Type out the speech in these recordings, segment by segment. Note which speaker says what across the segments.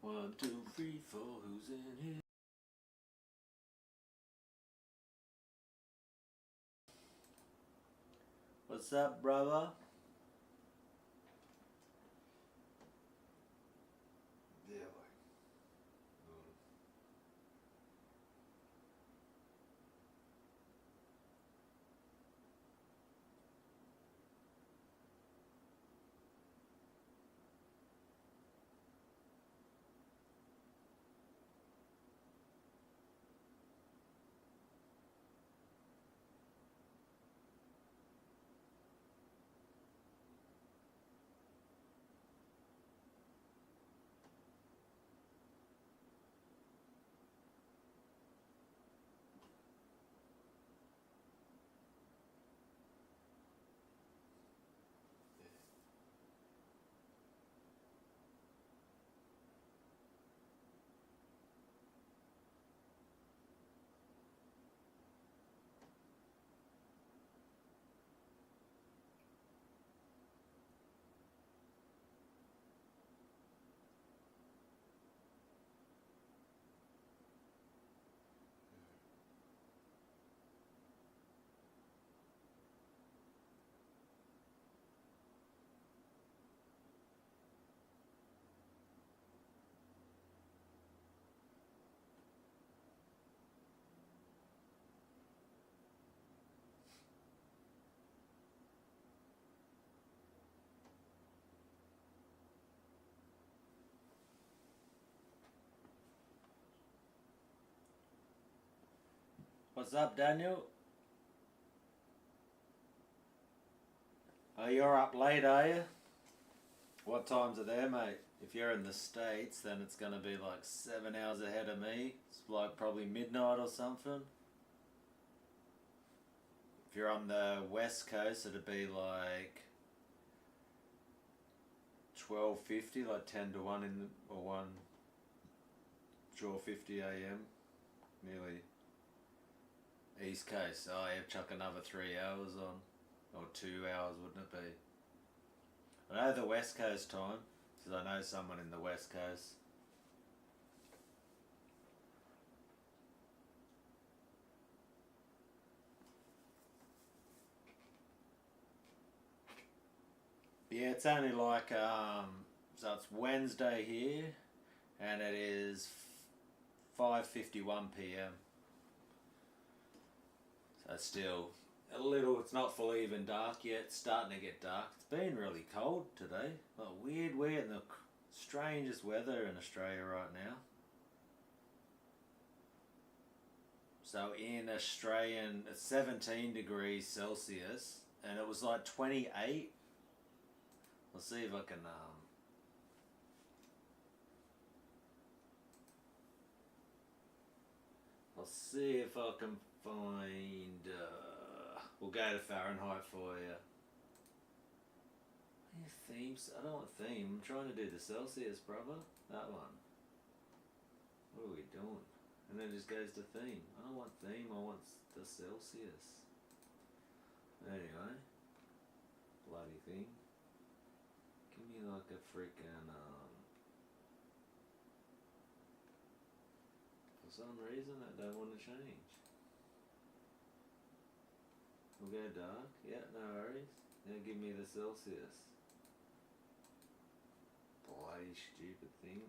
Speaker 1: 1, 2, 3, 4, who's in here? What's up, brother?
Speaker 2: Yeah,
Speaker 1: What's up, Daniel? Oh, you're up late, are you? What time's it there, mate? If you're in the States, then it's going to be like 7 hours ahead of me. It's like probably midnight or something. If you're on the West Coast, it'd be like 12:50, like 10 to 1 or 1, 12:50 a.m. Nearly East Coast. Oh, yeah, chuck another 3 hours on. Or 2 hours, wouldn't it be? I know the West Coast time, because I know someone in the West Coast. Yeah, it's only like, so it's Wednesday here, and it is 5:51 p.m. So it's still a little, it's not fully even dark yet, it's starting to get dark. It's been really cold today, like weird, and the strangest weather in Australia right now. So in Australian, it's 17 degrees Celsius, and it was like 28. Let's see if I can, I'll see if I can find, we'll go to Fahrenheit for you. Themes, I don't want theme, I'm trying to do the Celsius, brother. That one. What are we doing? And then it just goes to theme. I don't want theme, I want the Celsius. Anyway. Bloody thing. Give me like a freaking, for some reason I don't want to change. We'll go dark. Yeah, no worries. Now give me the Celsius. Bloody stupid thing.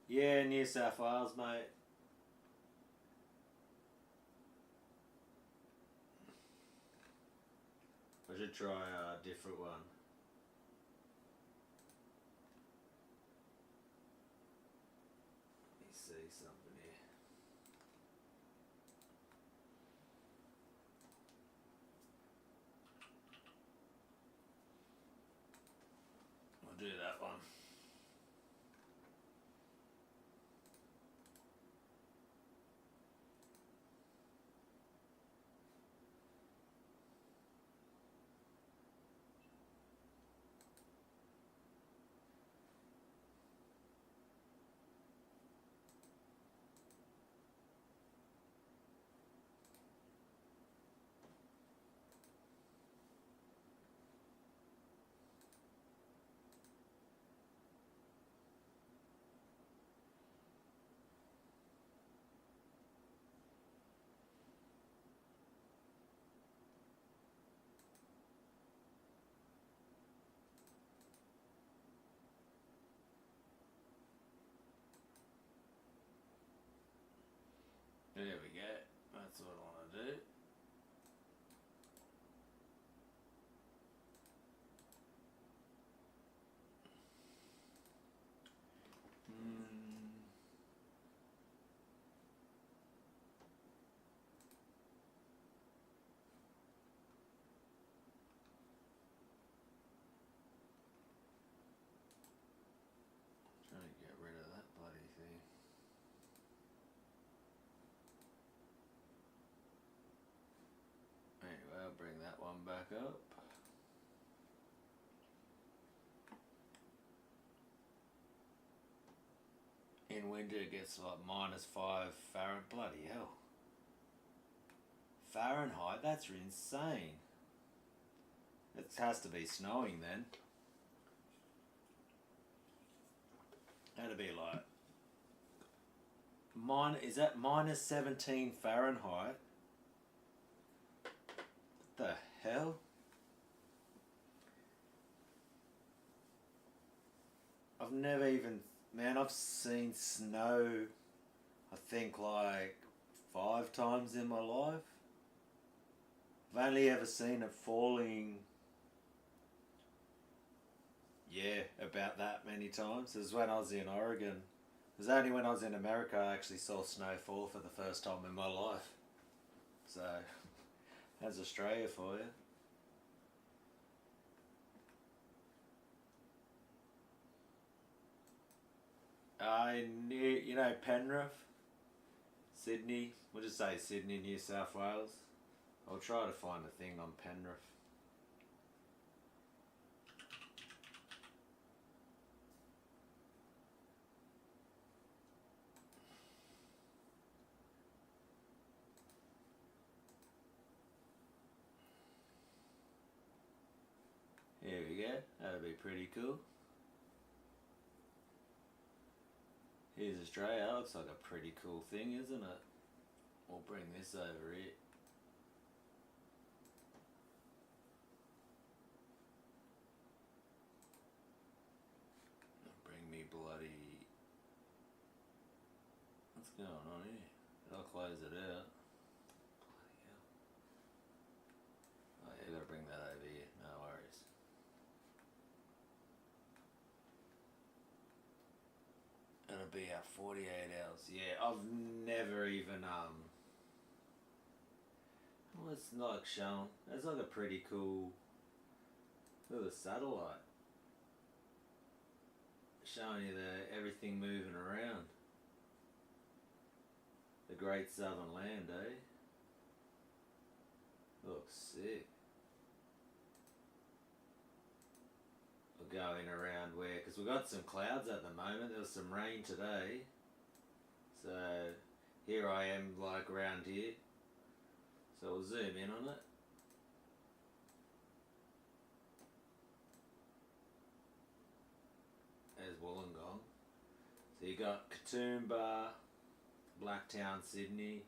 Speaker 1: Yeah, New South Wales, mate. I should try a different one. Let me see something here. I'll do that one. in winter it gets like -5 Fahrenheit. Bloody hell. Fahrenheit, that's insane. It has to be snowing then. That'd be like is that -17 Fahrenheit? What the hell? I've never even, man, I've seen snow, I think like 5 times in my life. I've only ever seen it falling, yeah, about that many times. It was when I was in Oregon. It was only when I was in America I actually saw snow fall for the first time in my life. So, that's Australia for you. I knew, you know, Penrith, Sydney. We'll just say Sydney, New South Wales. I'll try to find a thing on Penrith. Here we go. That'll be pretty cool. Here's Australia. That looks like a pretty cool thing, isn't it? We'll bring this over here. Bring me bloody... What's going on here? I'll close it out. Bloody hell. Oh yeah, gotta bring that over here. No worries. It'll be out 48 hours. Yeah, I've never even well, it's like shown. It's like a pretty cool little satellite showing you everything moving around. The Great Southern Land, eh? Looks sick. We're going around where, because we've got some clouds at the moment. There was some rain today. So here I am like around here. So we'll zoom in on it. There's Wollongong. So you got Katoomba, Blacktown, Sydney.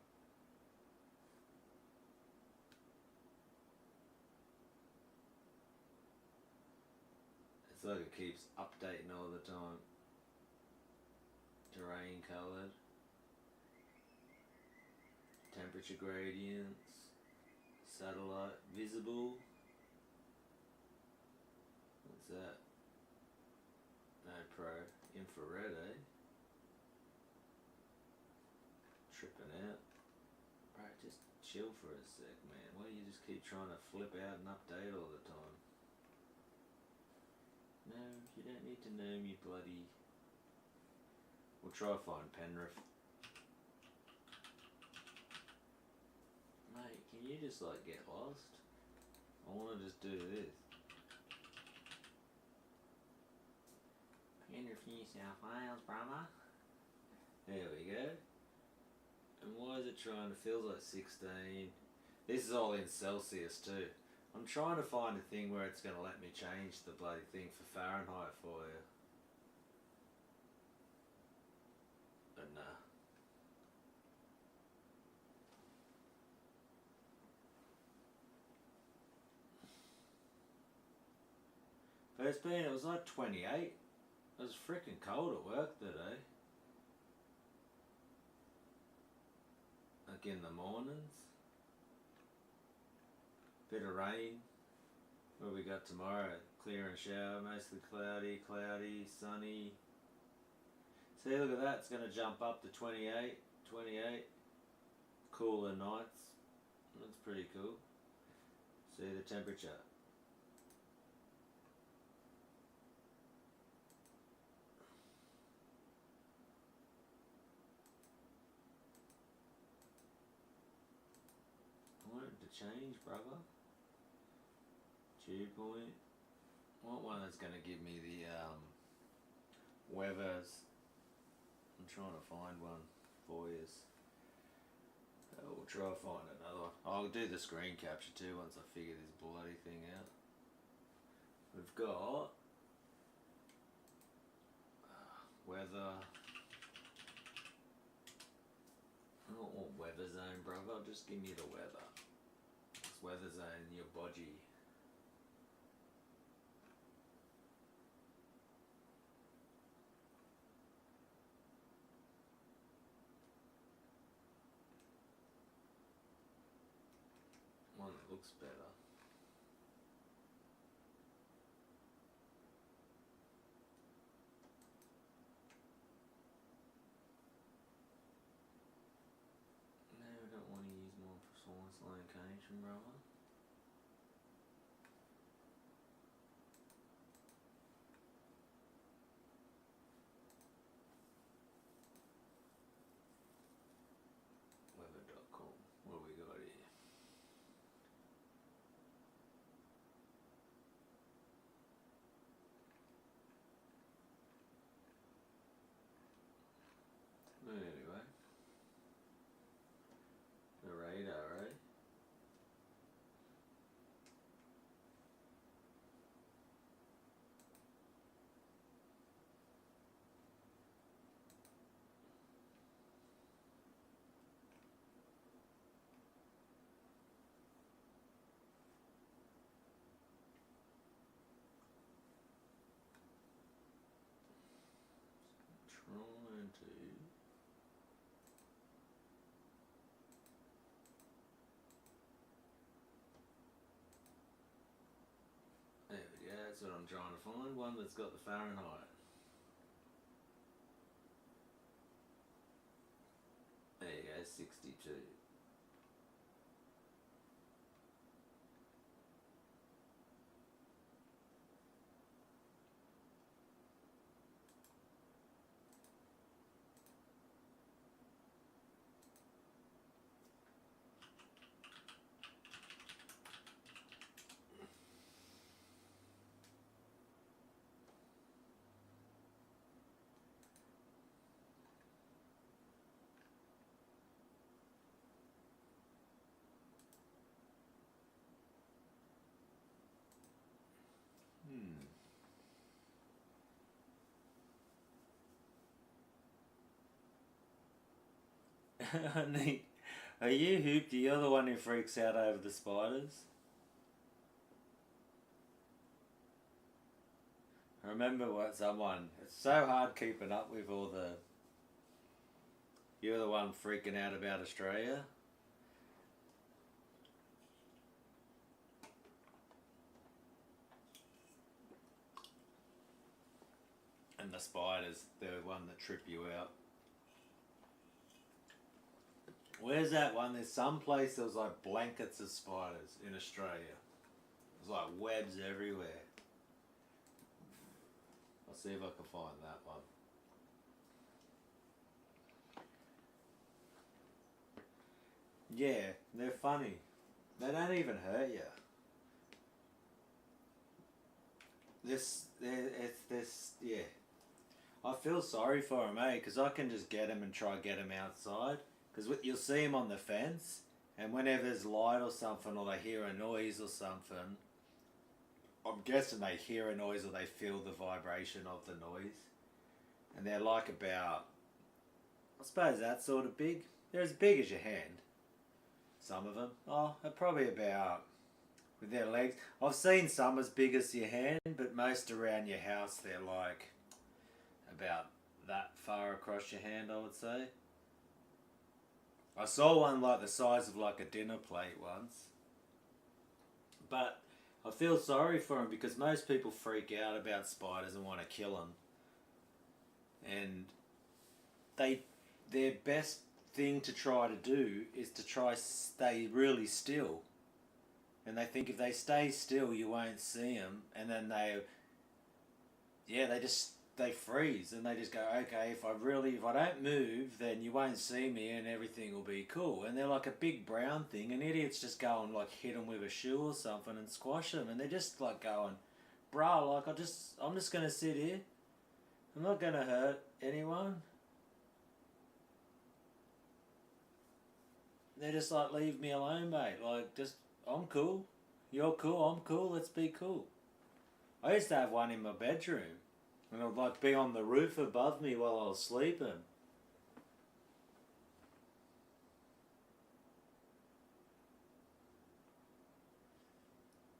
Speaker 1: It's like it keeps updating all the time. Terrain coloured. Temperature gradients. Satellite visible. What's that? No pro. Infrared, eh? Tripping out. Right, just chill for a sec, man. Why do you just keep trying to flip out and update all the time? No, you don't need to know me, bloody... We'll try to find Penrith. Mate, can you just like get lost? I want to just do this. Penrith, New South Wales, brother. There we go. And why is it trying to... feels like 16. This is all in Celsius too. I'm trying to find a thing where it's going to let me change the bloody thing for Fahrenheit for you. But nah. But it was like 28. It was freaking cold at work today. Like in the mornings. Bit of rain. What we got tomorrow? Clear and shower, mostly cloudy, sunny. See, look at that. It's going to jump up to 28. Cooler nights. That's pretty cool. See the temperature. I want it to change, brother. Dew point. I want one that's going to give me the weathers and trying to find one for you. We'll try to find another one. I'll do the screen capture too once I figure this bloody thing out. We've got weather. I don't want weather zone, brother. Just give me the weather. It's weather zone, your bodgy. One that looks better. No, I don't want to use more precise location, brother. Weather.com. What do we got here? Anyway, the radar, eh? Trying to. There we go, that's what I'm trying to find. One that's got the Fahrenheit. There you go, 62. Neat. Are you Hoopty? You're the one who freaks out over the spiders? I remember what someone. It's so hard keeping up with all the. You're the one freaking out about Australia? And the spiders, they're the one that trip you out. Where's that one? There's some place there was like blankets of spiders in Australia. There's like webs everywhere. I'll see if I can find that one. Yeah, they're funny. They don't even hurt you. Yeah. I feel sorry for them, eh? Because I can just get them and try get them outside. Because you'll see them on the fence, and whenever there's light or something, or they hear a noise or something, I'm guessing they hear a noise or they feel the vibration of the noise. And they're like about, I suppose that sort of big. They're as big as your hand. Some of them. Oh, they're probably about, with their legs. I've seen some as big as your hand, but most around your house they're like about that far across your hand, I would say. I saw one like the size of like a dinner plate once. But I feel sorry for them because most people freak out about spiders and want to kill them. And their best thing to try to do is to try stay really still. And they think if they stay still, you won't see them. And then they freeze and they just go, okay, if I don't move, then you won't see me and everything will be cool. And they're like a big brown thing, and idiots just go and like hit them with a shoe or something and squash them, and they're just like going, bruh, like I'm just gonna sit here. I'm not gonna hurt anyone. they're just like, leave me alone, mate. Like, just, I'm cool. You're cool, I'm cool, let's be cool. I used to have one in my bedroom, and it would like be on the roof above me while I was sleeping.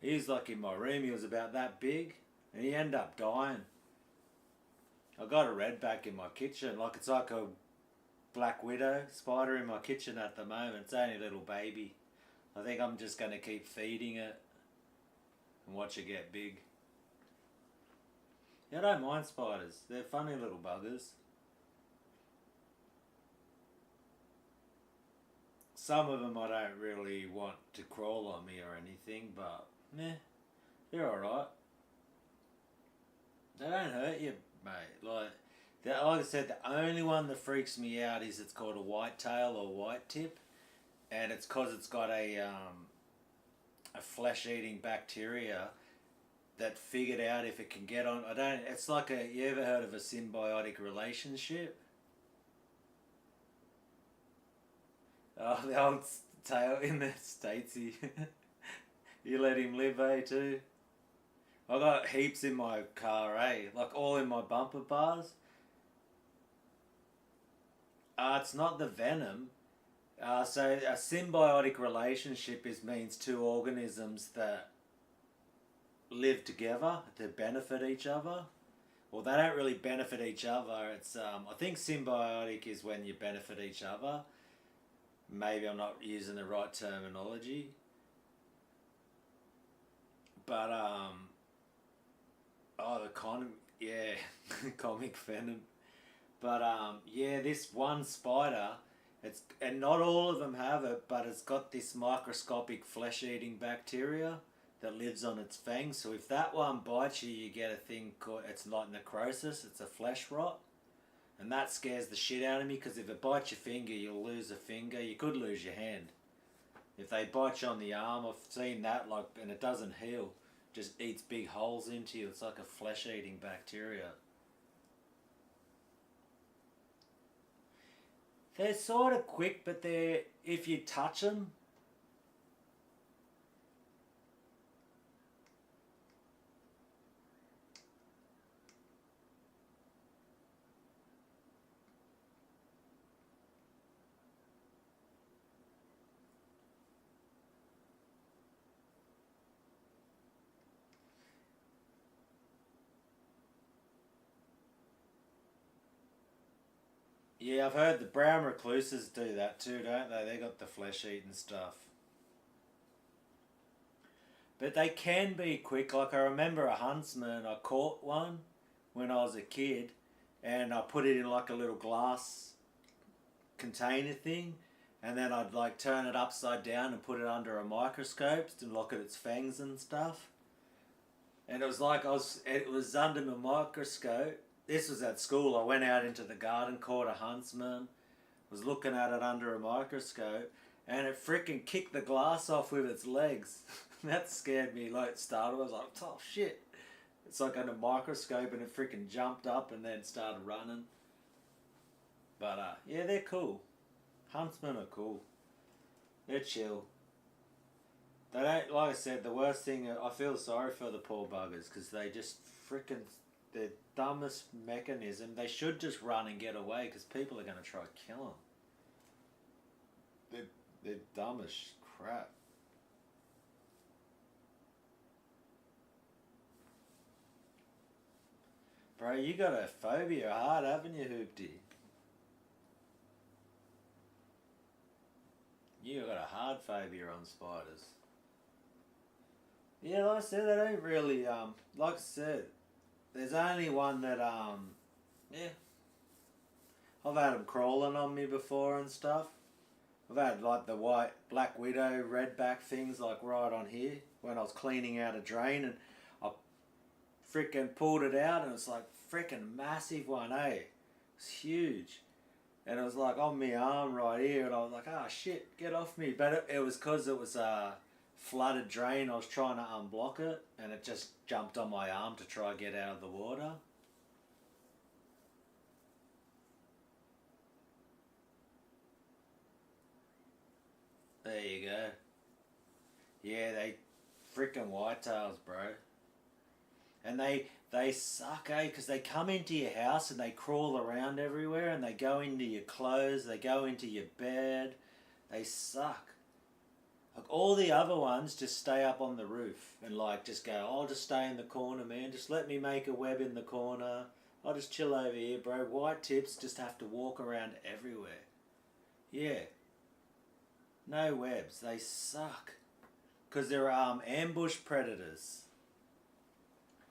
Speaker 1: He was like in my room, he was about that big, and he ended up dying. I got a redback in my kitchen, like it's like a black widow spider in my kitchen at the moment. It's only a little baby. I think I'm just going to keep feeding it and watch it get big. Yeah, I don't mind spiders. They're funny little buggers. Some of them I don't really want to crawl on me or anything, but meh, they're alright. They don't hurt you, mate. Like I said, the only one that freaks me out is it's called a whitetail or white tip, and it's because it's got a flesh-eating bacteria that figured out if it can get on. I don't. It's like a. You ever heard of a symbiotic relationship? Oh, the old tale in the States. You let him live, eh? Too. I got heaps in my car, eh? Like all in my bumper bars. It's not the venom. So a symbiotic relationship means two organisms that live together to benefit each other. Well, they don't really benefit each other. It's I think symbiotic is when you benefit each other. Maybe I'm not using the right terminology. But yeah, comic venom. But yeah, this one spider, and not all of them have it, but it's got this microscopic flesh-eating bacteria that lives on its fangs. So if that one bites you, you get a thing called, it's not necrosis, it's a flesh rot. And that scares the shit out of me, because if it bites your finger, you'll lose a finger. You could lose your hand. If they bite you on the arm, I've seen that, like, and it doesn't heal. Just eats big holes into you. It's like a flesh-eating bacteria. They're sort of quick, but if you touch them, yeah, I've heard the brown recluses do that too, don't they? They got the flesh-eating stuff. But they can be quick. Like I remember a huntsman, I caught one when I was a kid, and I put it in like a little glass container thing, and then I'd like turn it upside down and put it under a microscope to look at its fangs and stuff. And it was like it was under my microscope. This was at school. I went out into the garden, caught a huntsman, was looking at it under a microscope, and it freaking kicked the glass off with its legs. That scared me, like, startled. I was like, oh shit. It's like under a microscope, and it freaking jumped up and then started running. But yeah, they're cool. Huntsmen are cool. They're chill. They don't, like I said, the worst thing, I feel sorry for the poor buggers, because they just freaking, the dumbest mechanism, they should just run and get away, because people are going to try to kill them. They're dumb as crap. Bro, you got a phobia hard, haven't you, Hoopty? You got a hard phobia on spiders. Yeah, like I said, they don't really, like I said, there's only one that, yeah. I've had them crawling on me before and stuff. I've had, like, the white, black widow, redback things, like, right on here, when I was cleaning out a drain, and I freaking pulled it out, and it's like, freaking massive one, eh? It's huge. And it was like on my arm right here, and I was like, oh shit, get off me. But it was because it was a flooded drain. I was trying to unblock it, and it just jumped on my arm to try and get out of the water. Yeah, they freaking whitetails, bro. And they suck, eh? Because they come into your house and they crawl around everywhere and they go into your clothes, they go into your bed. They suck. Like all the other ones just stay up on the roof and like just go, I'll just stay in the corner, man. Just let me make a web in the corner. I'll just chill over here, bro. White tips just have to walk around everywhere. Yeah. No webs. They suck. Because they're ambush predators.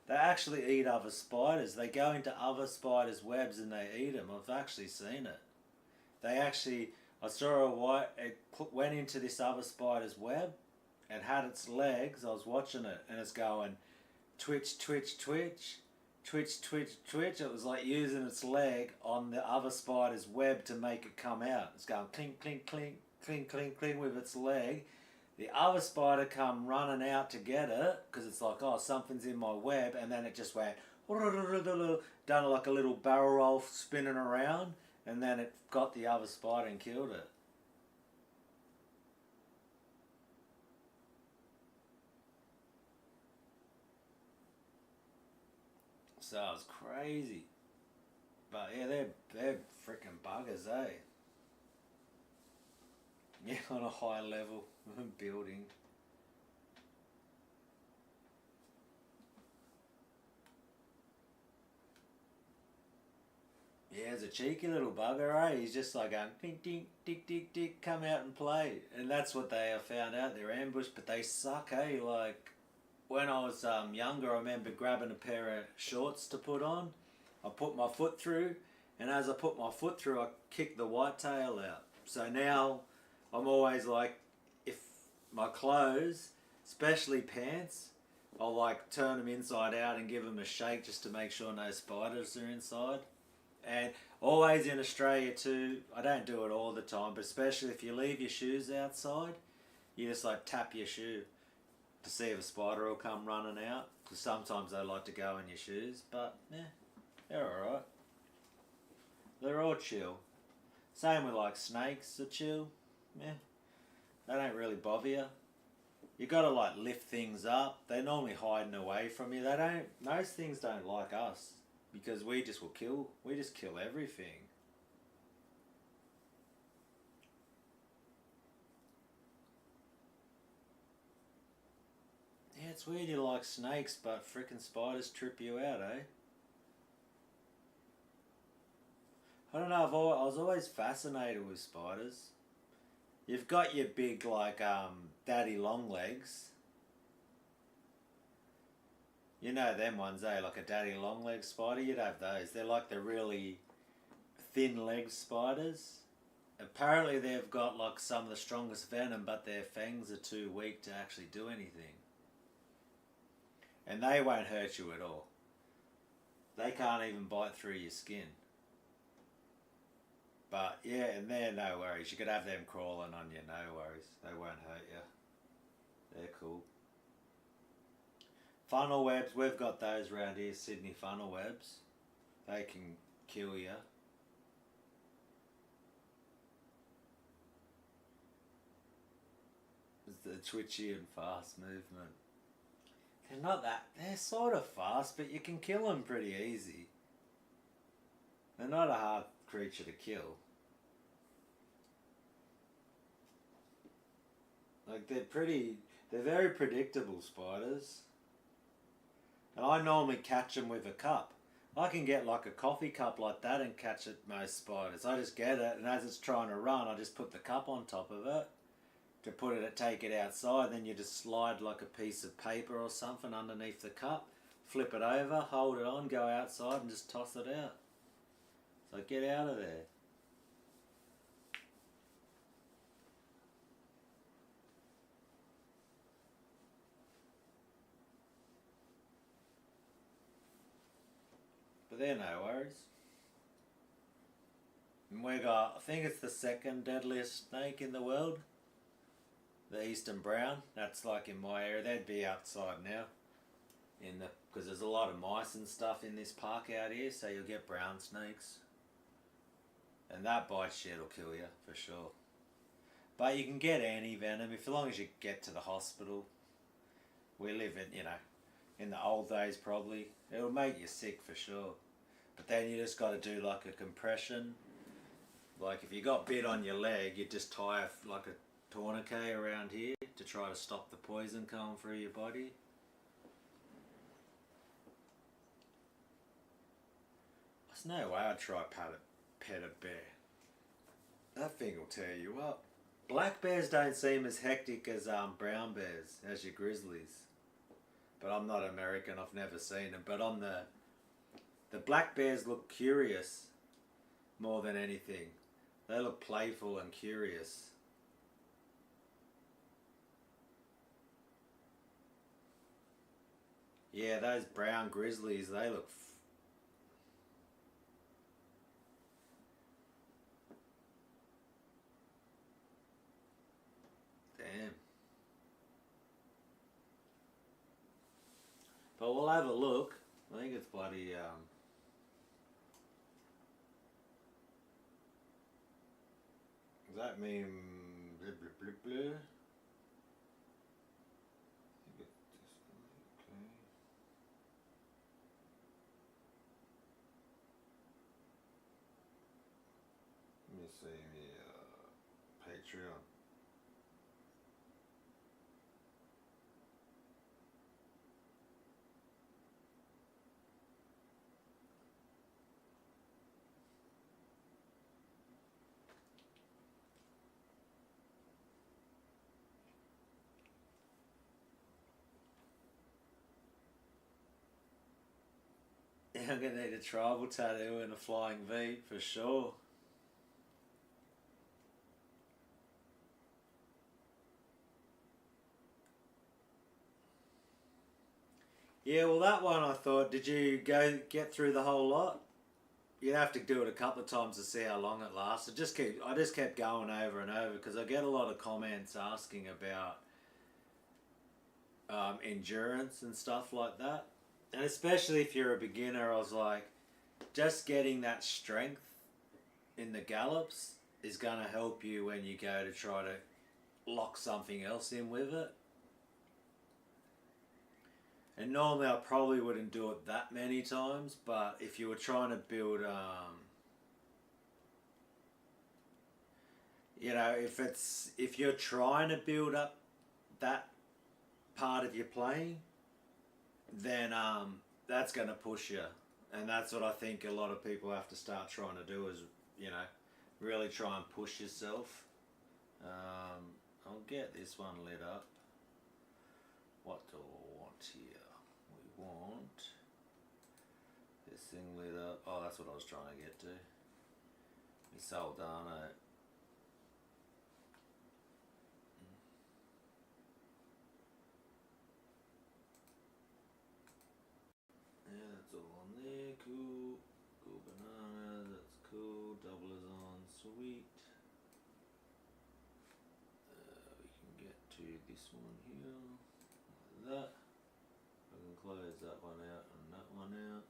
Speaker 1: They actually eat other spiders. They go into other spiders' webs and they eat them. I've actually seen it. They actually, I saw a white, it went into this other spider's web and had its legs. I was watching it and it's going twitch, twitch, twitch, twitch, twitch, twitch. It was like using its leg on the other spider's web to make it come out. It's going clink, clink, clink, clink, clink, clink with its leg. The other spider come running out to get it because it's like, oh, something's in my web, and then it just went done like a little barrel roll spinning around, and then it got the other spider and killed it. So it was crazy. But yeah, they're freaking buggers, eh? Yeah, on a high level building. Yeah, it's a cheeky little bugger, eh? He's just like going, ding, ding, tick, tick, tick, come out and play. And that's what they have found out. They're ambushed, but they suck, eh? Like, when I was younger, I remember grabbing a pair of shorts to put on. I put my foot through, and as I put my foot through, I kicked the whitetail out. So now I'm always like, if my clothes, especially pants, I'll like turn them inside out and give them a shake just to make sure no spiders are inside. And always in Australia too, I don't do it all the time, but especially if you leave your shoes outside, you just like tap your shoe to see if a spider will come running out. Because sometimes they like to go in your shoes, but yeah, they're alright. They're all chill. Same with like snakes are chill. Yeah, they don't really bother you. You gotta like lift things up. They're normally hiding away from you. They don't. Most things don't like us because we just will kill. We just kill everything. Yeah, it's weird you like snakes, but frickin' spiders trip you out, eh? I don't know. I was always fascinated with spiders. You've got your big like daddy long legs. You know them ones, eh? Like a daddy long leg spider. You'd have those. They're like the really thin leg spiders. Apparently they've got like some of the strongest venom, but their fangs are too weak to actually do anything. And they won't hurt you at all. They can't even bite through your skin. But yeah, and they're no worries. You could have them crawling on you, no worries. They won't hurt you. They're cool. Funnel webs, we've got those around here, Sydney funnel webs. They can kill you. It's the twitchy and fast movement. They're not that, they're sort of fast, but you can kill them pretty easy. They're not a hard creature to kill. Like they're very predictable spiders. And I normally catch them with a cup. I can get like a coffee cup like that and catch it most spiders. I just get it, and as it's trying to run, I just put the cup on top of it to take it outside. Then you just slide like a piece of paper or something underneath the cup, flip it over, hold it on, go outside and just toss it out. So get out of there. But they're no worries. And we got, I think it's the second deadliest snake in the world. The eastern brown. That's like in my area. They'd be outside now. Because there's a lot of mice and stuff in this park out here, so you'll get brown snakes. And that bite shit will kill you, for sure. But you can get anti-venom as long as you get to the hospital. We live in, in the old days probably. It'll make you sick for sure. But then you just got to do like a compression. Like if you got bit on your leg, you just tie like a tourniquet around here to try to stop the poison coming through your body. There's no way I'd try pet a bear. That thing will tear you up. Black bears don't seem as hectic as brown bears, as your grizzlies. But I'm not American, I've never seen them. But on the black bears look curious more than anything. They look playful and curious. Yeah, those brown grizzlies, they look... Damn. But we'll have a look. I think it's bloody... Does that mean... Blah, blah, blah, blah? I think it's this one, okay. Let me see me Patreon. I'm gonna need a tribal tattoo and a flying V for sure. Yeah, well that one I thought, did you get through the whole lot? You'd have to do it a couple of times to see how long it lasts. I just kept going over and over because I get a lot of comments asking about endurance and stuff like that. And especially if you're a beginner, I was like, just getting that strength in the gallops is going to help you when you go to try to lock something else in with it. And normally I probably wouldn't do it that many times, but if you were trying to build, if you're trying to build up that part of your playing, then that's going to push you. And that's what I think a lot of people have to start trying to do is, really try and push yourself. I'll get this one lit up. What do I want here? We want this thing lit up. Oh, that's what I was trying to get to. It's Soldano. Yeah, that's all on there. Cool. Cool banana. That's cool. Double is on. Sweet. We can get to this one here. Like that. I can close that one out and that one out.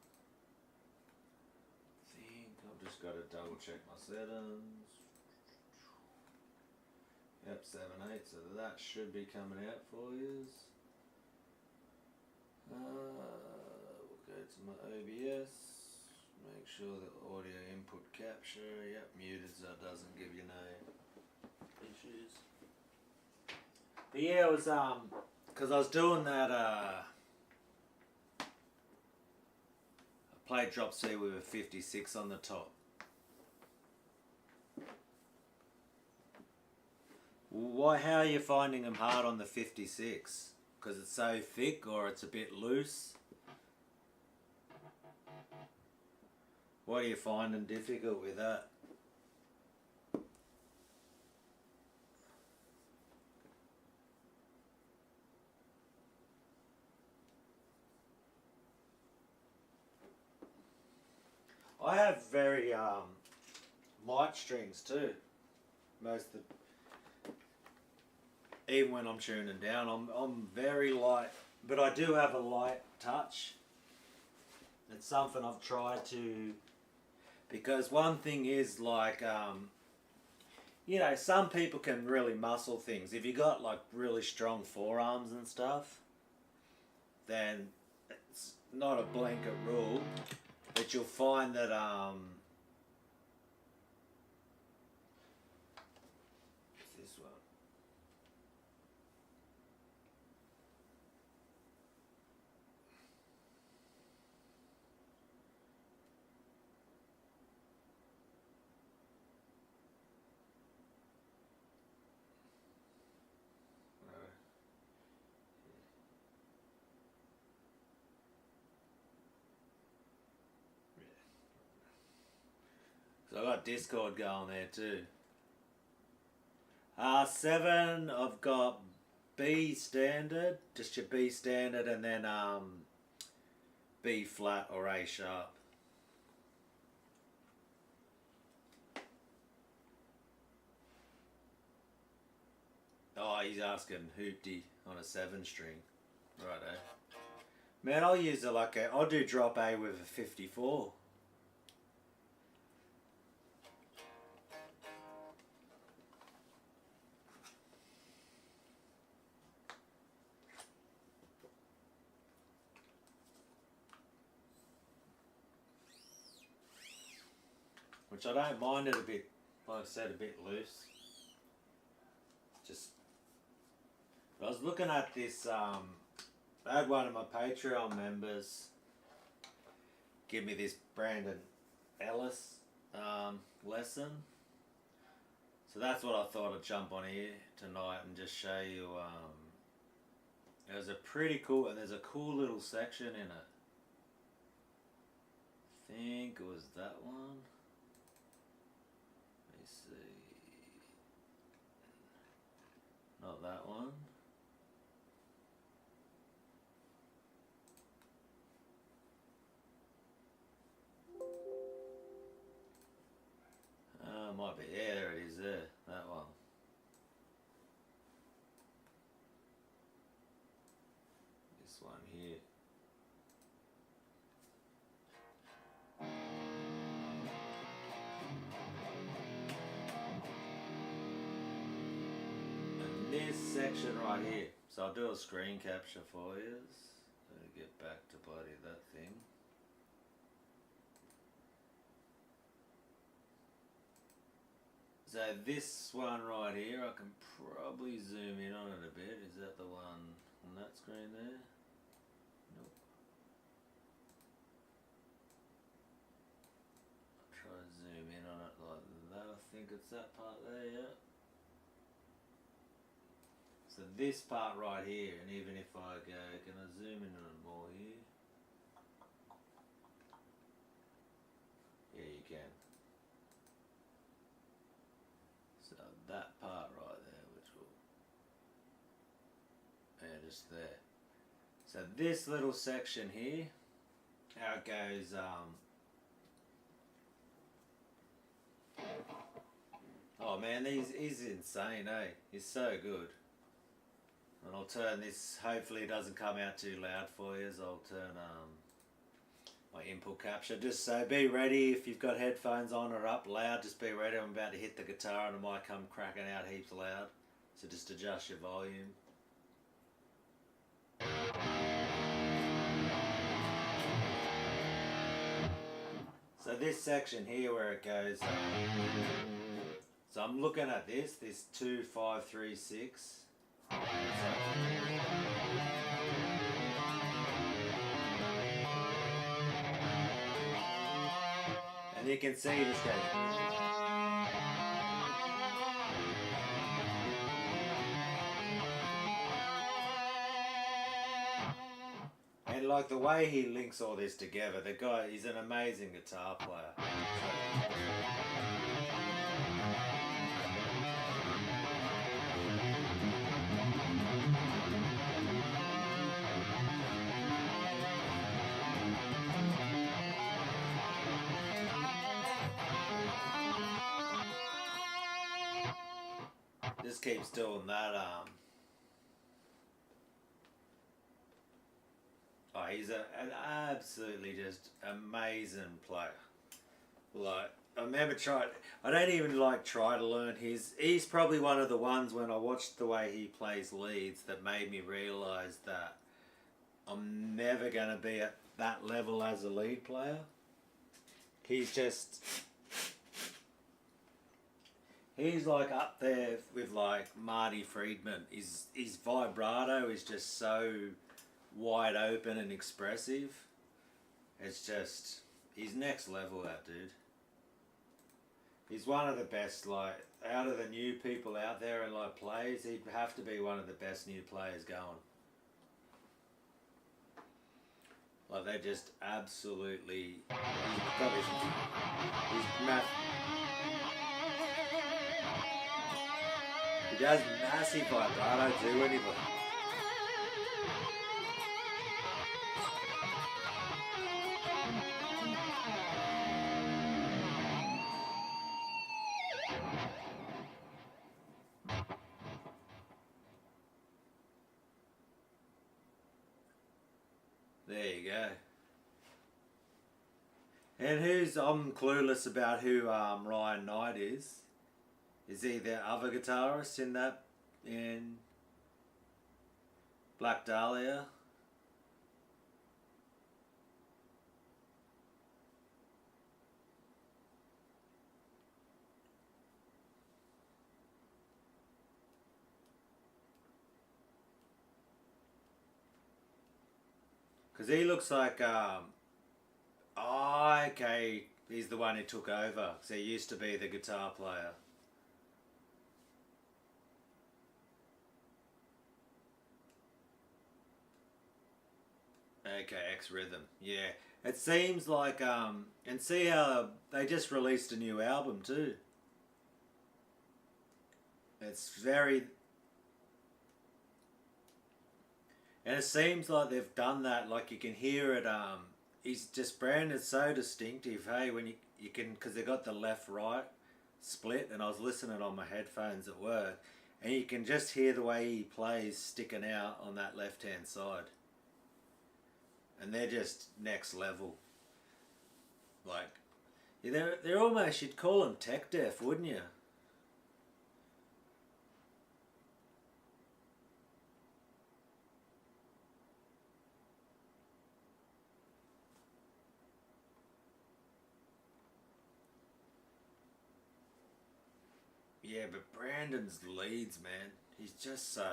Speaker 1: I think I've just got to double check my settings. Yep, 7/8, so that should be coming out for you. We'll go to my OBS, make sure that audio input capture, yep, muted so it doesn't give you no issues. But yeah, it was, because I was doing that, I played drop C with a 56 on the top. How are you finding them hard on the 56? Because it's so thick or it's a bit loose? What are you finding difficult with that? I have very light strings too. Most of the, even when I'm tuning down, I'm very light, but I do have a light touch. It's something I've tried to, because one thing is like,
Speaker 2: you know, some people can really muscle things. If you got like really strong forearms and stuff, then it's not a blanket rule, but you'll find that this one. So I got Discord going there too. 7, I've got B standard, just your B standard, and then B flat or A sharp. Oh, he's asking hoopty on a 7 string. Righto. Man, I'll use it like I'll do drop A with a 54. Which I don't mind it a bit, like I said, a bit loose. Just, I was looking at this, I had one of my Patreon members give me this Brandon Ellis lesson. So that's what I thought I'd jump on here tonight and just show you. There's a pretty cool, and there's a cool little section in it. I think it was that one. Let me see. Not that one. Might be. Yeah, there it is there. That one. This one here. And this section right here. So I'll do a screen capture for you. Let me get back to bloody that thing. So this one right here, I can probably zoom in on it a bit. Is that the one on that screen there? Nope. I'll try to zoom in on it like that. I think it's that part there, yeah. So this part right here, and even if I go, can I zoom in on it more here? Yeah, you can. So that part right there, which will, yeah, just there. So this little section here, how it goes, oh man, he's insane, eh? He's so good. And I'll turn this, hopefully it doesn't come out too loud for you, as I'll turn my input capture. Just so be ready if you've got headphones on or up loud, just be ready. I'm about to hit the guitar and it might come cracking out heaps loud. So just adjust your volume. So this section here where it goes, so I'm looking at this 2, 5, 3, 6. And you can see this guy. And like the way he links all this together, the guy, he's an amazing guitar player. Just keeps doing that. Oh, he's an absolutely just amazing player. Like, I remember trying. I don't even like try to learn his. He's probably one of the ones when I watched the way he plays leads that made me realise that I'm never going to be at that level as a lead player. He's just. He's like up there with like Marty Friedman. His vibrato is just so wide open and expressive. It's just. He's next level, that dude. He's one of the best, like, out of the new people out there and, like, players, he'd have to be one of the best new players going. Like, they just absolutely... He's massive. He does massive vibrato too, anyway. There you go. And I'm clueless about who Ryan Knight is. Is he the other guitarist in Black Dahlia? Because he looks like, okay, he's the one who took over. So he used to be the guitar player. Okay, X Rhythm, yeah. It seems like, and see how they just released a new album too. It's very... And it seems like they've done that, like you can hear it, he's just branded so distinctive, hey, when you can, because they got the left-right split, and I was listening on my headphones at work, and you can just hear the way he plays sticking out on that left-hand side. And they're just next level. Like, yeah, they're almost, you'd call them tech deaf, wouldn't you? Yeah, but Brandon's leads, man, he's just so...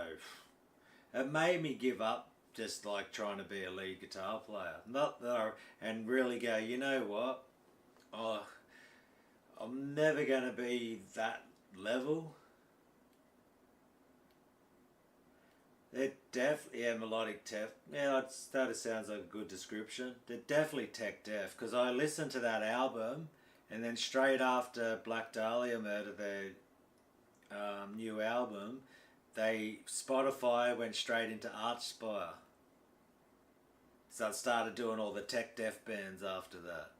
Speaker 2: It made me give up just like trying to be a lead guitar player. Not that and really go, you know what? Oh, I'm never going to be that level. They're definitely, yeah, melodic tech. Yeah, that sounds like a good description. They're definitely tech deaf, because I listened to that album, and then straight after Black Dahlia Murder, their new album, Spotify went straight into Archspire. So it started doing all the tech deaf bands after that.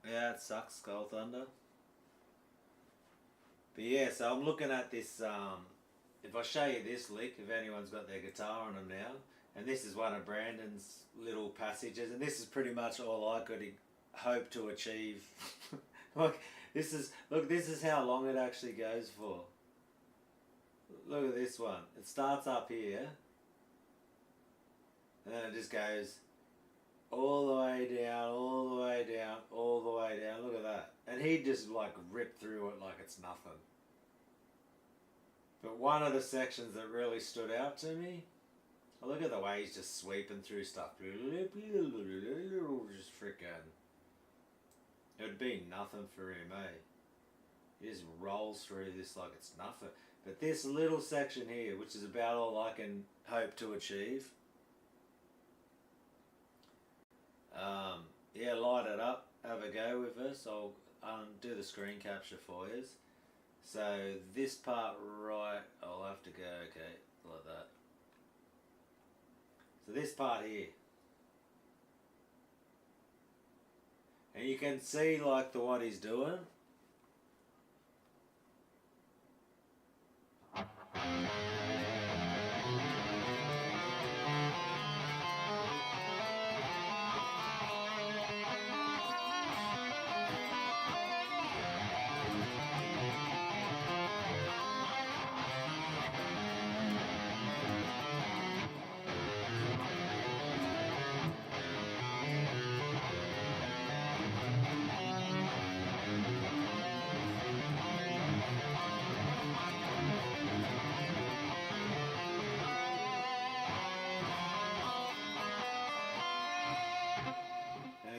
Speaker 2: Yeah, it sucks, Skull Thunder. But yeah, so I'm looking at this, if I show you this lick, if anyone's got their guitar on them now, and this is one of Brandon's little passages, and this is pretty much all I could hope to achieve. This is how long it actually goes for. Look at this one. It starts up here, and then it just goes all the way down, all the way down, all the way down. Look at that. And he just like ripped through it like it's nothing. But one of the sections that really stood out to me, look at the way he's just sweeping through stuff. Just freaking... It would be nothing for him, eh? He just rolls through this like it's nothing. But this little section here, which is about all I can hope to achieve. Yeah, light it up. Have a go with us. I'll do the screen capture for you. So this part right, I'll have to go, okay, like that. So this part here. And you can see like what he's doing.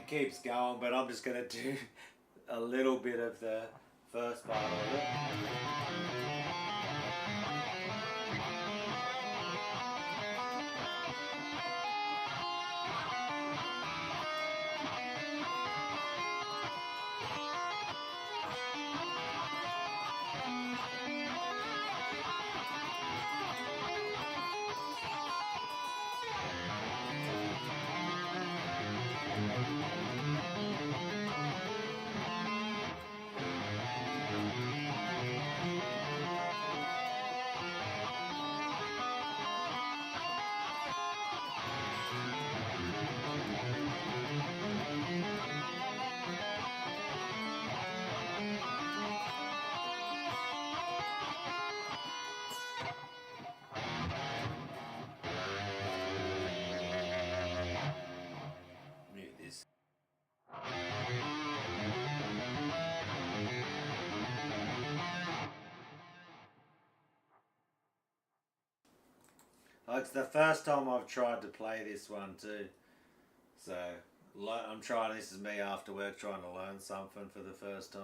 Speaker 2: it keeps going, but I'm just gonna do a little bit of the first part of it. Mute this. Oh, it's the first time I've tried to play this one too. So I'm trying, this is me after work trying to learn something for the first time.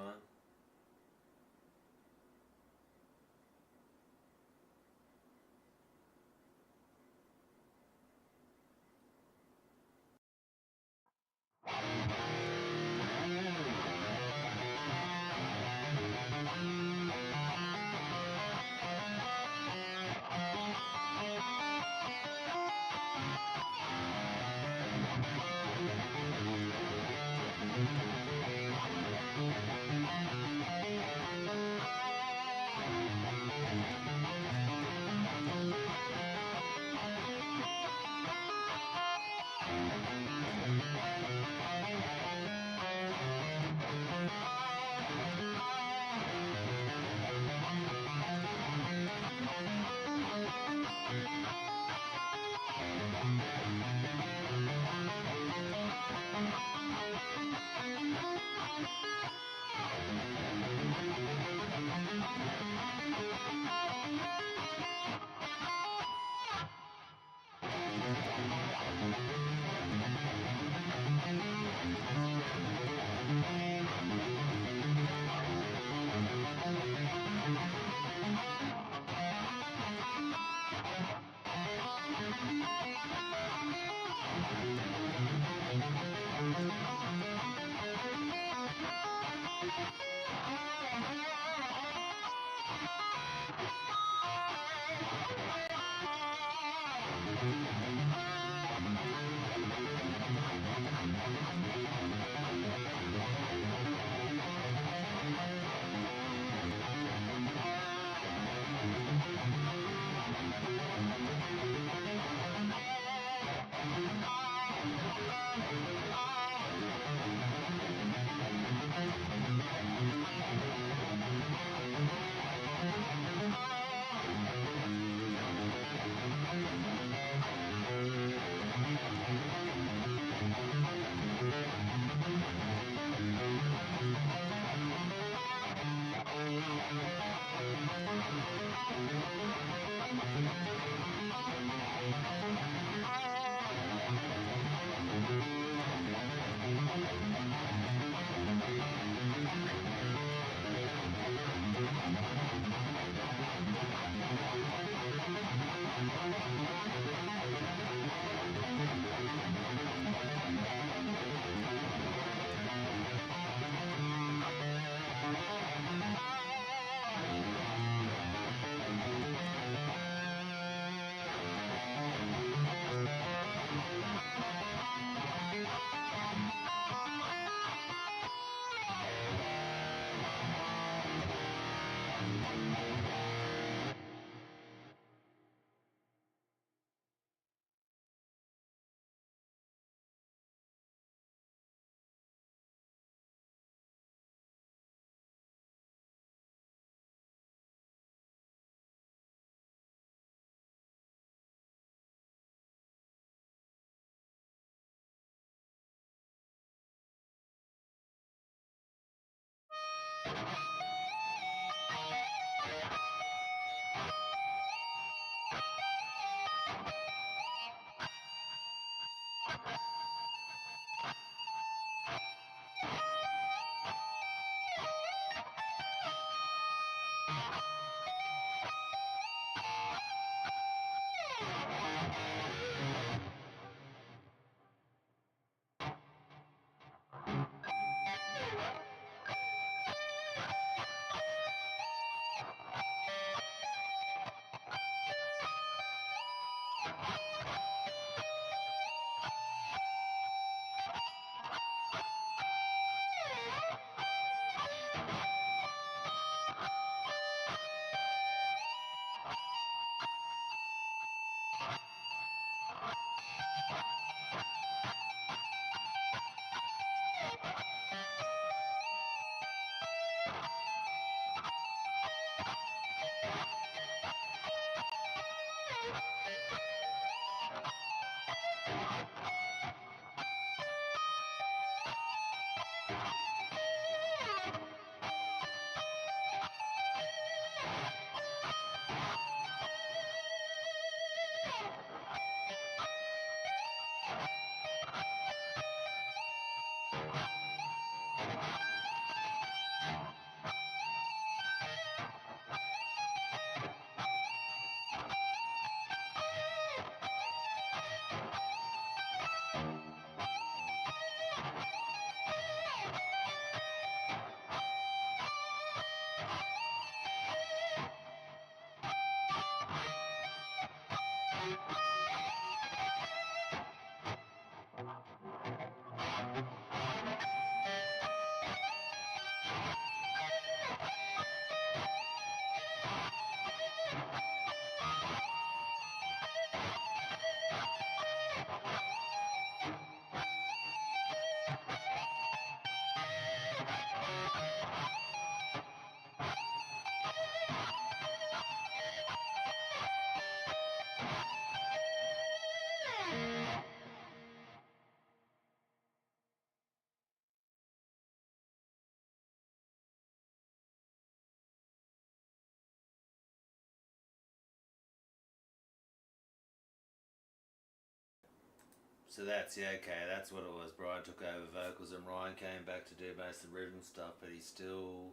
Speaker 2: So that's, yeah, okay, that's what it was. Brian took over vocals and Ryan came back to do most of the rhythm stuff, but he still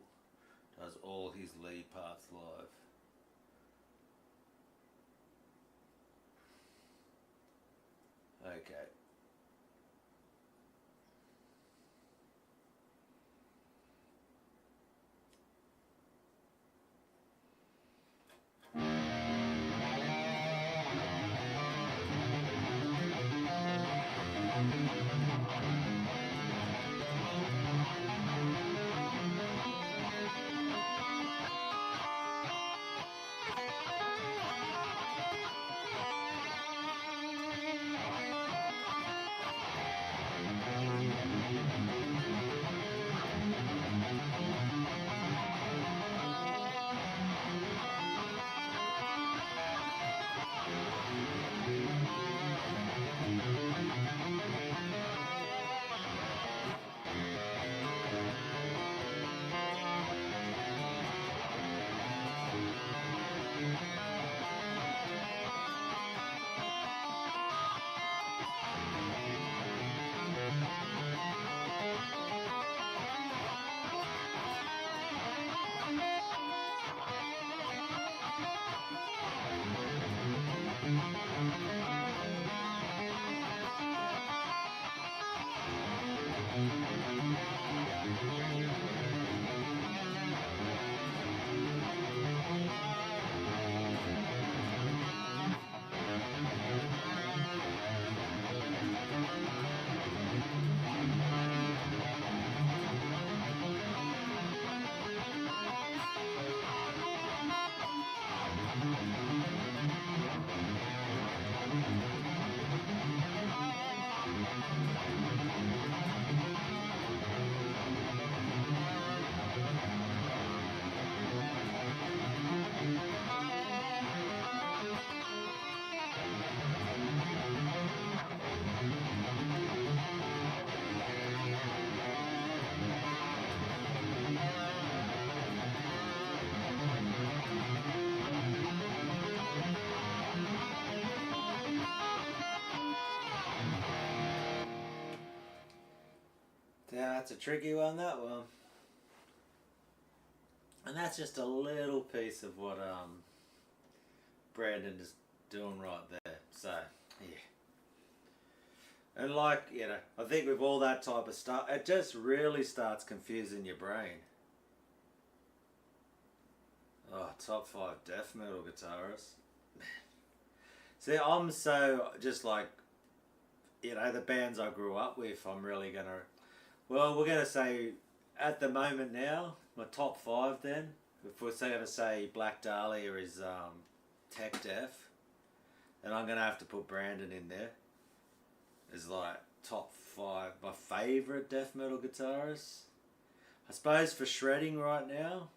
Speaker 2: does all his lead parts live. Okay. Yeah, that's a tricky one, that one. And that's just a little piece of what Brandon is doing right there. So, yeah. And like, I think with all that type of stuff, it just really starts confusing your brain. Oh, top 5 death metal guitarists. See, I'm so just like, the bands I grew up with, I'm really going to... Well, we're going to say, at the moment now, my top 5 then, if we're going to say Black Dahlia is tech deaf, then I'm going to have to put Brandon in there. Is like top 5, my favourite death metal guitarists. I suppose for shredding right now,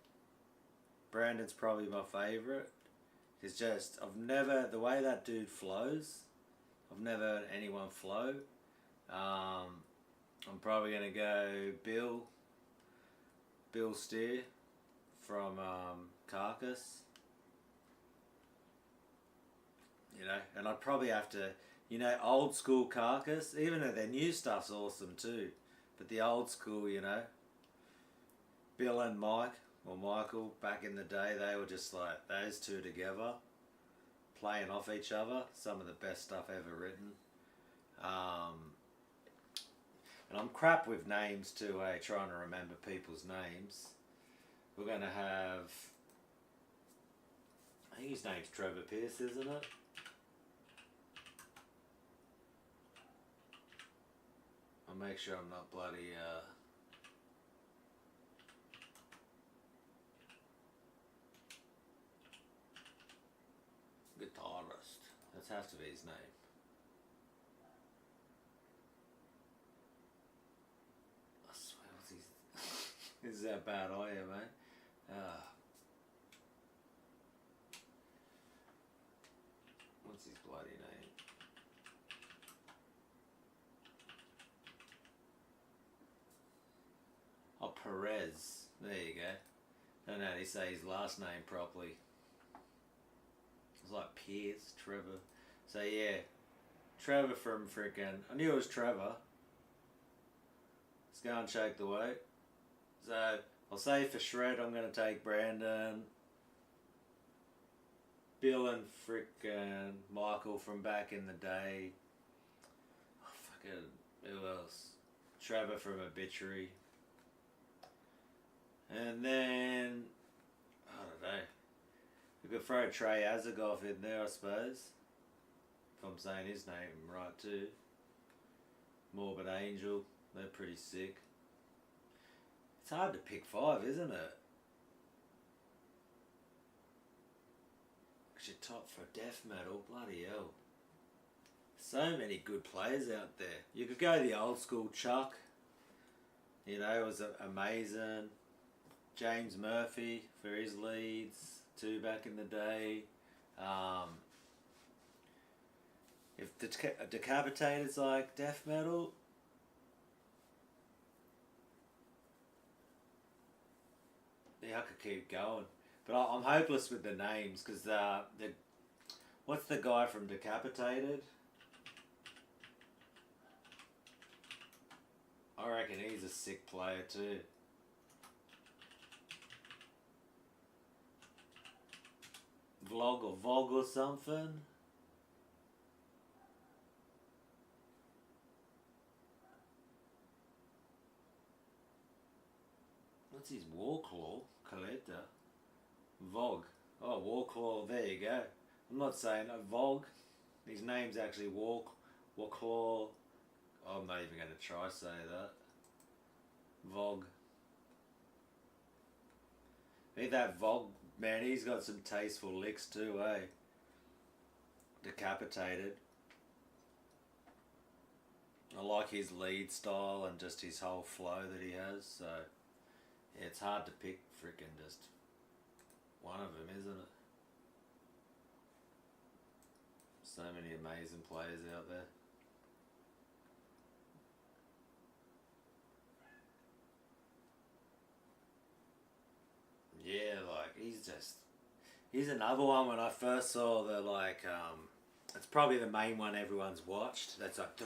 Speaker 2: Brandon's probably my favourite. It's just, the way that dude flows, I've never heard anyone flow. I'm probably going to go Bill Steer from Carcass. And I'd probably have to, old school Carcass, even though their new stuff's awesome too. But the old school, Bill and Michael, back in the day, they were just like, those two together, playing off each other, some of the best stuff ever written. And I'm crap with names too, trying to remember people's names. We're going to have, I think his name's Trevor Pierce, isn't it? I'll make sure I'm not bloody, guitarist. That has to be his name. I swear, what's his... This is how bad I am, mate. What's his bloody name? Oh, Perez. There you go. Don't know how to say his last name properly. It's like Pierce, Trevor. So yeah, Trevor from frickin'... I knew it was Trevor. Let's go and shake the weight. So, I'll say for shred I'm going to take Brandon. Bill and frickin' Michael from back in the day. Oh, fucking... Who else? Trevor from Obituary. And then... I don't know. We could throw Trey Azagoff in there, I suppose. If I'm saying his name right too. Morbid Angel. They're pretty sick. It's hard to pick 5, isn't it? Because you're top for death metal. Bloody hell. So many good players out there. You could go the old school Chuck. It was amazing. James Murphy for his leads too back in the day. If Decapitated's like death metal, yeah, I could keep going. But I'm hopeless with the names because what's the guy from Decapitated? I reckon he's a sick player too. Vlog or Vog or something. What's his Warclaw? Collector? Vog. Oh, Warclaw, there you go. I'm not saying a Vog. His name's actually Warclaw. I'm not even going to try say that. Vog. I think that Vog, man, he's got some tasteful licks too, eh? Decapitated. I like his lead style and just his whole flow that he has, so yeah, it's hard to pick frickin' just one of them, isn't it? So many amazing players out there. Yeah, like, he's another one when I first saw the, like, it's probably the main one everyone's watched. That's like,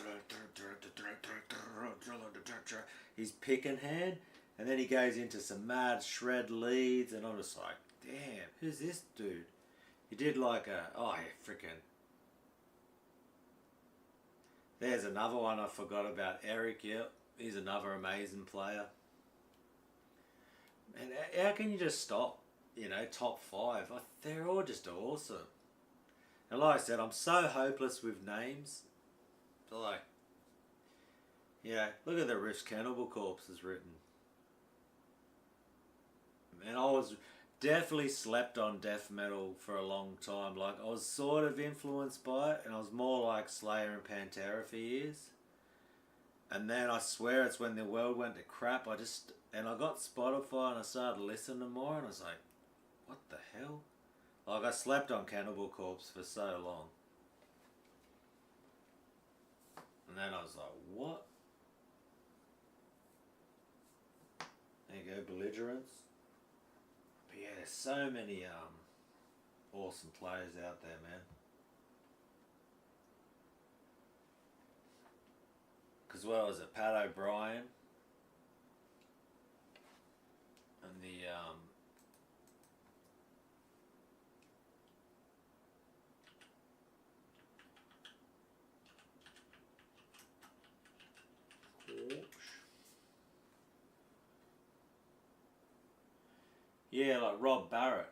Speaker 2: his picking hand. And then he goes into some mad shred leads, and I'm just like, damn, who's this dude? He did like freaking. There's another one I forgot about, Eric. Yep, he's another amazing player. And how can you just stop? Top 5. They're all just awesome. And like I said, I'm so hopeless with names. Like, look at the riffs Cannibal Corpse has written. And I was definitely slept on death metal for a long time. Like, I was sort of influenced by it, and I was more like Slayer and Pantera for years. And then I swear it's when the world went to crap, I got Spotify and I started listening more, and I was like, what the hell? Like, I slept on Cannibal Corpse for so long. And then I was like, what? There you go, Belligerence. But yeah, there's so many awesome players out there, man. Because what was it, Pat O'Brien and the like Rob Barrett.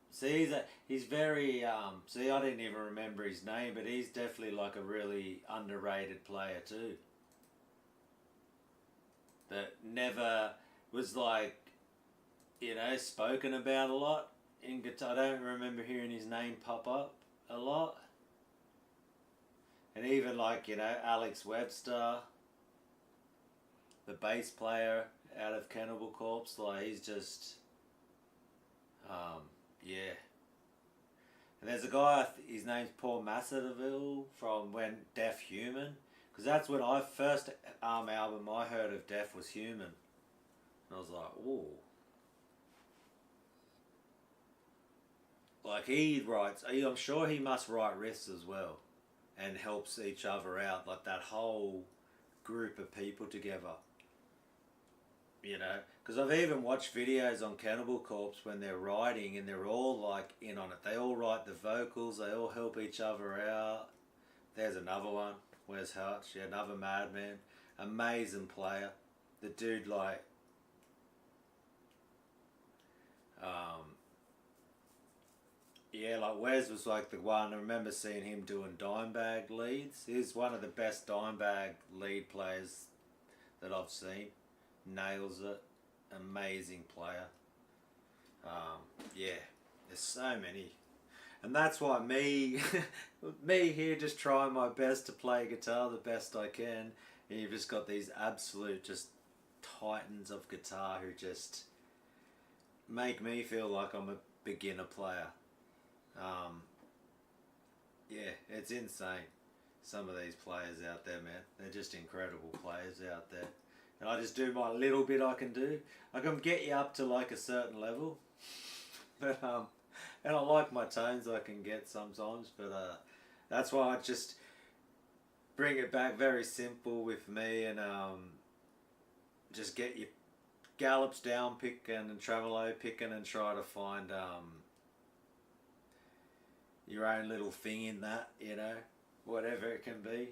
Speaker 2: See, he's very see, I didn't even remember his name, but he's definitely like a really underrated player too. That never was like, spoken about a lot in guitar. I don't remember hearing his name pop up a lot. And even like, Alex Webster, the bass player out of Cannibal Corpse, like, he's just, And there's a guy, his name's Paul Massadoville from when Deaf Human, because that's when I first album I heard of Deaf was Human. And I was like, ooh. Like, I'm sure he must write riffs as well, and helps each other out, like that whole group of people together. Because I've even watched videos on Cannibal Corpse when they're writing, and they're all like in on it. They all write the vocals, they all help each other out. There's another one, Wes Hutch, another madman, amazing player. The dude, like, like Wes was like the one. I remember seeing him doing Dimebag leads. He's one of the best Dimebag lead players that I've seen. Nails it. Amazing player. There's so many. And that's why me here just trying my best to play guitar the best I can. And you've just got these absolute just titans of guitar who just make me feel like I'm a beginner player. It's insane. Some of these players out there, man. They're just incredible players out there. And I just do my little bit I can do. I can get you up to like a certain level. But and I like my tones I can get sometimes, but that's why I just bring it back very simple with me, and just get your gallops down picking and tremolo picking, and try to find your own little thing in that, whatever it can be.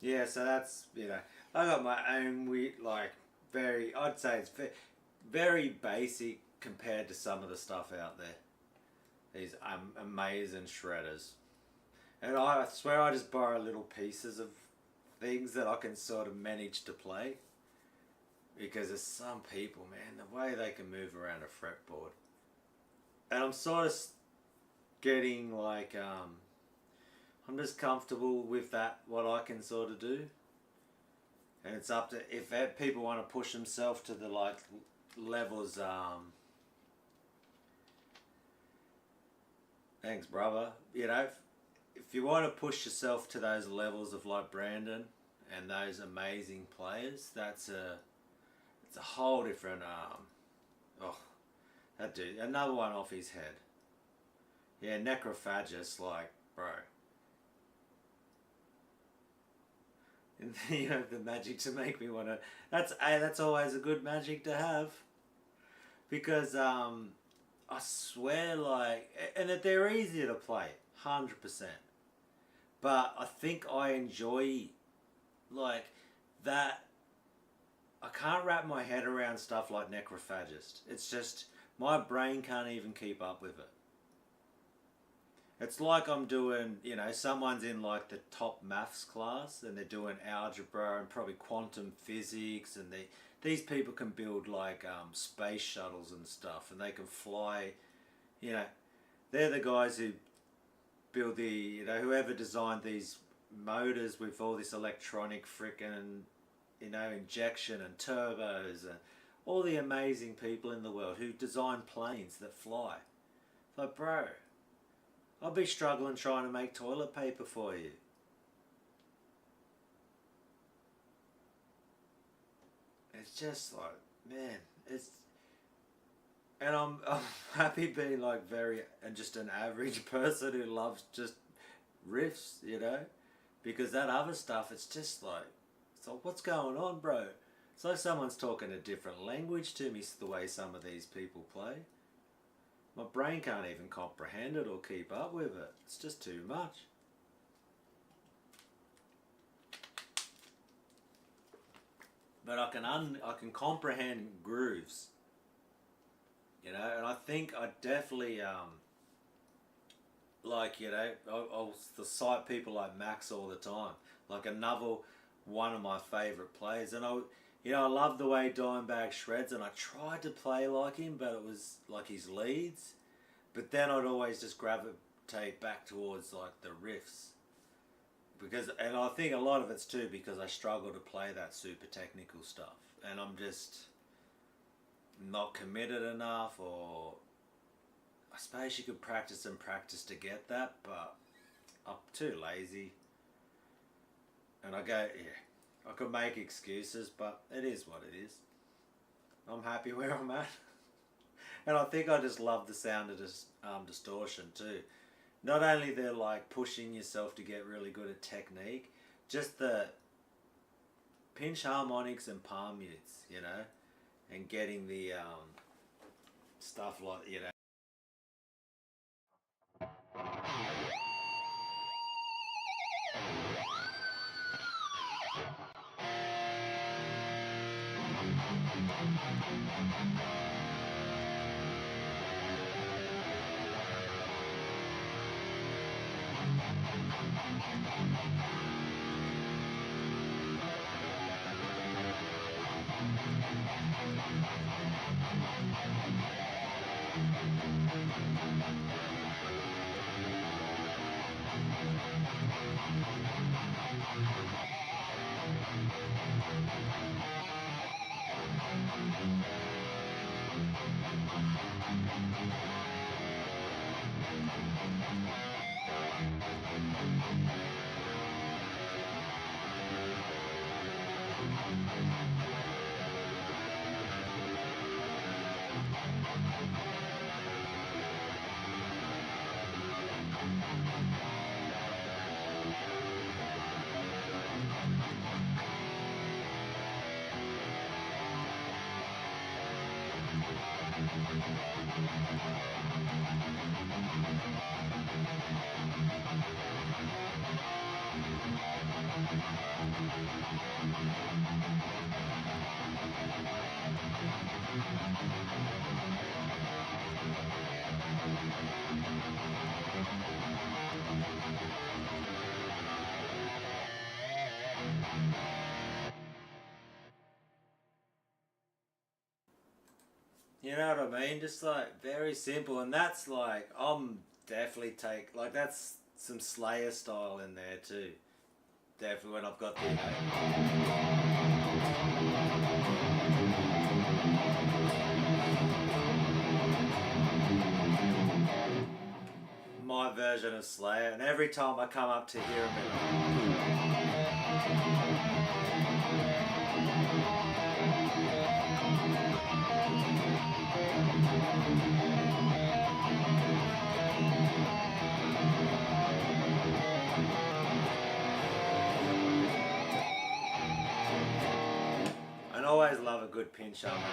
Speaker 2: Yeah, so that's, I got my own weird, like, I'd say it's very basic compared to some of the stuff out there. These amazing shredders. And I swear I just borrow little pieces of things that I can sort of manage to play. Because there's some people, man, the way they can move around a fretboard. And I'm sort of getting like, I'm just comfortable with that, what I can sort of do. And it's up to, if people want to push themselves to the like levels, thanks brother, if you want to push yourself to those levels of like Brandon and those amazing players, it's a whole different, that dude, another one off his head. Yeah, Necrophagist, like, bro. And you have the magic to make me want to, that's always a good magic to have. Because, I swear, like, and that they're easier to play, 100%. But I think I enjoy, like, that. I can't wrap my head around stuff like Necrophagist. It's just, my brain can't even keep up with it. It's like I'm doing, someone's in like the top maths class and they're doing algebra and probably quantum physics, and these people can build like space shuttles and stuff, and they can fly, they're the guys who build the, whoever designed these motors with all this electronic frickin', injection and turbos and all the amazing people in the world who design planes that fly. Like, bro, I'll be struggling trying to make toilet paper for you. It's just like, man, and I'm happy being like just an average person who loves just riffs, because that other stuff, it's just like, so what's going on, bro? It's like someone's talking a different language to me, the way some of these people play. My brain can't even comprehend it or keep up with it. It's just too much. But I can comprehend grooves. And I think I definitely I'll cite people like Max all the time. Like another one of my favourite players, and I love the way Dimebag shreds, and I tried to play like him, but it was like his leads. But then I'd always just gravitate back towards like the riffs, and I think a lot of it's too because I struggle to play that super technical stuff, and I'm just not committed enough, or I suppose you could practice and practice to get that, but I'm too lazy. And I could make excuses, but it is what it is. I'm happy where I'm at. And I think I just love the sound of this distortion too. Not only they're like pushing yourself to get really good at technique, just the pinch harmonics and palm mutes, you know, and getting the stuff like, you know. You know what I mean? Just like very simple, and that's like I'm definitely like that's some Slayer style in there too. Definitely when I've got the my version of Slayer, and every time I come up to hear I always love a good pinch harmonic.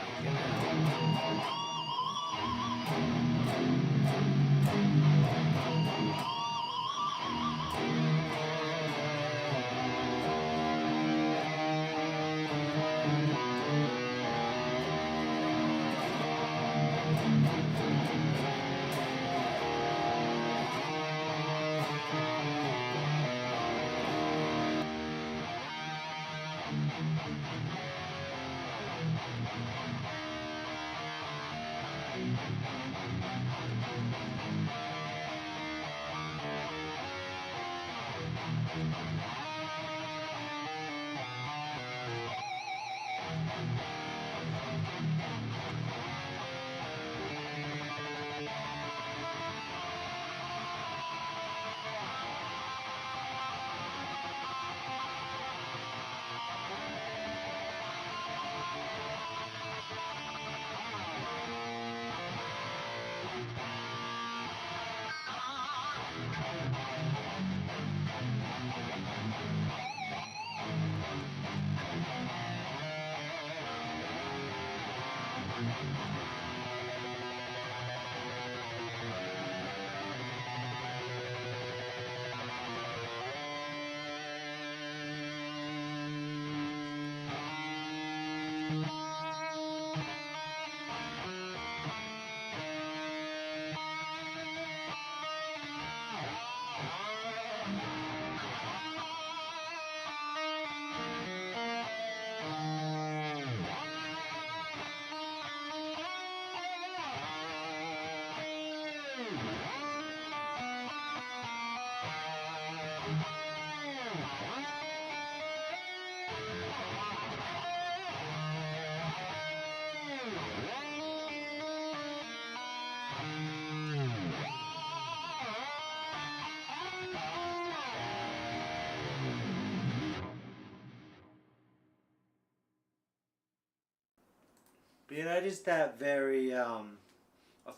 Speaker 2: But you know, just that very I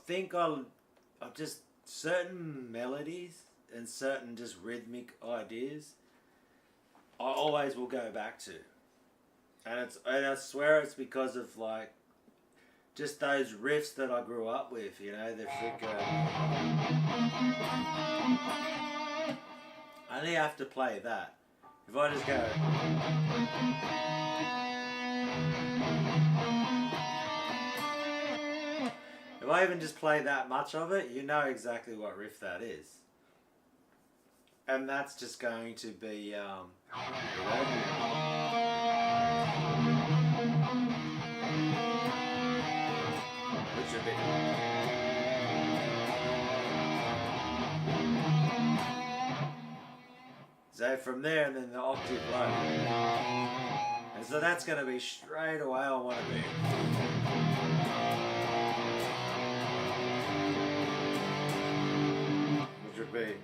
Speaker 2: think I've just certain melodies and certain just rhythmic ideas I always will go back to. and I swear it's because of like just those riffs that I grew up with, you know, the freaking. I only have to play that. If I just go. If I even just play that much of it, you know exactly what riff that is. And that's just going to be, which would be. So from there, and then the octave low. And so that's going to be straight away I want to be. Which would be.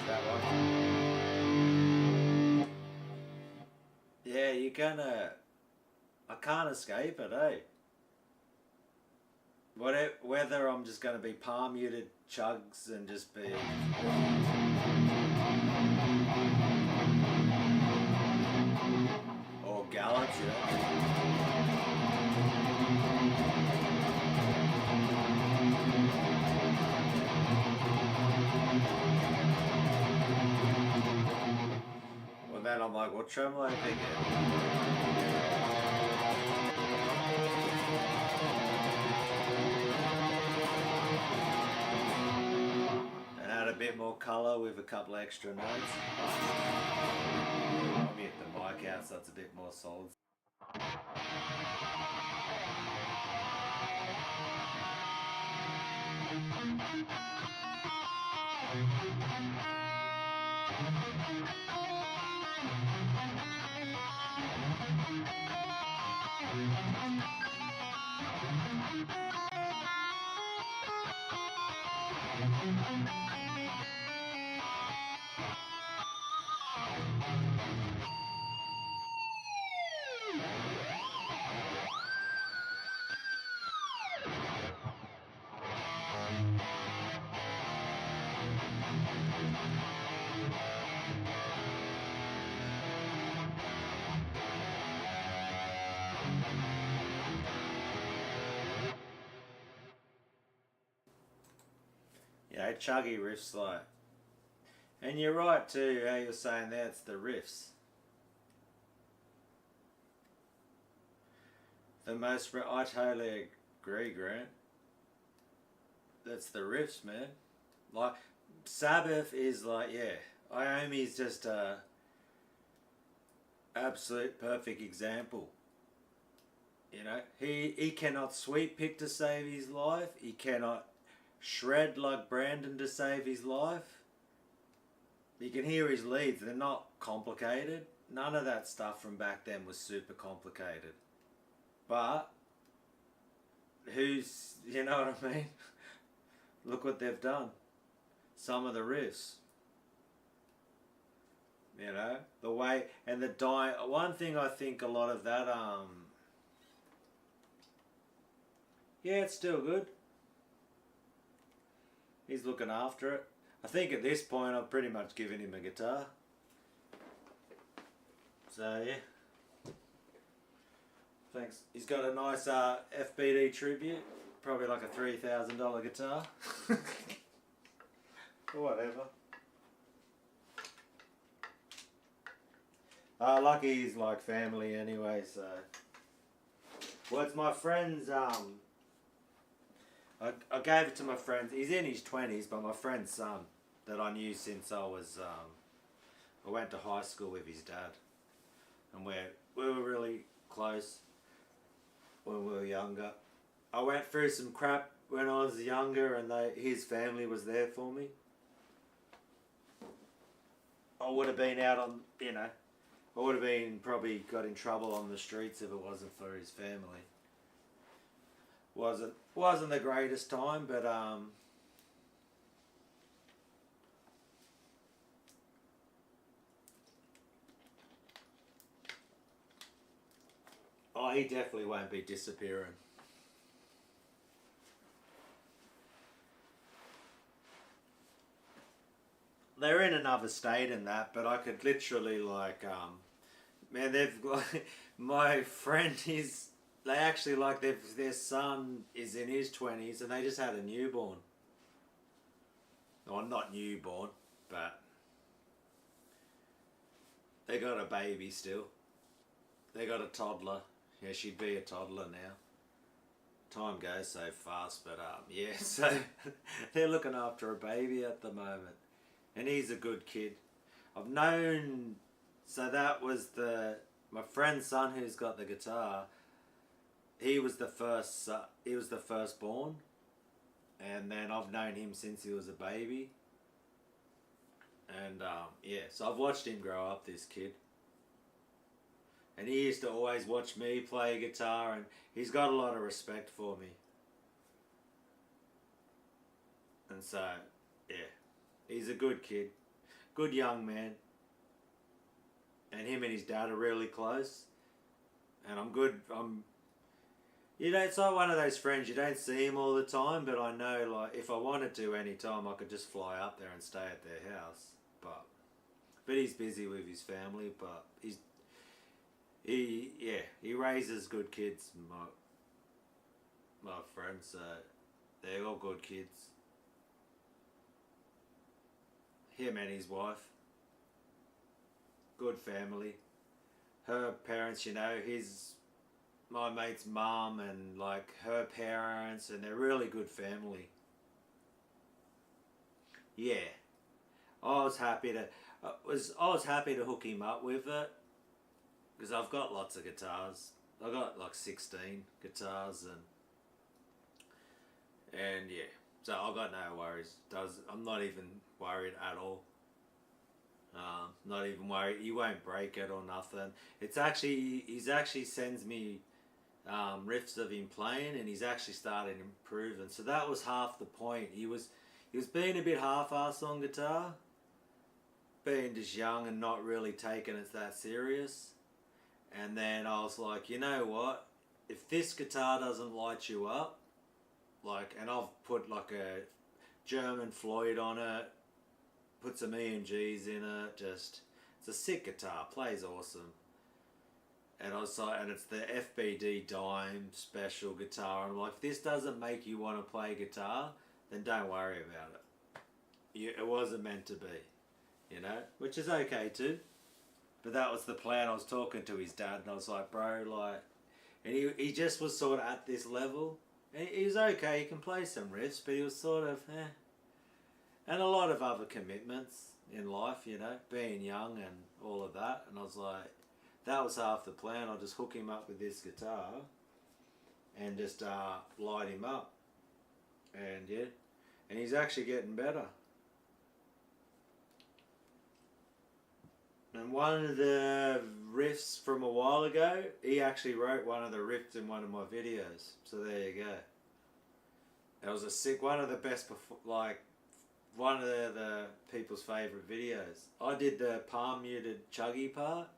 Speaker 2: That one. Yeah, you're gonna. I can't escape it, eh? Whether I'm just going to be palm muted chugs and just be. Or gallops, yeah. Well, then I'm like, what tremolo pick it? A bit more colour with a couple extra notes. Let me hit the mic out so it's a bit more solid. Yeah, chuggy riffs like. And you're right too, how you're saying that it's the riffs. I totally agree, Grant. That's the riffs, man. Like, Sabbath is like, yeah, Iomi's just a absolute perfect example. You know, he cannot sweep pick to save his life. He cannot shred like Brandon to save his life. You can hear his leads. They're not complicated. None of that stuff from back then was super complicated. But, you know what I mean? Look what they've done. Some of the riffs. You know, the way, and the one thing I think a lot of that, yeah, it's still good. He's looking after it. I think at this point I've pretty much given him a guitar. So yeah. Thanks. He's got a nice FBD tribute. Probably like a $3,000 guitar. Or whatever. Lucky he's like family anyway, so. Well, it's my friend's, I gave it to my friend. He's in his 20s, but my friend's son that I knew since I was, I went to high school with his dad. And we were really close when we were younger. I went through some crap when I was younger and his family was there for me. I would have been out on, you know, I would have been probably got in trouble on the streets if it wasn't for his family. Wasn't the greatest time, but oh, he definitely won't be disappearing. they're in another state in that, but I could literally like, man, they've got, my friend is, they actually like their son is in his 20s and they just had a newborn. Well, not newborn, but they got a baby still. They got a toddler. Yeah, she'd be a toddler now. Time goes so fast, but yeah, so they're looking after a baby at the moment. And he's a good kid. I've known, so that was my friend's son who's got the guitar. He was the firstborn. And then I've known him since he was a baby. And yeah, so I've watched him grow up, this kid. And he used to always watch me play guitar, and he's got a lot of respect for me. And so, yeah, he's a good kid, good young man. And him and his dad are really close. And it's like one of those friends, you don't see him all the time, but I know, like, if I wanted to any time, I could just fly up there and stay at their house. But he's busy with his family, but he raises good kids, my friends, so they're all good kids. Him and his wife, good family. Her parents, my mate's mum and like her parents, and they're really good family. Yeah, I was happy to hook him up with it. Because I've got lots of guitars. I've got like 16 guitars and yeah. So I've got no worries. I'm not even worried at all. Not even worried. He won't break it or nothing. He's actually sends me riffs of him playing, and he's actually started improving. So that was half the point. He was being a bit half-assed on guitar, being just young and not really taking it that serious. And then I was like, you know what? If this guitar doesn't light you up, like, and I've put like a German Floyd on it, put some EMGs in it, it's a sick guitar, plays awesome. And I was like, and it's the FBD Dime special guitar. And I'm like, if this doesn't make you want to play guitar, then don't worry about it. It wasn't meant to be, which is okay too. But that was the plan. I was talking to his dad and I was like, bro, like, and he just was sort of at this level. And he was okay, he can play some riffs, but he was sort of, And a lot of other commitments in life, being young and all of that. And I was like, that was half the plan. I'll just hook him up with this guitar and just light him up. And yeah, and he's actually getting better. And one of the riffs from a while ago, he actually wrote one of the riffs in one of my videos. So there you go. It was a sick, one of the best, one of the people's favourite videos. I did the palm muted chuggy part,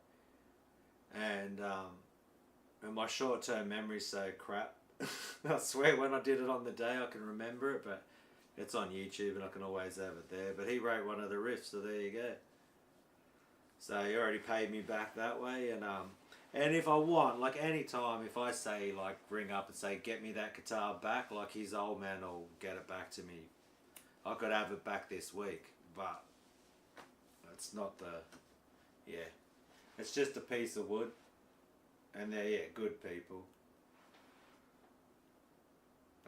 Speaker 2: and my short-term memory's so crap. I swear when I did it on the day I can remember it, but it's on YouTube and I can always have it there. But he wrote one of the riffs, so there you go. So he already paid me back that way, and if I want, like any time, if I say like ring up and say get me that guitar back, like his old man will get it back to me. I could have it back this week, but it's not it's just a piece of wood, and they're good people.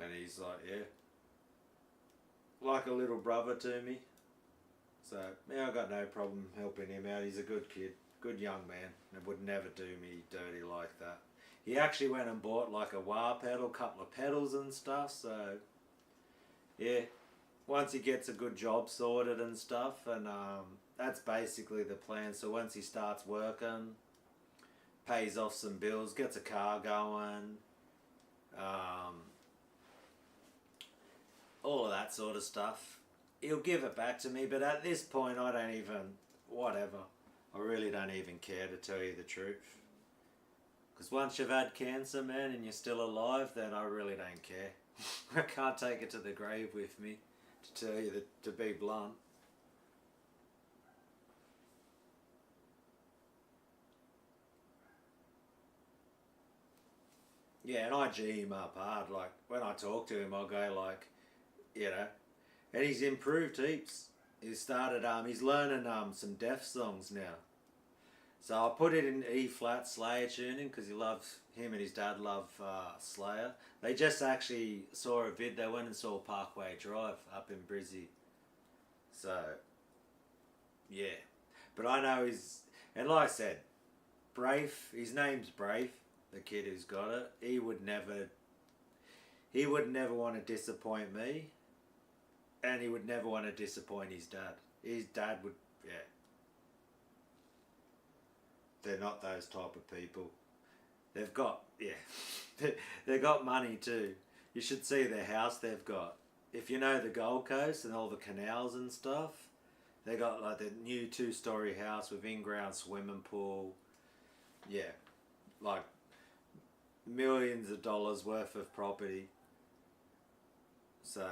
Speaker 2: And he's like like a little brother to me. So, I got no problem helping him out. He's a good kid, good young man, and would never do me dirty like that. He actually went and bought like a wah pedal, couple of pedals and stuff, so, yeah. Once he gets a good job sorted and stuff, and that's basically the plan. So once he starts working, pays off some bills, gets a car going, all of that sort of stuff. He'll give it back to me, but at this point I don't even, whatever. I really don't even care, to tell you the truth. Because once you've had cancer, man, and you're still alive, then I really don't care. I can't take it to the grave with me, to tell you to be blunt. Yeah, and I G him up hard. Like, when I talk to him, I'll go like, you know, and he's improved heaps. He's started, he's learning some deaf songs now. So I put it in E flat Slayer tuning because him and his dad love Slayer. They just actually saw a vid. They went and saw Parkway Drive up in Brizzy. So yeah, but I know and like I said, Brave. His name's Brave. The kid who's got it. He would never want to disappoint me, and he would never want to disappoint his dad. His dad would, yeah. They're not those type of people. They've got, yeah, they've got money too. You should see their house they've got. If you know the Gold Coast and all the canals and stuff, they got like the new 2-story house with in-ground swimming pool. Yeah, like millions of dollars worth of property. So,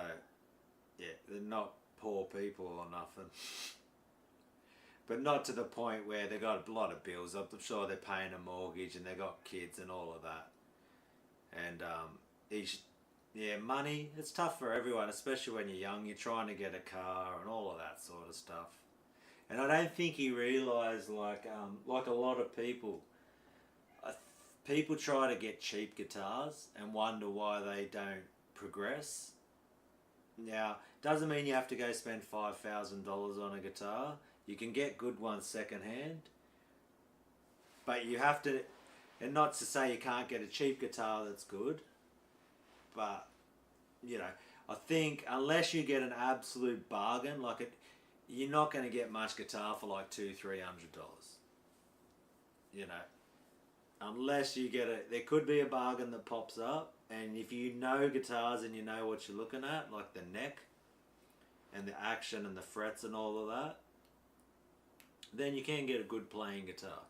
Speaker 2: yeah, they're not poor people or nothing. But not to the point where they got a lot of bills. I'm sure they're paying a mortgage and they got kids and all of that. And money, it's tough for everyone, especially when you're young. You're trying to get a car and all of that sort of stuff. And I don't think he realised, like a lot of people, people try to get cheap guitars and wonder why they don't progress. Now, doesn't mean you have to go spend $5,000 on a guitar. You can get good ones second hand, but you have to, and not to say you can't get a cheap guitar that's good, but, you know, I think unless you get an absolute bargain, you're not going to get much guitar for like $200-300. You know, unless you get there could be a bargain that pops up, and if you know guitars and you know what you're looking at, like the neck and the action and the frets and all of that, then you can get a good playing guitar.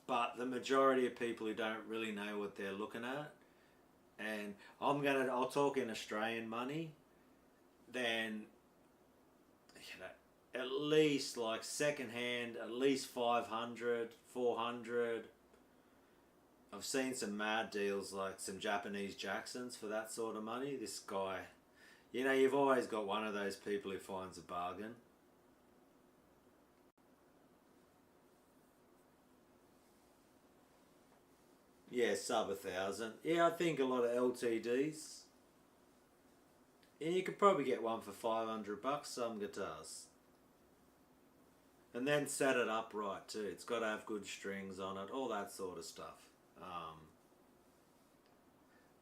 Speaker 2: But the majority of people who don't really know what they're looking at, and I'll talk in Australian money, then, you know, at least like second hand, at least 500, 400. I've seen some mad deals, like some Japanese Jacksons for that sort of money. This guy, you know, you've always got one of those people who finds a bargain. Yeah, sub 1,000. Yeah, I think a lot of LTDs. And you could probably get one for $500, some guitars. And then set it up right too. It's got to have good strings on it, all that sort of stuff.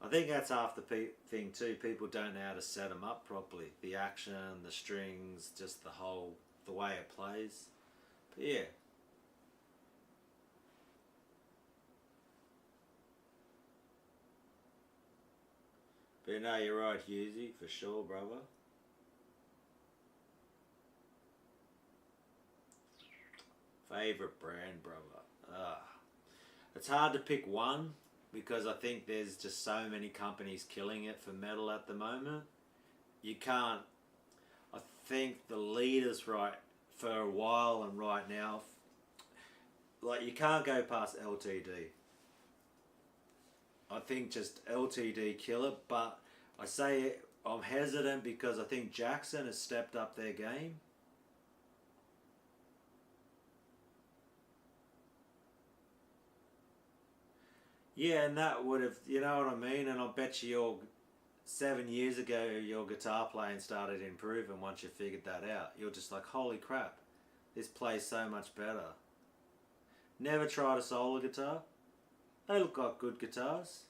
Speaker 2: I think that's half the thing too. People don't know how to set them up properly. The action, the strings, just the way it plays. But yeah. But no, you're right, Husey, for sure, brother. Favorite brand, brother. It's hard to pick one because I think there's just so many companies killing it for metal at the moment. You can't. I think the leaders right for a while and right now, like you can't go past LTD. I think just LTD kill it, but I say I'm hesitant because I think Jackson has stepped up their game. Yeah, and that would have, you know what I mean? And I bet you 7 years ago your guitar playing started improving once you figured that out. You're just like, holy crap, this plays so much better. Never tried a solo guitar. They look like good guitars.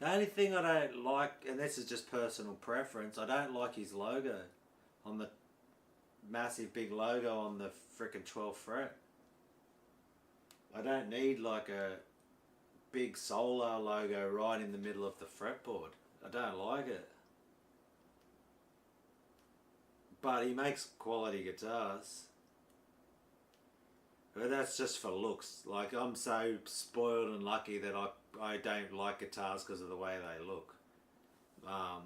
Speaker 2: The only thing I don't like, and this is just personal preference, I don't like his logo on the massive big logo on the frickin' 12th fret. I don't need like a big solar logo right in the middle of the fretboard. I don't like it. But he makes quality guitars. But that's just for looks. Like, I'm so spoiled and lucky that I don't like guitars because of the way they look. I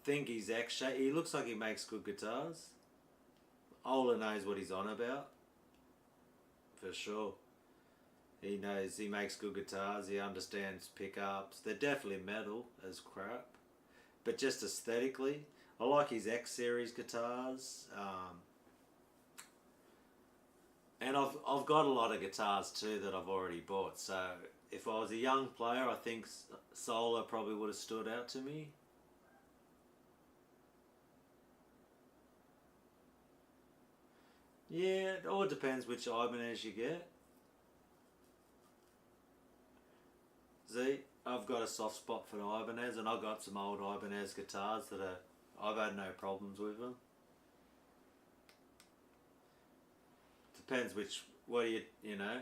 Speaker 2: think he's X-shaped. He looks like he makes good guitars. Ola knows what he's on about. For sure. He knows, he makes good guitars, he understands pickups. They're definitely metal as crap, but just aesthetically, I like his X series guitars. And I've got a lot of guitars too that I've already bought. So if I was a young player, I think Solar probably would have stood out to me. Yeah, it all depends which Ibanez you get. See, I've got a soft spot for the Ibanez, and I've got some old Ibanez guitars that I've had no problems with them. Depends what do you know.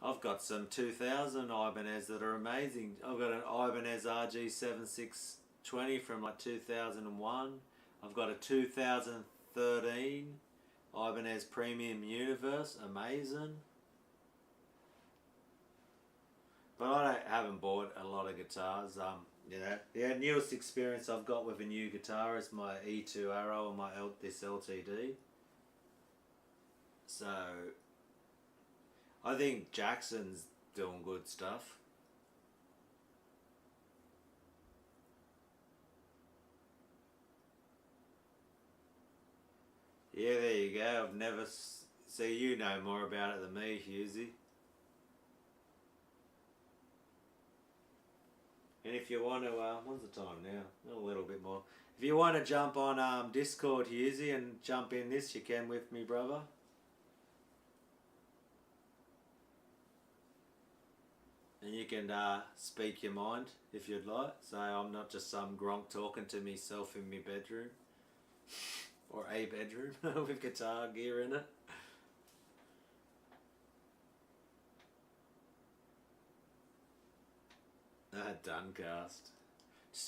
Speaker 2: I've got some 2000 Ibanez that are amazing. I've got an Ibanez RG7620 from like 2001. I've got a 2013 Ibanez Premium Universe, amazing. But I haven't bought a lot of guitars. The newest experience I've got with a new guitar is my E2 Arrow and this LTD. So I think Jackson's doing good stuff. Yeah, there you go. I've never... See, you know more about it than me, Husey. And if you want to... what's the time now? A little bit more. If you want to jump on Discord, Husey, and jump in this, you can with me, brother. And you can speak your mind if you'd like. So I'm not just some gronk talking to myself in my bedroom. Or a bedroom with guitar gear in it. Duncast.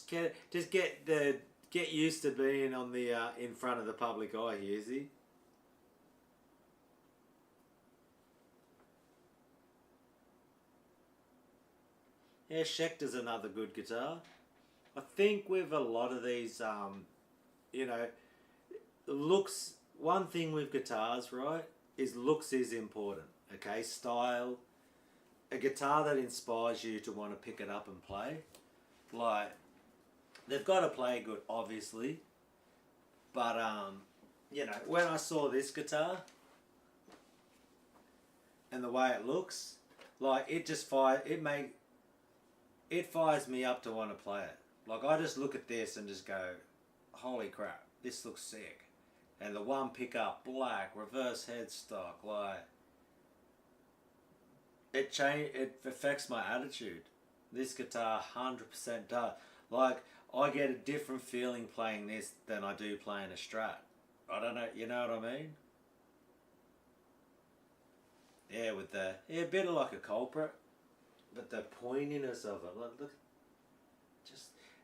Speaker 2: Get used to being on the in front of the public eye, Husey. Yeah, Schecter's another good guitar. I think with a lot of these, looks, one thing with guitars, right, is looks is important, okay? Style, a guitar that inspires you to want to pick it up and play. Like, they've got to play good, obviously, but, when I saw this guitar and the way it looks, like, it fires me up to want to play it. Like, I just look at this and just go, holy crap, this looks sick. And the one pickup, black, reverse headstock, like, it affects my attitude. This guitar 100% does. Like, I get a different feeling playing this than I do playing a Strat. I don't know, you know what I mean? Yeah, a bit of like a culprit. But the pointiness of it, look,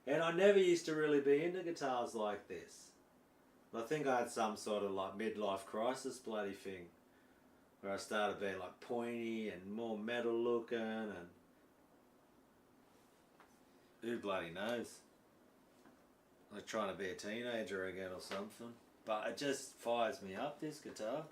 Speaker 2: and I never used to really be into guitars like this. I think I had some sort of like midlife crisis bloody thing, where I started being like pointy and more metal looking, and who bloody knows? Like trying to be a teenager again or something. But it just fires me up, this guitar.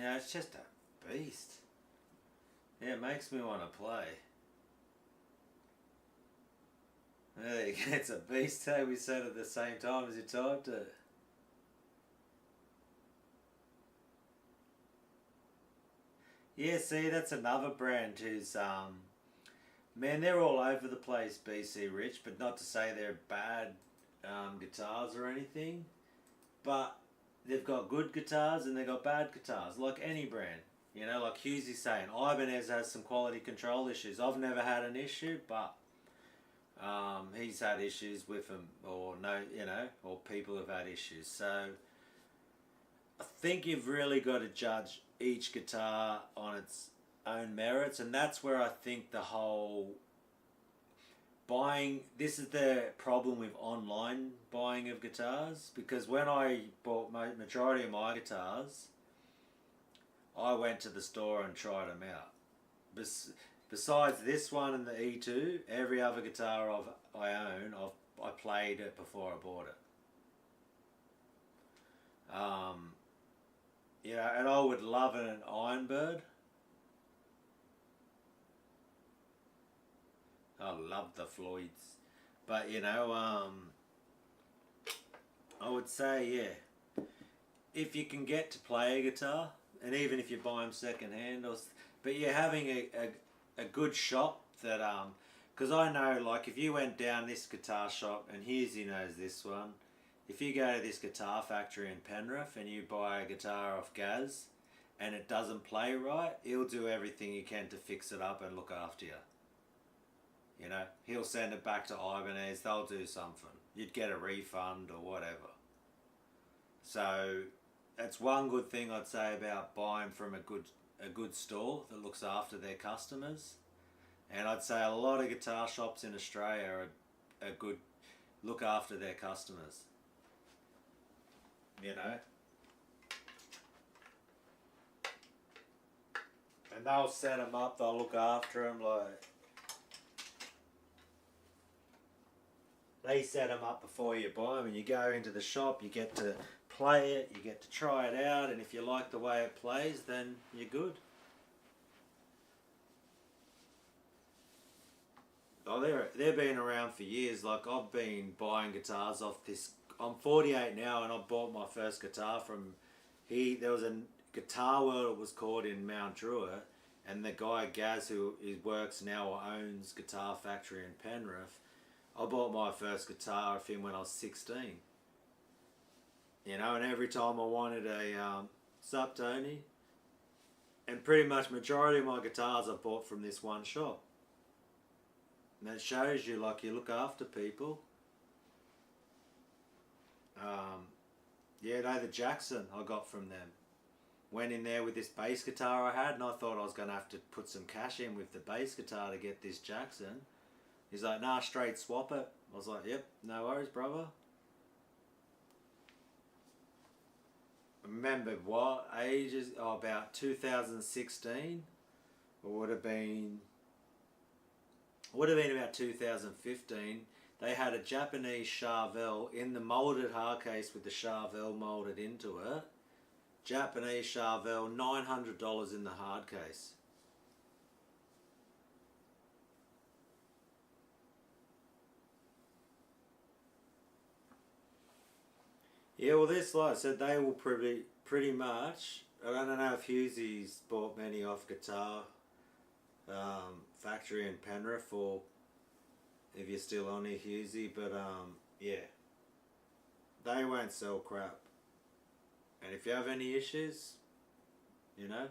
Speaker 2: Yeah, it's just a beast. Yeah, it makes me want to play. There you go, it's a beast, hey? We said it at the same time as you typed it. Yeah, see, that's another brand who's, man, they're all over the place, BC Rich, but not to say they're bad guitars or anything, but they've got good guitars and they've got bad guitars, like any brand, You know, like Hughesy's saying, Ibanez has some quality control issues. I've never had an issue, but he's had issues with them, or no, you know, or people have had issues. So I think you've really got to judge each guitar on its own merits, and that's where I think the whole buying, this is the problem with online buying of guitars, because when I bought my majority of my guitars, I went to the store and tried them out. Besides this one and the E2, every other guitar I own, I played it before I bought it. You know, and I would love an Ironbird. I love the Floyds, but you know, I would say, yeah, if you can get to play a guitar, and even if you buy them second hand, but you're having a good shop that because I know, like, if you went down this guitar shop, and Husey knows this one, if you go to this guitar factory in Penrith and you buy a guitar off Gaz, and it doesn't play right, he'll do everything he can to fix it up and look after you. You know, he'll send it back to Ibanez, they'll do something. You'd get a refund or whatever. So that's one good thing I'd say about buying from a good store that looks after their customers. And I'd say a lot of guitar shops in Australia are good, look after their customers. You know? And they'll set them up, they'll look after them, like, they set them up before you buy them, and you go into the shop, you get to play it, you get to try it out, and if you like the way it plays, then you're good. Oh, they've been around for years. Like, I've been buying guitars off this. I'm 48 now, and I bought my first guitar from there was a Guitar World, it was called, in Mount Druitt, and the guy Gaz, who works now or owns Guitar Factory in Penrith, I bought my first guitar off him when I was 16. You know, and every time I wanted a sup Tony, and pretty much majority of my guitars I bought from this one shop. And that shows you, like, you look after people. Yeah, no, the Jackson I got from them. Went in there with this bass guitar I had, and I thought I was going to have to put some cash in with the bass guitar to get this Jackson. He's like, nah, straight swap it. I was like, yep, no worries, brother. I remember what ages? Oh, about 2016, or would have been about 2015. They had a Japanese Charvel in the molded hard case with the Charvel molded into it. Japanese Charvel, $900 in the hard case. Yeah, well, this, like I said, they will pretty much. I don't know if Husey's bought many off Guitar Factory in Penrith, or if you're still on here, Husey, but yeah, they won't sell crap. And if you have any issues, you know,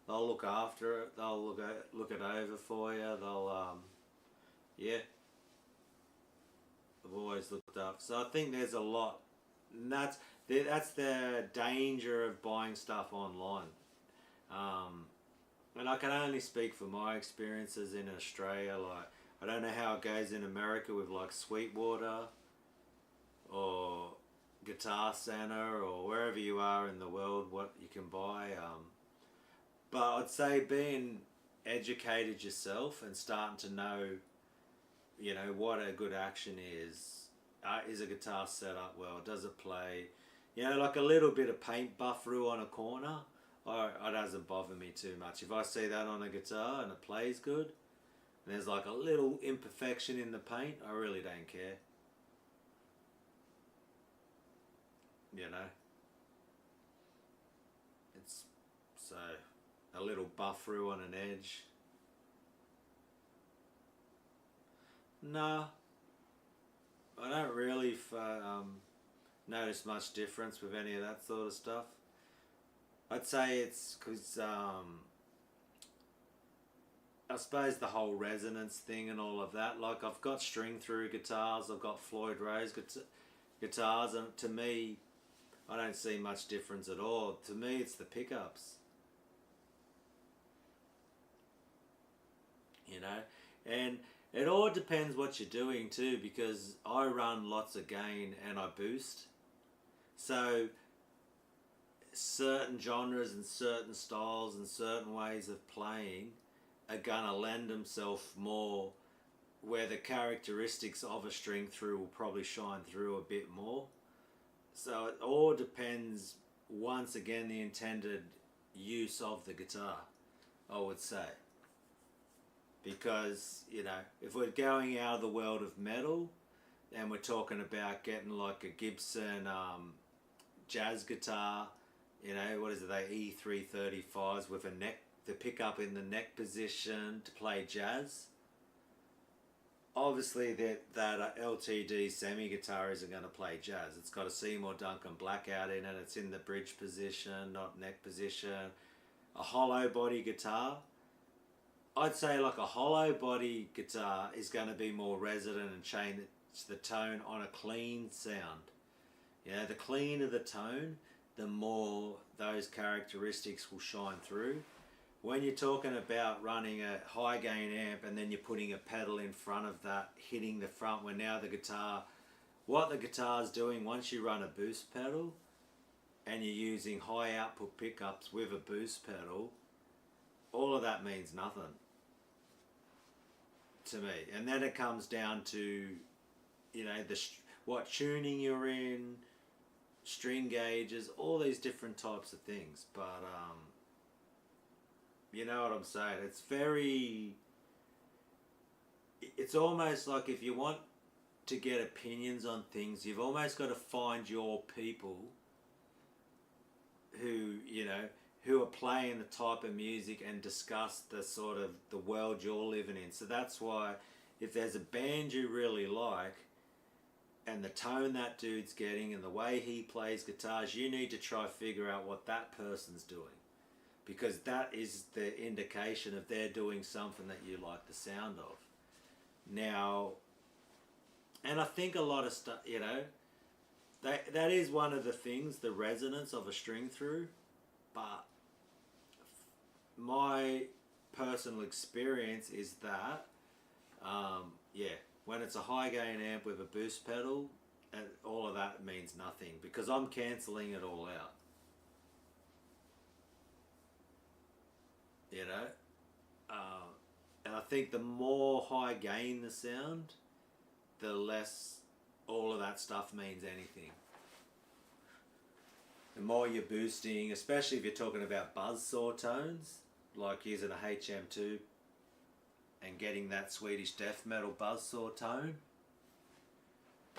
Speaker 2: they'll look after it. They'll look it over for you. They'll yeah, I've always looked up. So I think there's a lot. And that's the danger of buying stuff online. And I can only speak for my experiences in Australia. Like, I don't know how it goes in America with, like, Sweetwater or Guitar Center or wherever you are in the world, what you can buy. But I'd say being educated yourself and starting to know, you know, what a good action is. Is a guitar set up well? Does it play? You know, like a little bit of paint buff-through on a corner, it doesn't bother me too much. If I see that on a guitar and it plays good, and there's like a little imperfection in the paint, I really don't care. You know? It's so, a little buff-through on an edge. Nah. I don't really notice much difference with any of that sort of stuff. I'd say it's because I suppose the whole resonance thing and all of that. Like I've got string through guitars, I've got Floyd Rose guitars, and to me, I don't see much difference at all. To me, it's the pickups. You know, and it all depends what you're doing too, because I run lots of gain and I boost. So certain genres and certain styles and certain ways of playing are gonna lend themselves more where the characteristics of a string through will probably shine through a bit more. So it all depends, once again, the intended use of the guitar, I would say. Because, you know, if we're going out of the world of metal and we're talking about getting like a Gibson jazz guitar, you know, what is it, they E335s with a neck, the pickup in the neck position to play jazz. Obviously that LTD semi guitar isn't going to play jazz. It's got a Seymour Duncan blackout in it. It's in the bridge position, not neck position. A hollow body guitar, I'd say like a hollow body guitar is going to be more resonant and change the tone on a clean sound. You know, the cleaner the tone, the more those characteristics will shine through. When you're talking about running a high gain amp and then you're putting a pedal in front of that, hitting the front, where now the guitar, what the guitar's doing once you run a boost pedal and you're using high output pickups with a boost pedal, all of that means nothing to me. And then it comes down to, you know, what tuning you're in, string gauges, all these different types of things. But you know what I'm saying? It's almost like if you want to get opinions on things, you've almost got to find your people who, you know, who are playing the type of music and discuss the sort of the world you're living in. So that's why if there's a band you really like and the tone that dude's getting and the way he plays guitars, you need to try figure out what that person's doing, because that is the indication of they're doing something that you like the sound of. Now, and I think a lot of stuff, you know, that is one of the things, the resonance of a string through, but my personal experience is that, yeah, when it's a high gain amp with a boost pedal, all of that means nothing, because I'm cancelling it all out. You know? And I think the more high gain the sound, the less all of that stuff means anything. The more you're boosting, especially if you're talking about buzzsaw tones, like using a HM2 and getting that Swedish death metal buzzsaw tone,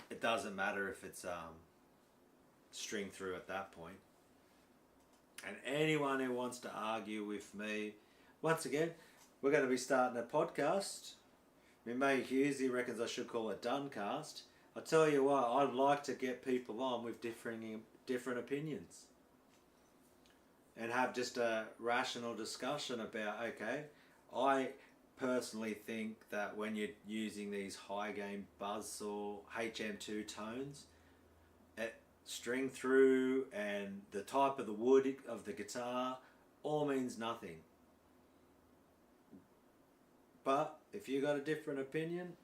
Speaker 2: it doesn't matter if it's string through at that point. And anyone who wants to argue with me, once again, we're going to be starting a podcast. My mate Hughesy reckons I should call it Duncast. I'll tell you what, I'd like to get people on with different opinions and have just a rational discussion about, okay, I personally think that when you're using these high gain buzzsaw HM2 tones, string through and the type of the wood of the guitar all means nothing. But if you got a different opinion,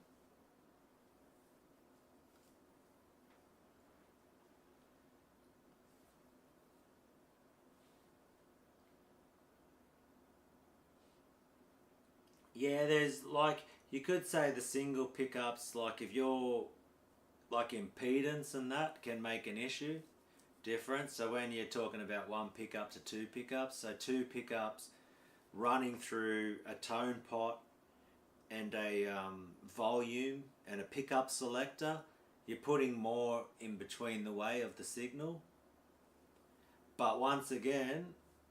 Speaker 2: yeah, there's like, you could say the single pickups, like if you're like impedance and that can make an issue difference. So when you're talking about one pickup to two pickups, so two pickups running through a tone pot and a volume and a pickup selector, you're putting more in between the way of the signal. But once again,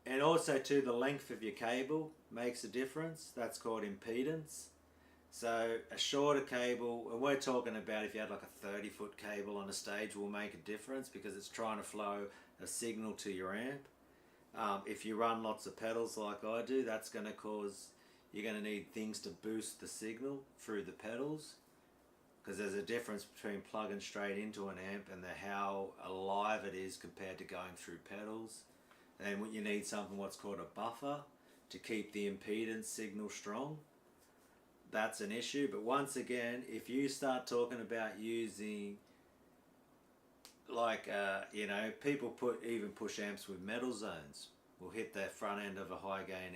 Speaker 2: and also too, the length of your cable makes a difference. That's called impedance. So a shorter cable, and we're talking about if you had like a 30-foot cable on a stage, will make a difference because it's trying to flow a signal to your amp. If you run lots of pedals like I do, that's going to cause, you're going to need things to boost the signal through the pedals, because there's a difference between plugging straight into an amp and how alive it is compared to going through pedals. And you need something what's called a buffer to keep the impedance signal strong. That's an issue. But once again, if you start talking about using, like, people even push amps with metal zones, will hit the front end of a high gain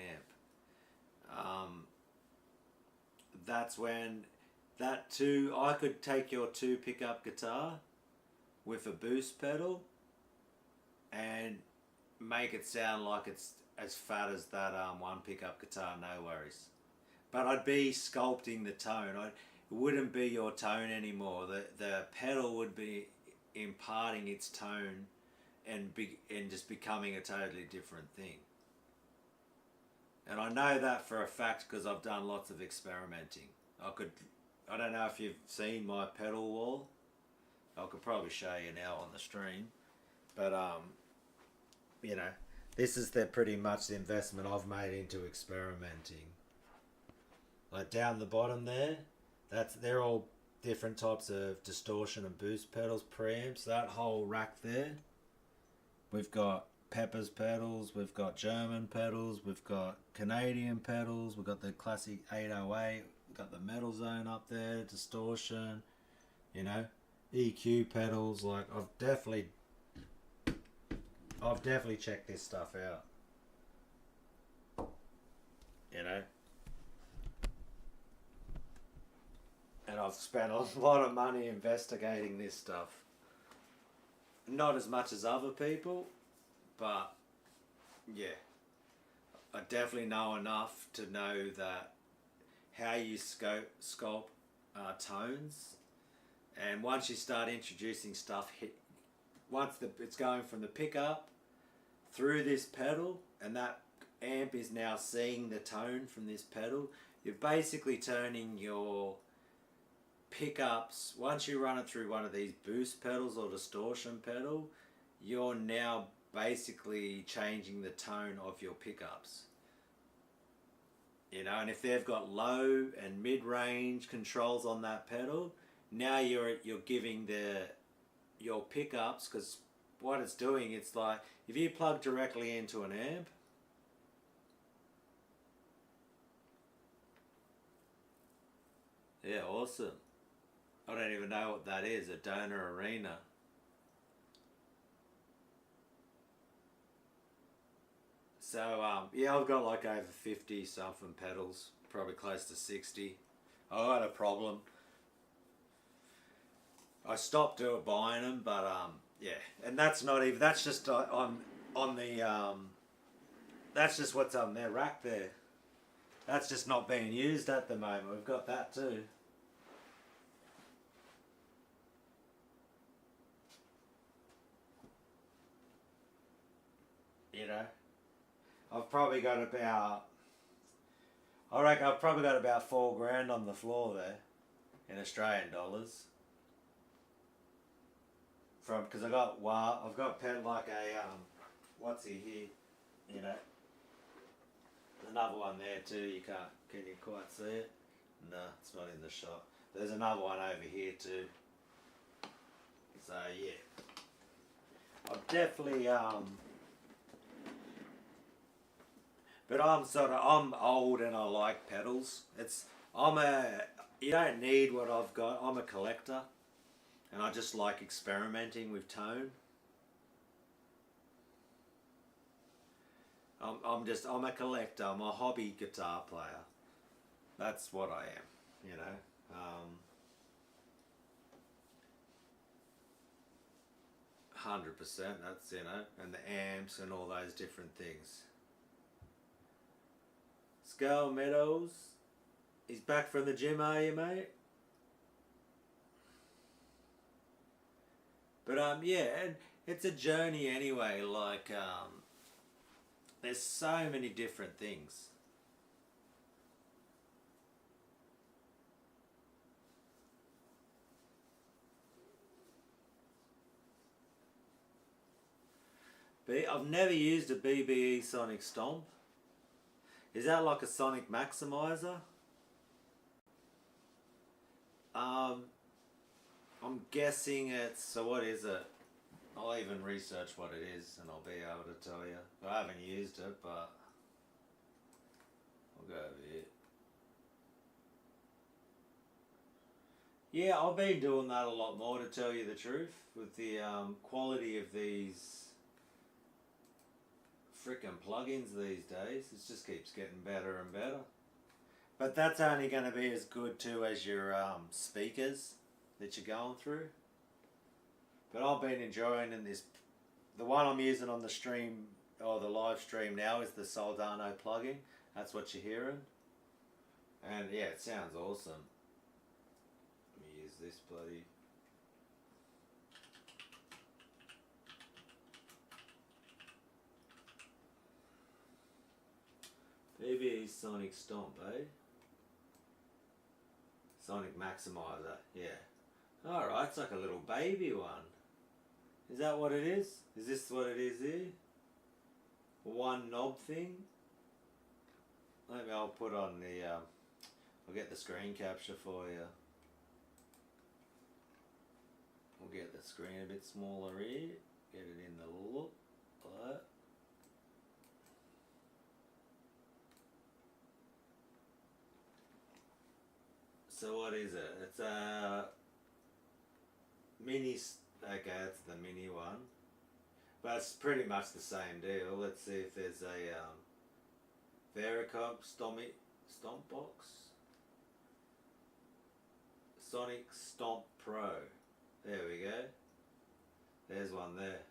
Speaker 2: amp. That's when I could take your 2 pickup guitar with a boost pedal and make it sound like it's as fat as that 1 pickup guitar, no worries. But I'd be sculpting the tone. It wouldn't be your tone anymore. The pedal would be imparting its tone and just becoming a totally different thing. And I know that for a fact because I've done lots of experimenting. I don't know if you've seen my pedal wall. I could probably show you now on the stream. But this is pretty much the investment I've made into experimenting. Like down the bottom there, they're all different types of distortion and boost pedals, preamps. That whole rack there, we've got Pepper's pedals, we've got German pedals, we've got Canadian pedals, we've got the classic 808, we've got the metal zone up there, distortion, EQ pedals. Like I've definitely checked this stuff out. And I've spent a lot of money investigating this stuff. Not as much as other people, but yeah, I definitely know enough to know that how you sculpt tones, and once you start introducing stuff, it's going from the pickup through this pedal, and that amp is now seeing the tone from this pedal, you're basically turning your pickups, once you run it through one of these boost pedals or distortion pedal, you're now basically changing the tone of your pickups. And if they've got low and mid-range controls on that pedal, now you're giving your pickups, because what it's doing, it's like if you plug directly into an amp, yeah, awesome. I don't even know what that is, a donor arena. So, yeah, I've got like over 50 something pedals, probably close to 60. I had a problem. I stopped buying them, but yeah, and that's just on the, that's just what's on their rack there. That's just not being used at the moment. We've got that too. I've probably got about, I reckon I've probably got about $4,000 on the floor there, in Australian dollars. Because I've got like a, what's he here, There's another one there too, can you quite see it? No, it's not in the shot. There's another one over here too. So yeah, I've definitely, but I'm old and I like pedals. You don't need what I've got. I'm a collector, and I just like experimenting with tone. I'm a collector. I'm a hobby guitar player. That's what I am, 100%. That's, and the amps and all those different things. Skull Meadows, he's back from the gym, are you, mate? But yeah, and it's a journey anyway. Like there's so many different things. I've never used a BBE Sonic Stomp. Is that like a Sonic Maximizer? I'm guessing it's, so what is it? I'll even research what it is and I'll be able to tell you. I haven't used it, but I'll go over here. Yeah, I've been doing that a lot more, to tell you the truth, with the quality of these frickin' plugins these days. It just keeps getting better and better. But that's only going to be as good too as your speakers that you're going through. But I've been enjoying in this. The one I'm using on the stream or the live stream now is the Soldano plugin. That's what you're hearing. And yeah, it sounds awesome. Let me use this bloody. BBE Sonic Stomp, eh? Sonic Maximizer, yeah. Alright, it's like a little baby one. Is that what it is? Is this what it is here? One knob thing? Maybe I'll put on the, I'll get the screen capture for you. We'll get the screen a bit smaller here. Get it in the look, like that. So what is it? It's a mini, okay, that's the mini one. But it's pretty much the same deal. Let's see if there's a Vericop Stomp box. Sonic Stomp Pro. There we go. There's one there.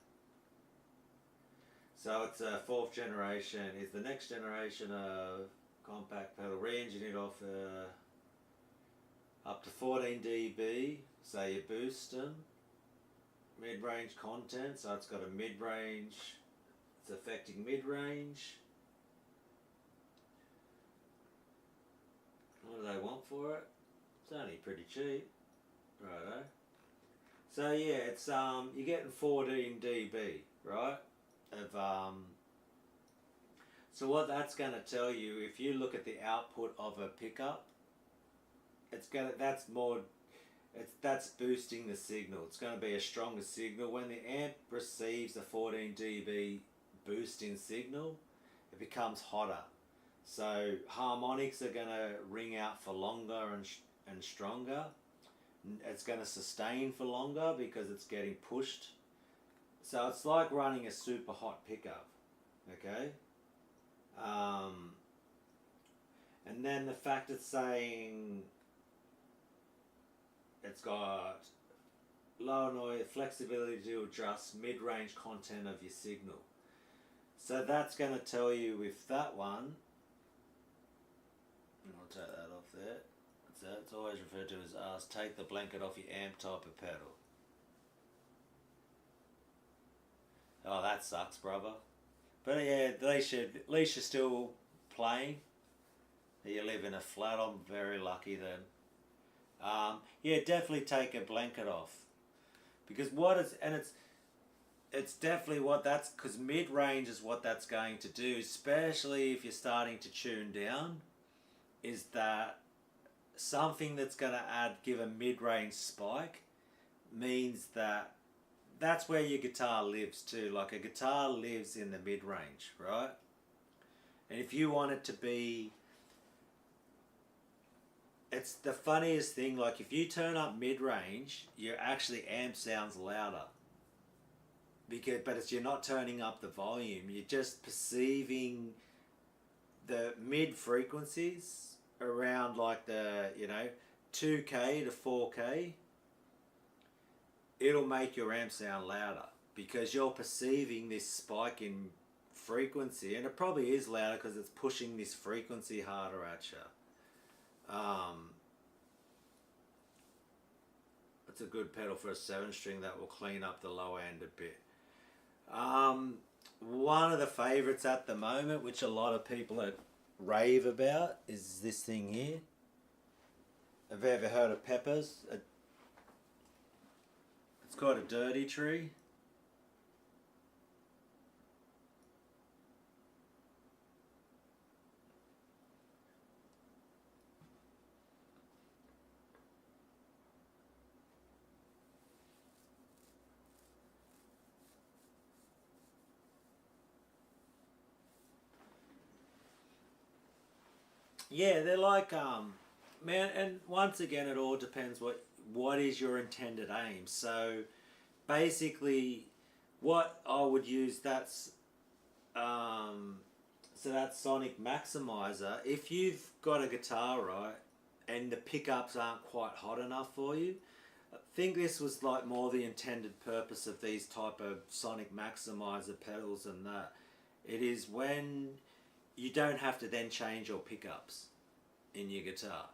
Speaker 2: So it's a 4th generation. It's the next generation of compact pedal. Re-engineered off up to 14 dB, so you boost them. Mid-range content, so it's got a mid-range, it's affecting mid-range. What do they want for it? It's only pretty cheap, righto. So yeah, it's you're getting 14 dB, right? Of so what that's going to tell you, if you look at the output of a pickup, that's boosting the signal. It's going to be a stronger signal. When the amp receives a 14 dB boost in signal, it becomes hotter. So harmonics are going to ring out for longer and stronger. It's going to sustain for longer because it's getting pushed. So it's like running a super hot pickup, okay? And then the fact it's saying it's got low noise, flexibility to adjust mid-range content of your signal. So that's going to tell you with that one, and I'll take that off there. It's always referred to as take the blanket off your amp type of pedal. Oh, that sucks, brother. But yeah, at least you're still playing. You live in a flat. I'm very lucky then. Yeah, definitely take a blanket off, because it's definitely what that's, because mid-range is what that's going to do, especially if you're starting to tune down, is that something that's going to give a mid-range spike means that's where your guitar lives too. Like a guitar lives in the mid-range, right? And if you want it to be, it's the funniest thing, like if you turn up mid-range, your actually amp sounds louder. But you're not turning up the volume, you're just perceiving the mid frequencies around like the, 2K to 4K. It'll make your amp sound louder because you're perceiving this spike in frequency, and it probably is louder because it's pushing this frequency harder at you. It's a good pedal for a 7-string that will clean up the low end a bit. One of the favourites at the moment, which a lot of people rave about, is this thing here. Have you ever heard of Peppers? It's called a Dirty Tree. Yeah, they're like man, and once again, it all depends what is your intended aim. So basically, what I would use um, that sonic maximizer. If you've got a guitar right, and the pickups aren't quite hot enough for you, I think this was like more the intended purpose of these type of sonic maximizer pedals and that. It is when you don't have to then change your pickups in your guitar,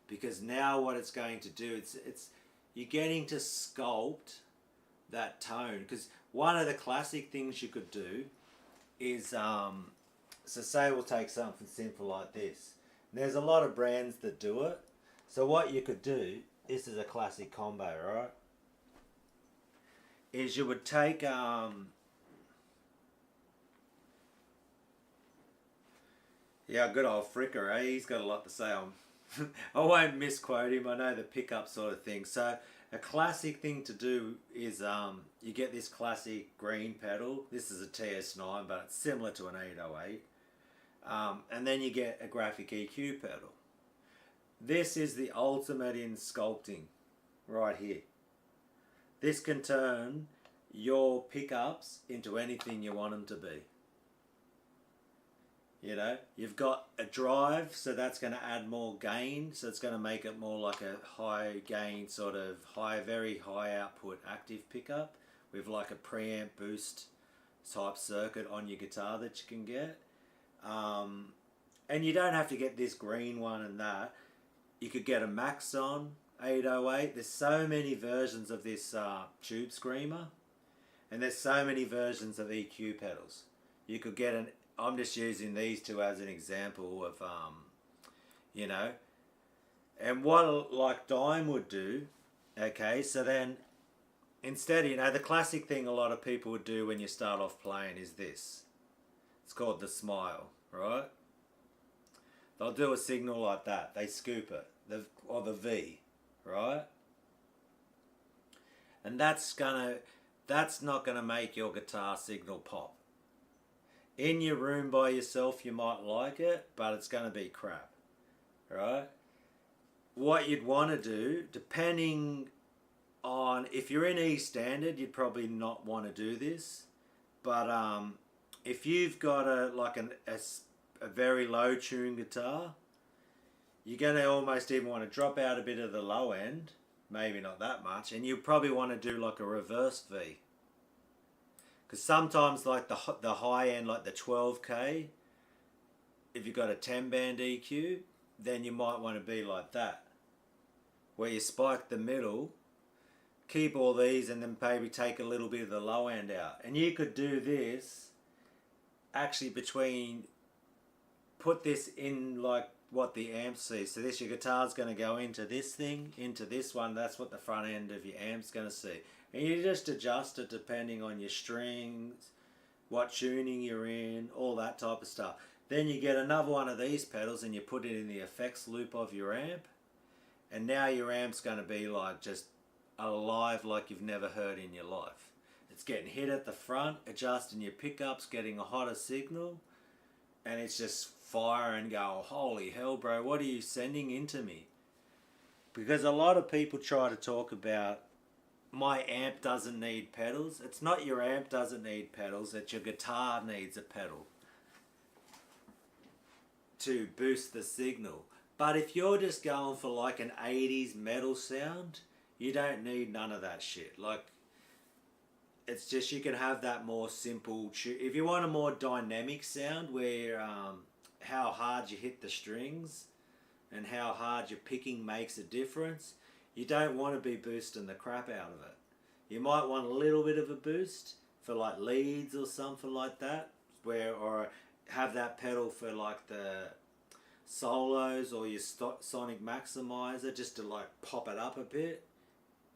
Speaker 2: because now what it's going to do, it's you're getting to sculpt that tone. Because one of the classic things you could do is so say we'll take something simple like this. There's a lot of brands that do it. So what you could do, this is a classic combo, right? Is you would take yeah, good old Fricker, eh? He's got a lot to say on. I won't misquote him. I know the pickup sort of thing. So a classic thing to do is you get this classic green pedal. This is a TS9, but it's similar to an 808. And then you get a graphic EQ pedal. This is the ultimate in sculpting right here. This can turn your pickups into anything you want them to be. You know, you've got a drive, so that's going to add more gain, so it's going to make it more like a high gain, sort of very high output active pickup with like a preamp boost type circuit on your guitar that you can get. And you don't have to get this green one and that. You could get a Maxon 808. There's so many versions of this tube screamer, and there's so many versions of EQ pedals. You could get an, I'm just using these two as an example of, you know, and what like Dime would do, okay, so then instead, you know, the classic thing a lot of people would do when you start off playing is this. It's called the smile, right? They'll do a signal like that. They scoop it, or the V, right? And that's not gonna make your guitar signal pop. In your room by yourself, you might like it, but it's gonna be crap, right? What you'd want to do, depending on if you're in E standard, you'd probably not want to do this, but if you've got a very low tune guitar, you're going to almost even want to drop out a bit of the low end, maybe not that much, and you probably want to do like a reverse V. Because sometimes like the high end, like the 12K, if you've got a 10 band EQ, then you might want to be like that, where you spike the middle, keep all these, and then maybe take a little bit of the low end out. And you could do this actually put this in like what the amp sees. So this, your guitar's going to go into this thing, into this one. That's what the front end of your amp's going to see. And you just adjust it depending on your strings, what tuning you're in, all that type of stuff. Then you get another one of these pedals and you put it in the effects loop of your amp. And now your amp's going to be like just alive like you've never heard in your life. It's getting hit at the front, adjusting your pickups, getting a hotter signal, and it's just fire and go, holy hell bro, what are you sending into me? Because a lot of people try to talk about my amp doesn't need pedals. It's not your amp doesn't need pedals, it's your guitar needs a pedal to boost the signal. But if you're just going for like an 80s metal sound, you don't need none of that shit. Like, it's just, you can have that more simple. If you want a more dynamic sound where how hard you hit the strings and how hard your picking makes a difference, you don't want to be boosting the crap out of it. You might want a little bit of a boost for like leads or something like that, or have that pedal for like the solos or your sonic maximizer, just to like pop it up a bit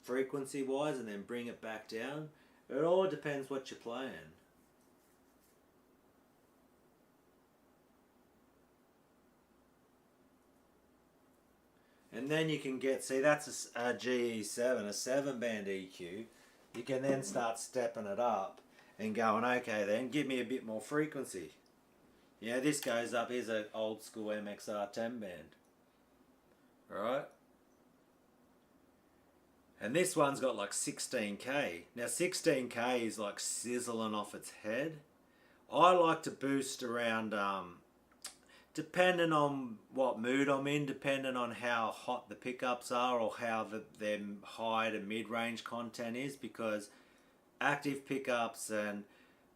Speaker 2: frequency wise and then bring it back down. It all depends what you're playing. And then you can get, see, that's a GE7, a 7-band EQ. You can then start stepping it up and going, okay then, give me a bit more frequency. Yeah, this goes up. Here's an old school MXR 10 band. Right? And this one's got like 16k. Now 16k is like sizzling off its head. I like to boost around, depending on what mood I'm in, depending on how hot the pickups are or how their high to mid-range content is, because active pickups and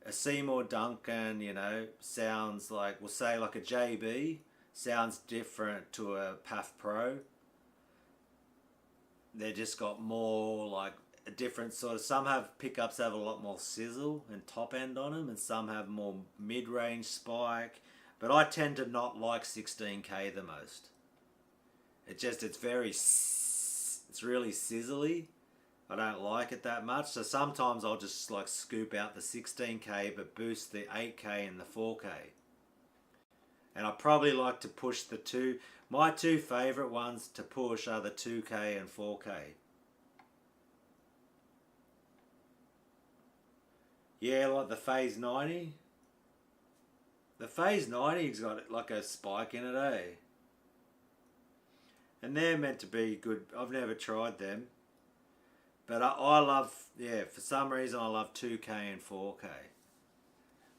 Speaker 2: a Seymour Duncan, you know, sounds like, we'll say like a JB, sounds different to a PAF Pro. They just got more like a different sort of, some have pickups have a lot more sizzle and top end on them, and some have more mid-range spike, but I tend to not like 16k the most. It's very, it's really sizzly. I don't like it that much, so sometimes I'll just like scoop out the 16k but boost the 8k and the 4k. And I probably like to push my two favourite ones to push are the 2k and 4k. Yeah, like the Phase 90. The Phase 90's got like a spike in it, eh? And they're meant to be good. I've never tried them. But I love, yeah, for some reason I love 2k and 4k.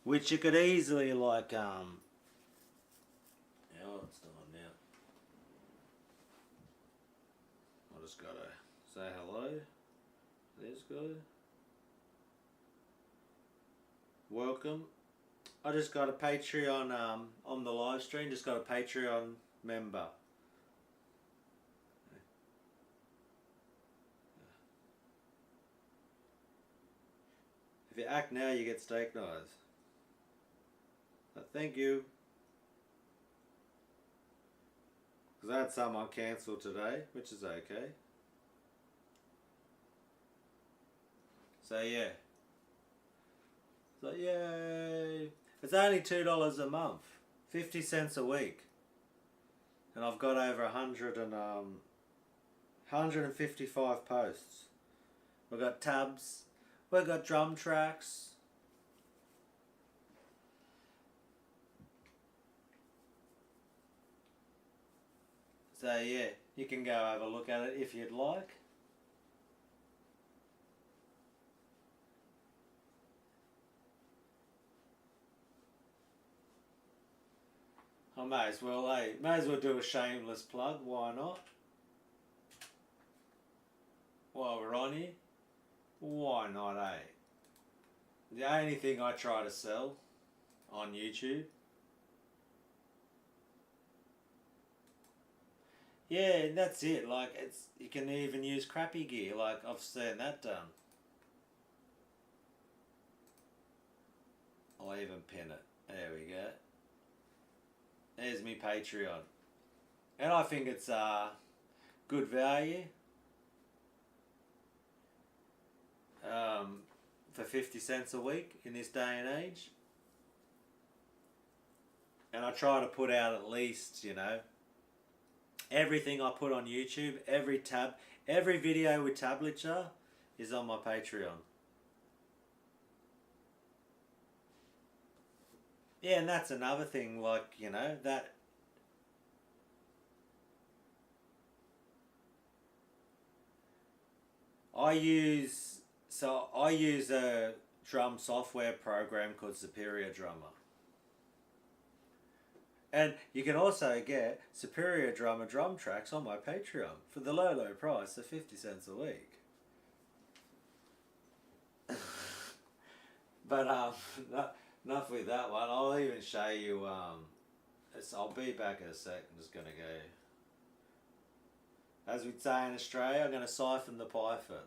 Speaker 2: Which you could easily like, oh, it's on now. I just gotta say hello. This guy. Welcome. I just got a Patreon, on the live stream, just got a Patreon member. If you act now, you get steak knives. Thank you. Because I had some I cancelled today, which is okay. So yeah. So yay. It's only $2 a month. 50 cents a week. And I've got over 155 posts. We've got tabs. We've got drum tracks. So yeah, you can go have a look at it if you'd like. I may as well, may as well do a shameless plug, why not? While we're on here, why not, eh? The only thing I try to sell on YouTube. Yeah, and that's it. Like, you can even use crappy gear. Like, I've seen that done. I'll even pin it. There we go. There's me Patreon. And I think it's good value. For 50 cents a week in this day and age. And I try to put out at least, you know, everything I put on YouTube, every video with tablature is on my Patreon. Yeah, and that's another thing, like, you know, that I use a drum software program called Superior Drummer. And you can also get Superior Drummer drum tracks on my Patreon for the low price of 50 cents a week. But enough with that one. I'll even show you. I'll be back in a sec. I'm just gonna go. As we'd say in Australia, I'm gonna siphon the python.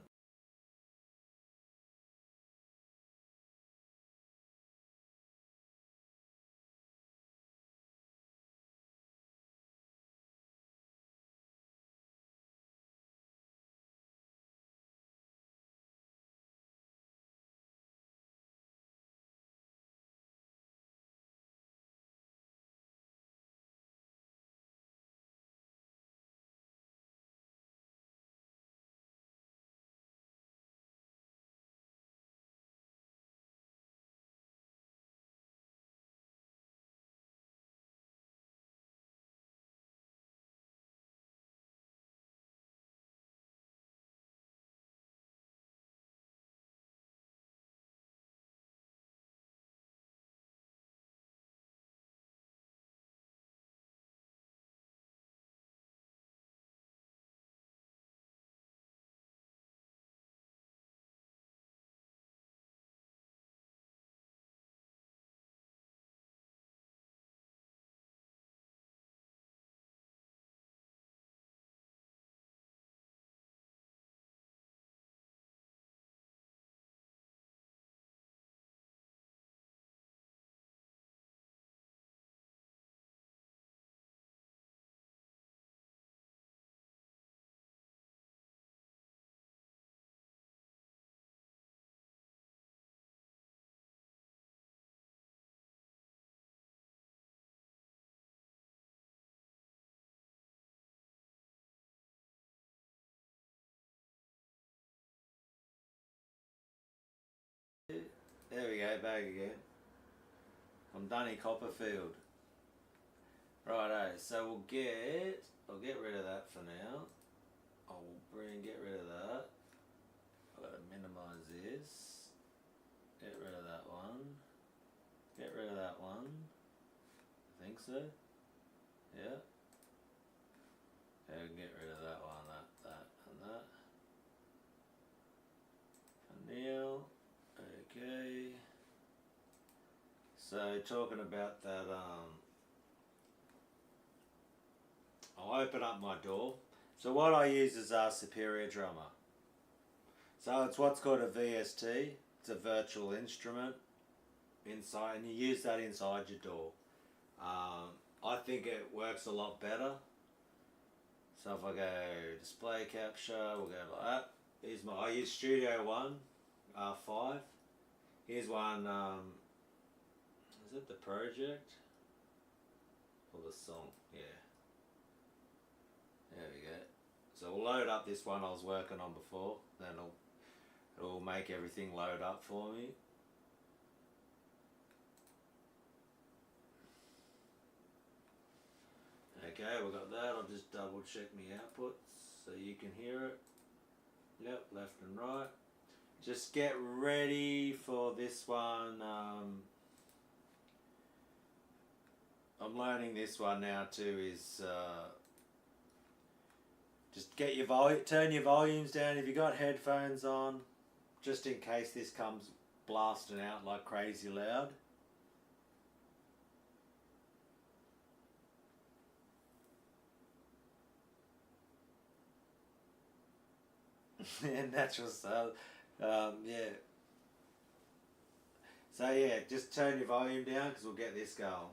Speaker 2: There we go, back again. I'm Dunny Copperfield. Righto, so I'll get rid of that for now. Get rid of that. I've got to minimise this. Get rid of that one. Get rid of that one. I think so. Yeah. And get rid of that one, that, and that. For now. Okay. So talking about that, I'll open up my door. So what I use is our Superior Drummer. So it's what's called a VST. It's a virtual instrument inside, and you use that inside your door. I think it works a lot better. So if I go display capture, we'll go like that. I use Studio One R5. Here's one. Is it the project or the song? Yeah. There we go. So we'll load up this one I was working on before. Then it'll make everything load up for me. Okay, we've got that. I'll just double check my outputs so you can hear it. Yep, left and right. Just get ready for this one. I'm learning this one now too. Is just get your turn your volumes down if you got headphones on, just in case this comes blasting out like crazy loud. Yeah, natural sound. Yeah. So yeah, just turn your volume down because we'll get this going.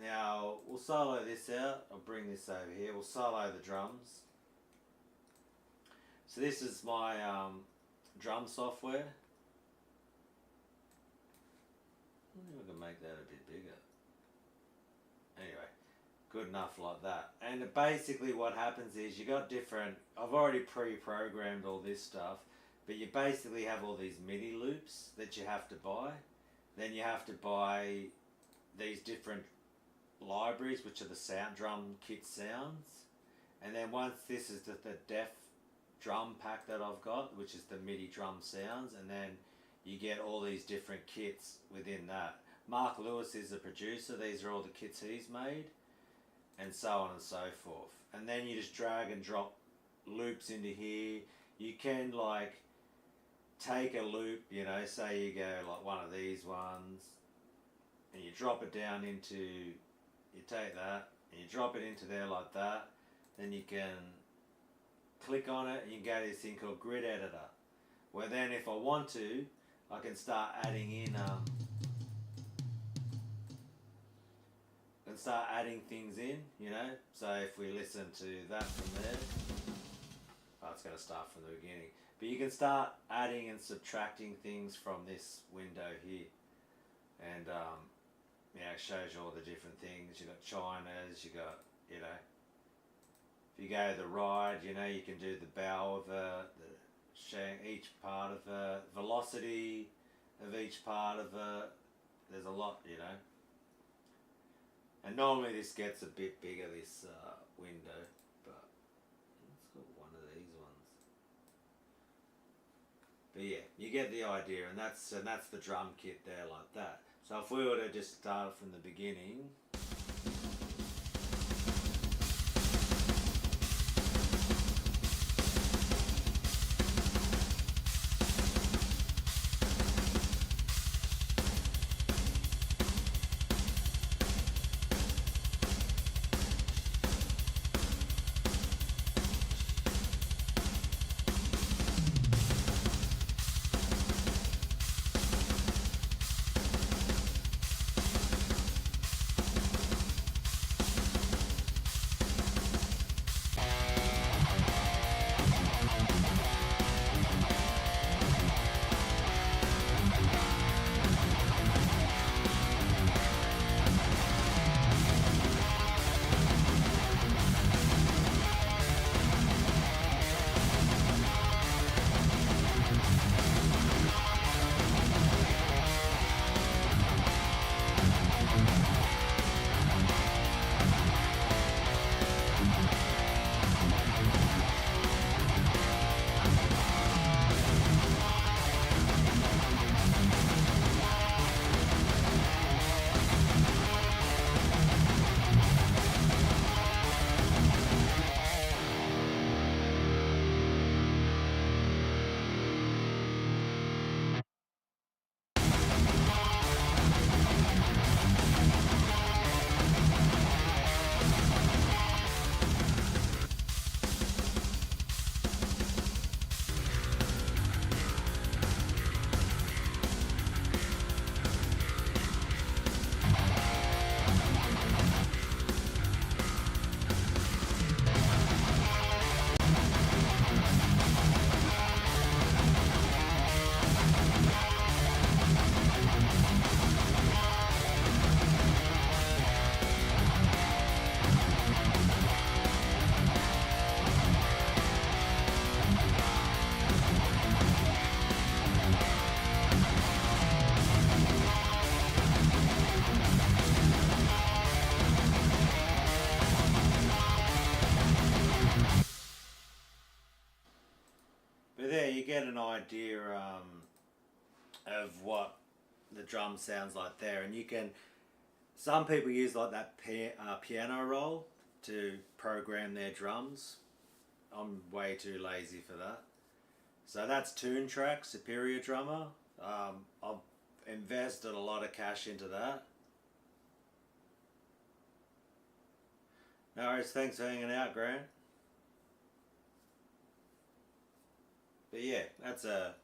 Speaker 2: Now we'll solo this out. I'll bring this over here. We'll solo the drums. So this is my drum software. I think I can make that a bit bigger. Anyway, good enough like that. And basically what happens is you got different, I've already pre-programmed all this stuff, but you basically have all these MIDI loops that you have to buy. Then you have to buy these different libraries, which are the sound drum kit sounds. And then once this is the def drum pack that I've got, which is the MIDI drum sounds, and then you get all these different kits within that. Mark Lewis is the producer. These are all the kits he's made, and so on and so forth. And then you just drag and drop loops into here. You can like take a loop, you know, say you go like one of these ones, and you drop it down into, you take that, and you drop it into there like that. Then you can click on it, and you can go to this thing called Grid Editor, where then if I want to, I can start adding in, things in, you know. So if we listen to that from there, it's going to start from the beginning. But you can start adding and subtracting things from this window here, and yeah, it shows you all the different things. You got Chinas, you got, you know. If you go to the right, you know, you can do the bow of each part of velocity of each part of there's a lot, you know. And normally this gets a bit bigger, this window, but let's got one of these ones. But yeah, you get the idea, and that's the drum kit there like that. So if we were to just start from the beginning. you get an idea of what the drum sounds like there, and you can. Some people use like that piano roll to program their drums. I'm way too lazy for that. So that's Tune Track, Superior Drummer. I've invested a lot of cash into that. No worries, thanks for hanging out, Grant. But yeah, it's a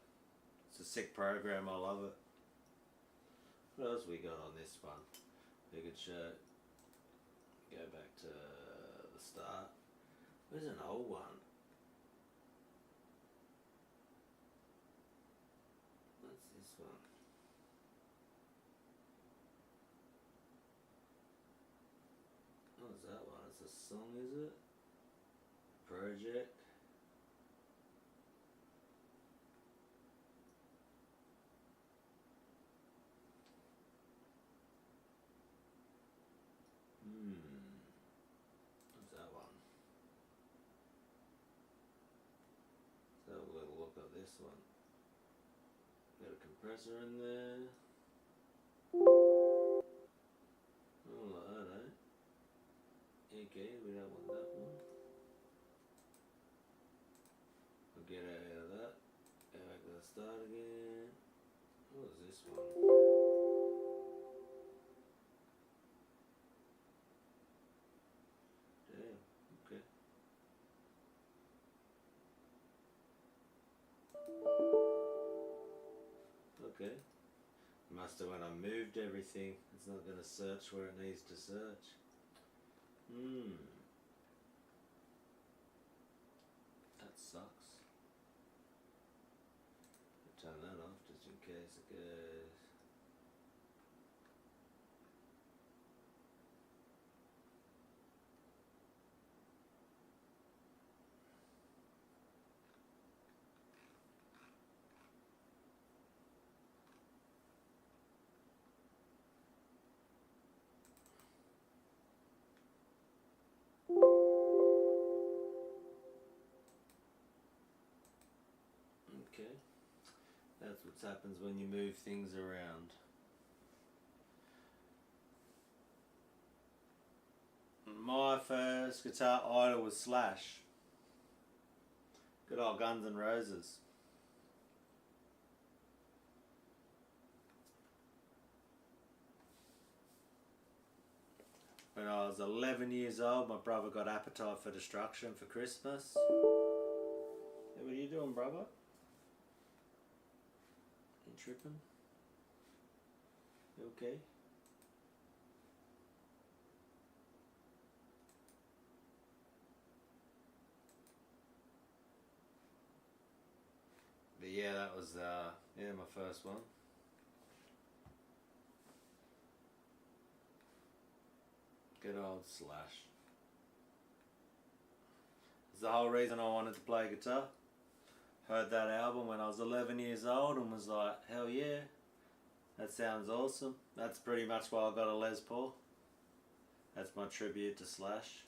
Speaker 2: sick program, I love it. What else we got on this one? We could show, go back to the start. Where's an old one? What's this one? What's that one? It's a song, is it? Project. What's that one? Let's have a little look at this one. Got a compressor in there. Oh, like that, eh? Okay, we don't want that one. We'll get out of that. Go back to the start again. What was this one? Damn, okay. Okay. Must have when I moved everything. It's not going to search where it needs to search. That sucks. I'll turn that off just in case it goes. Okay. That's what happens when you move things around. My first guitar idol was Slash. Good old Guns N' Roses. When I was 11 years old, my brother got Appetite for Destruction for Christmas. Hey, what are you doing, brother? You tripping? You okay? But yeah, that was my first one. Good old Slash. It's the whole reason I wanted to play guitar. Heard that album when I was 11 years old and was like, hell yeah, that sounds awesome. That's pretty much why I got a Les Paul. That's my tribute to Slash.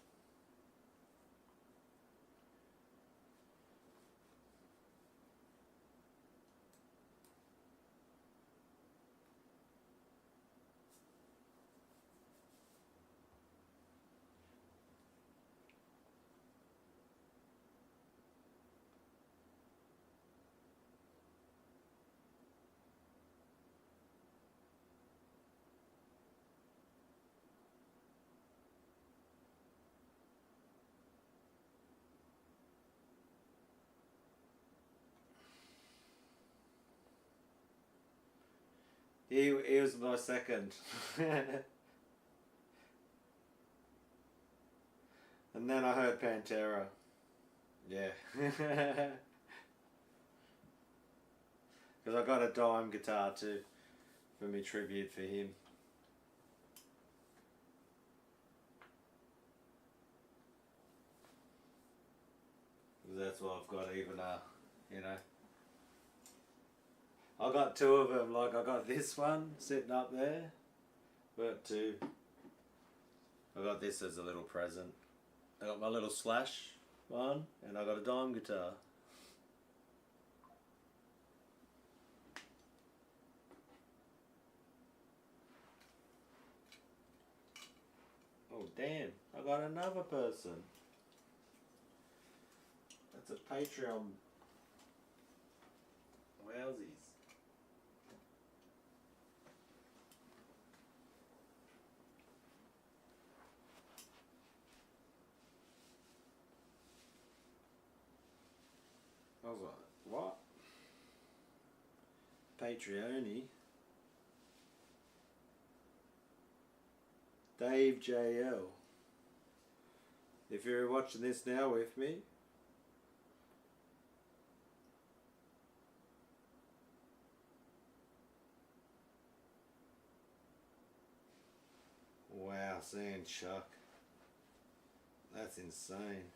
Speaker 2: He was my second. And then I heard Pantera. Yeah. Because I got a dime guitar too for me tribute for him. That's why I've got even I got two of them. Like I got this one sitting up there. I got two. I got this as a little present. I got my little Slash one, and I got a dime guitar. damn, I got another person. That's a Patreon. Wowsies. I was like, what? Patreoni. Dave JL. If you're watching this now with me, wow, sand chuck. That's insane.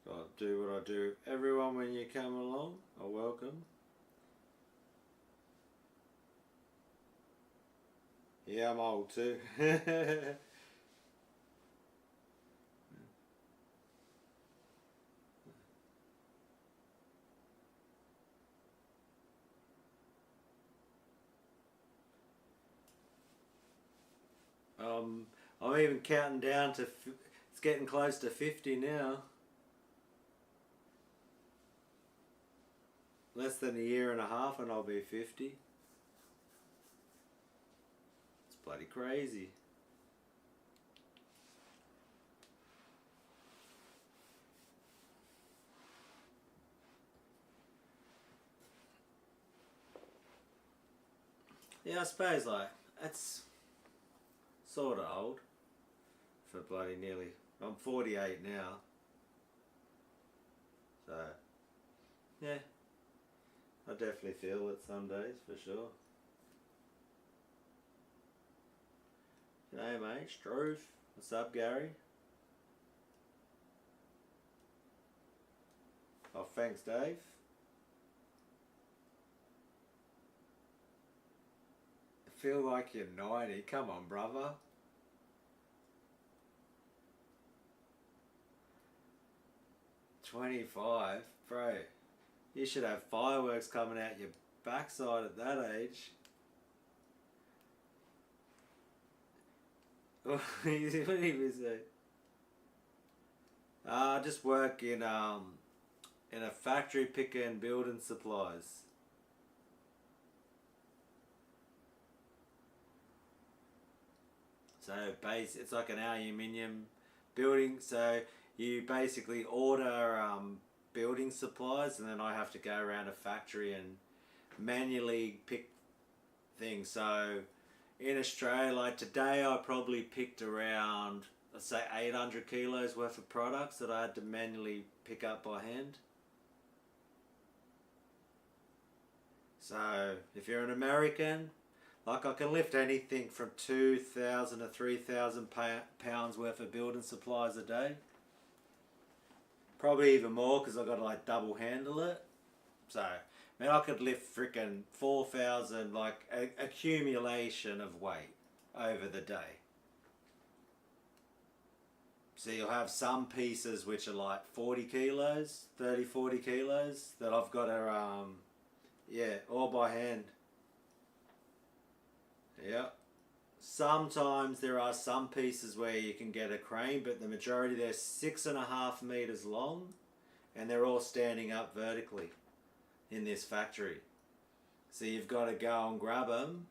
Speaker 2: I do what I do. Everyone, when you come along, are welcome. Yeah, I'm old too. I'm even counting down to. It's getting close to 50 now. Less than a year and a half, and I'll be 50. It's bloody crazy. Yeah, I suppose like that's sort of old for bloody nearly. I'm 48 now, so yeah, I definitely feel it some days for sure. G'day mate, Struth. What's up, Gary? Oh, thanks, Dave. I feel like you're 90. Come on, brother. $25, bro. You should have fireworks coming out your backside at that age. What do you say? I just work in a factory picking building supplies. So it's like an aluminium building. So you basically order building supplies, and then I have to go around a factory and manually pick things. So in Australia, like today, I probably picked around, let's say, 800 kilos worth of products that I had to manually pick up by hand. So if you're an American, like I can lift anything from 2,000 to 3,000 pounds worth of building supplies a day. Probably even more because I've got to like double handle it. So, I mean, I could lift freaking 4,000, like accumulation of weight over the day. So you'll have some pieces which are like 40 kilos, 30, 40 kilos that I've got to, yeah, all by hand. Yeah. Sometimes there are some pieces where you can get a crane, but the majority they're 6.5 meters long, and they're all standing up vertically in this factory. So you've got to go and grab them,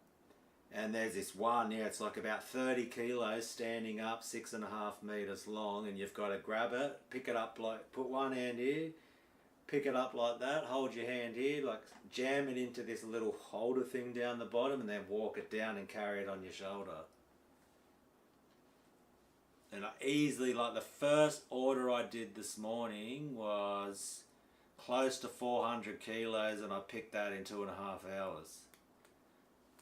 Speaker 2: and there's this one, yeah, it's like about 30 kilos standing up, 6.5 meters long, and you've got to grab it, pick it up, like put one hand here, pick it up like that, hold your hand here, like jam it into this little holder thing down the bottom, and then walk it down and carry it on your shoulder. And I easily, like the first order I did this morning was close to 400 kilos, and I picked that in 2.5 hours.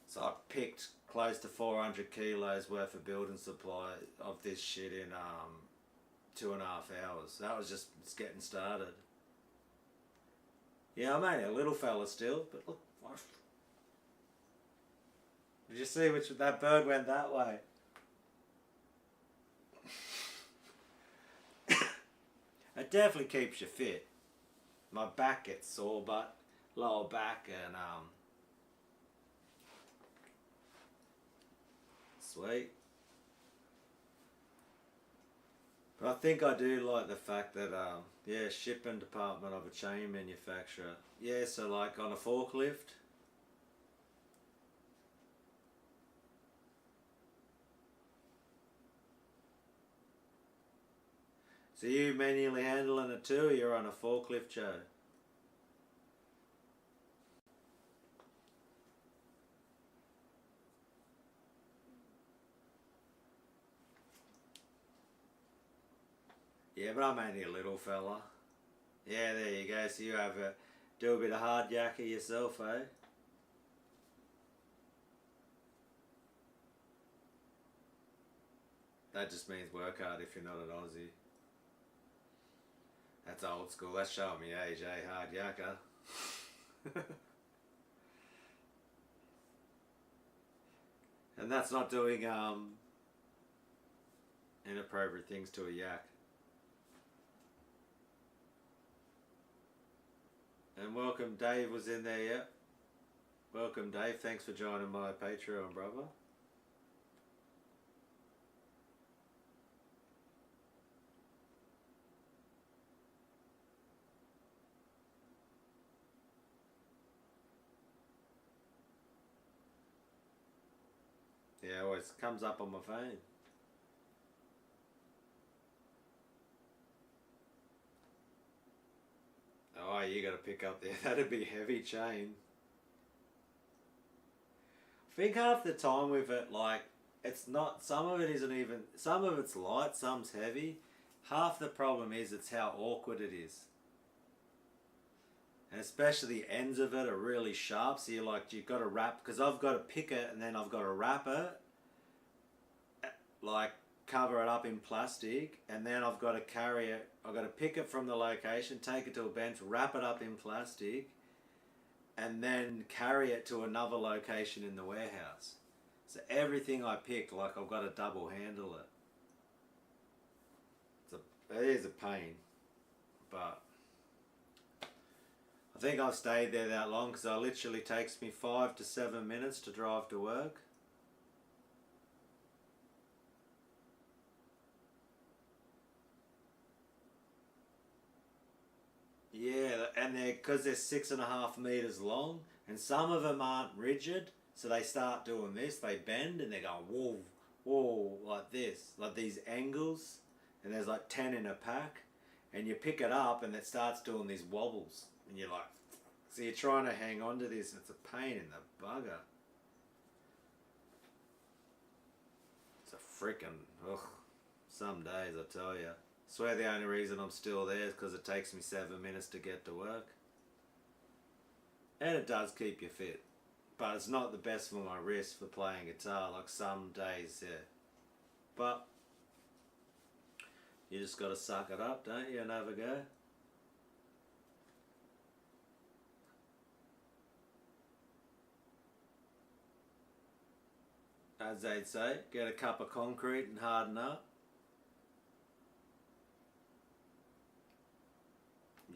Speaker 2: So I picked close to 400 kilos worth of building supply of this shit in 2.5 hours. That was just getting started. Yeah, I'm only a little fella still, but look. Did you see which that bird went that way? It definitely keeps you fit. My back gets sore, but lower back and sweet. But I think I do like the fact that yeah, shipping department of a chain manufacturer. Yeah, so like on a forklift. So you manually handling it too, or you're on a forklift, Joe? Yeah, but I'm only a little fella. Yeah, there you go. So you have a do a bit of hard yakka yourself, eh? That just means work hard if you're not an Aussie. That's old school. That's showing me age, eh? Hard yakka. And that's not doing inappropriate things to a yak. And welcome, Dave was in there, yeah. Welcome, Dave. Thanks for joining my Patreon, brother. Yeah, always comes up on my phone. Oh, you got to pick up there. That'd be heavy chain. I think half the time with it, like, it's not, some of it isn't even, some of it's light, some's heavy. Half the problem is it's how awkward it is. And especially the ends of it are really sharp, so you're like, you've got to wrap, because I've got to pick it and then I've got to wrap it, like cover it up in plastic, and then I've got to carry it, I've got to pick it from the location, take it to a bench, wrap it up in plastic, and then carry it to another location in the warehouse. So everything I pick, like I've got to double handle it. It is a pain, but I think I've stayed there that long because it literally takes me 5 to 7 minutes to drive to work. Yeah, and because they're 6.5 meters long, and some of them aren't rigid, so they start doing this. They bend and they go whoa, whoa, like this, like these angles, and there's like 10 in a pack, and you pick it up and it starts doing these wobbles, and you're like, so you're trying to hang on to this, and it's a pain in the bugger. It's a freaking ugh. Some days I tell you. I swear the only reason I'm still there is because it takes me 7 minutes to get to work. And it does keep you fit. But it's not the best for my wrist for playing guitar like some days, yeah. But you just gotta suck it up, don't you, and have a go. As they'd say, get a cup of concrete and harden up.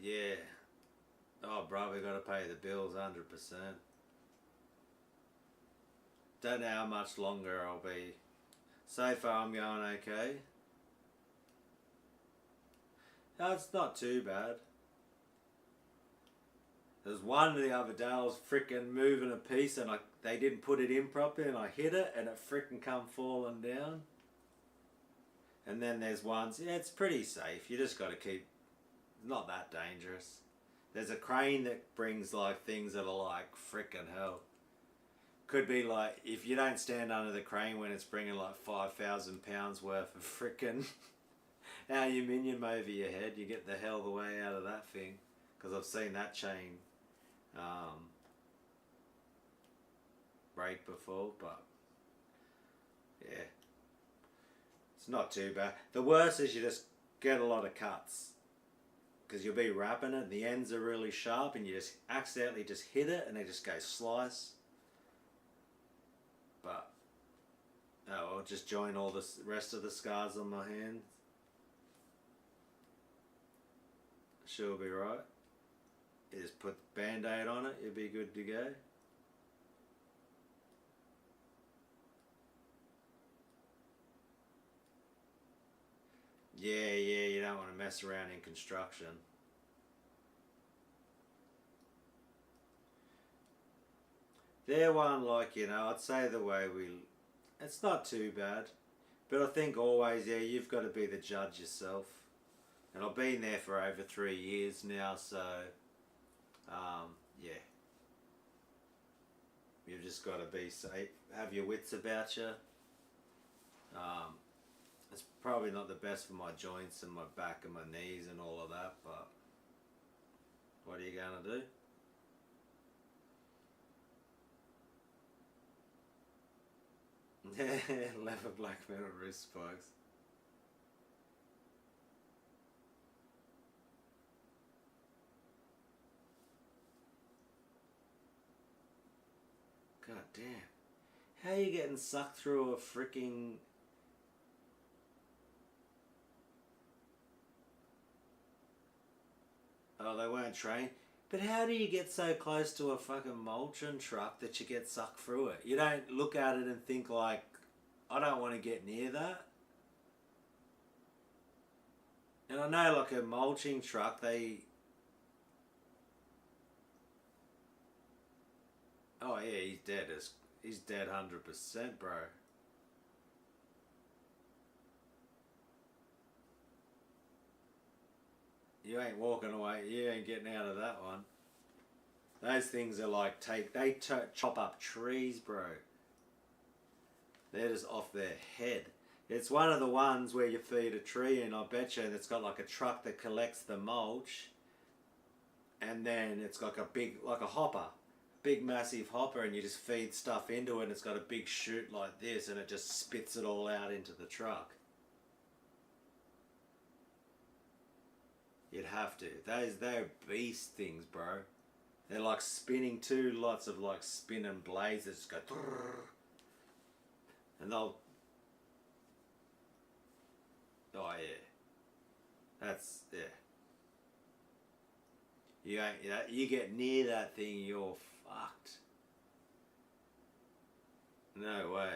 Speaker 2: Yeah. Oh, bro, we gotta pay the bills 100%. Don't know how much longer I'll be. So far, I'm going okay. No, it's not too bad. There's one the other day I was frickin' moving a piece and they didn't put it in properly and I hit it and it frickin' come falling down. And then there's ones, yeah, it's pretty safe. You just gotta keep, not that dangerous. There's a crane that brings like things that are like frickin' hell. Could be like, if you don't stand under the crane when it's bringing like 5,000 pounds worth of frickin' aluminium over your head, you get the hell the way out of that thing. Because I've seen that chain break before, but yeah, it's not too bad. The worst is you just get a lot of cuts because you'll be wrapping it and the ends are really sharp and you just accidentally just hit it and they just go slice. But Oh, I'll just join all the rest of the scars on my hands. She'll be right. You just put the band-aid on it, you'll be good to go. Yeah, you don't want to mess around in construction. They're one like, I'd say the way it's not too bad. But I think always, you've got to be the judge yourself. And I've been there for over 3 years now, so, yeah. You've just got to be safe, have your wits about you. It's probably not the best for my joints and my back and my knees and all of that, but what are you going to do? Leather black metal wrist spikes. God damn. How are you getting sucked through a freaking... Oh, they weren't trained? But how do you get so close to a fucking mulching truck that you get sucked through it? You don't look at it and think like, I don't want to get near that. And I know like a mulching truck, they... Oh yeah, he's dead. He's dead 100%, bro. You ain't walking away. You ain't getting out of that one. Those things are like they chop up trees, bro. They're just off their head. It's one of the ones where you feed a tree and I bet you, and it's got like a truck that collects the mulch, and then it's like like a hopper, big massive hopper, and you just feed stuff into it, and it's got a big chute like this, and it just spits it all out into the truck. You'd have to. They're beast things, bro. They're like spinning too, lots of like spinning blades that just go, and they'll... Oh yeah. That's, yeah. You get near that thing, you're fucked. No way.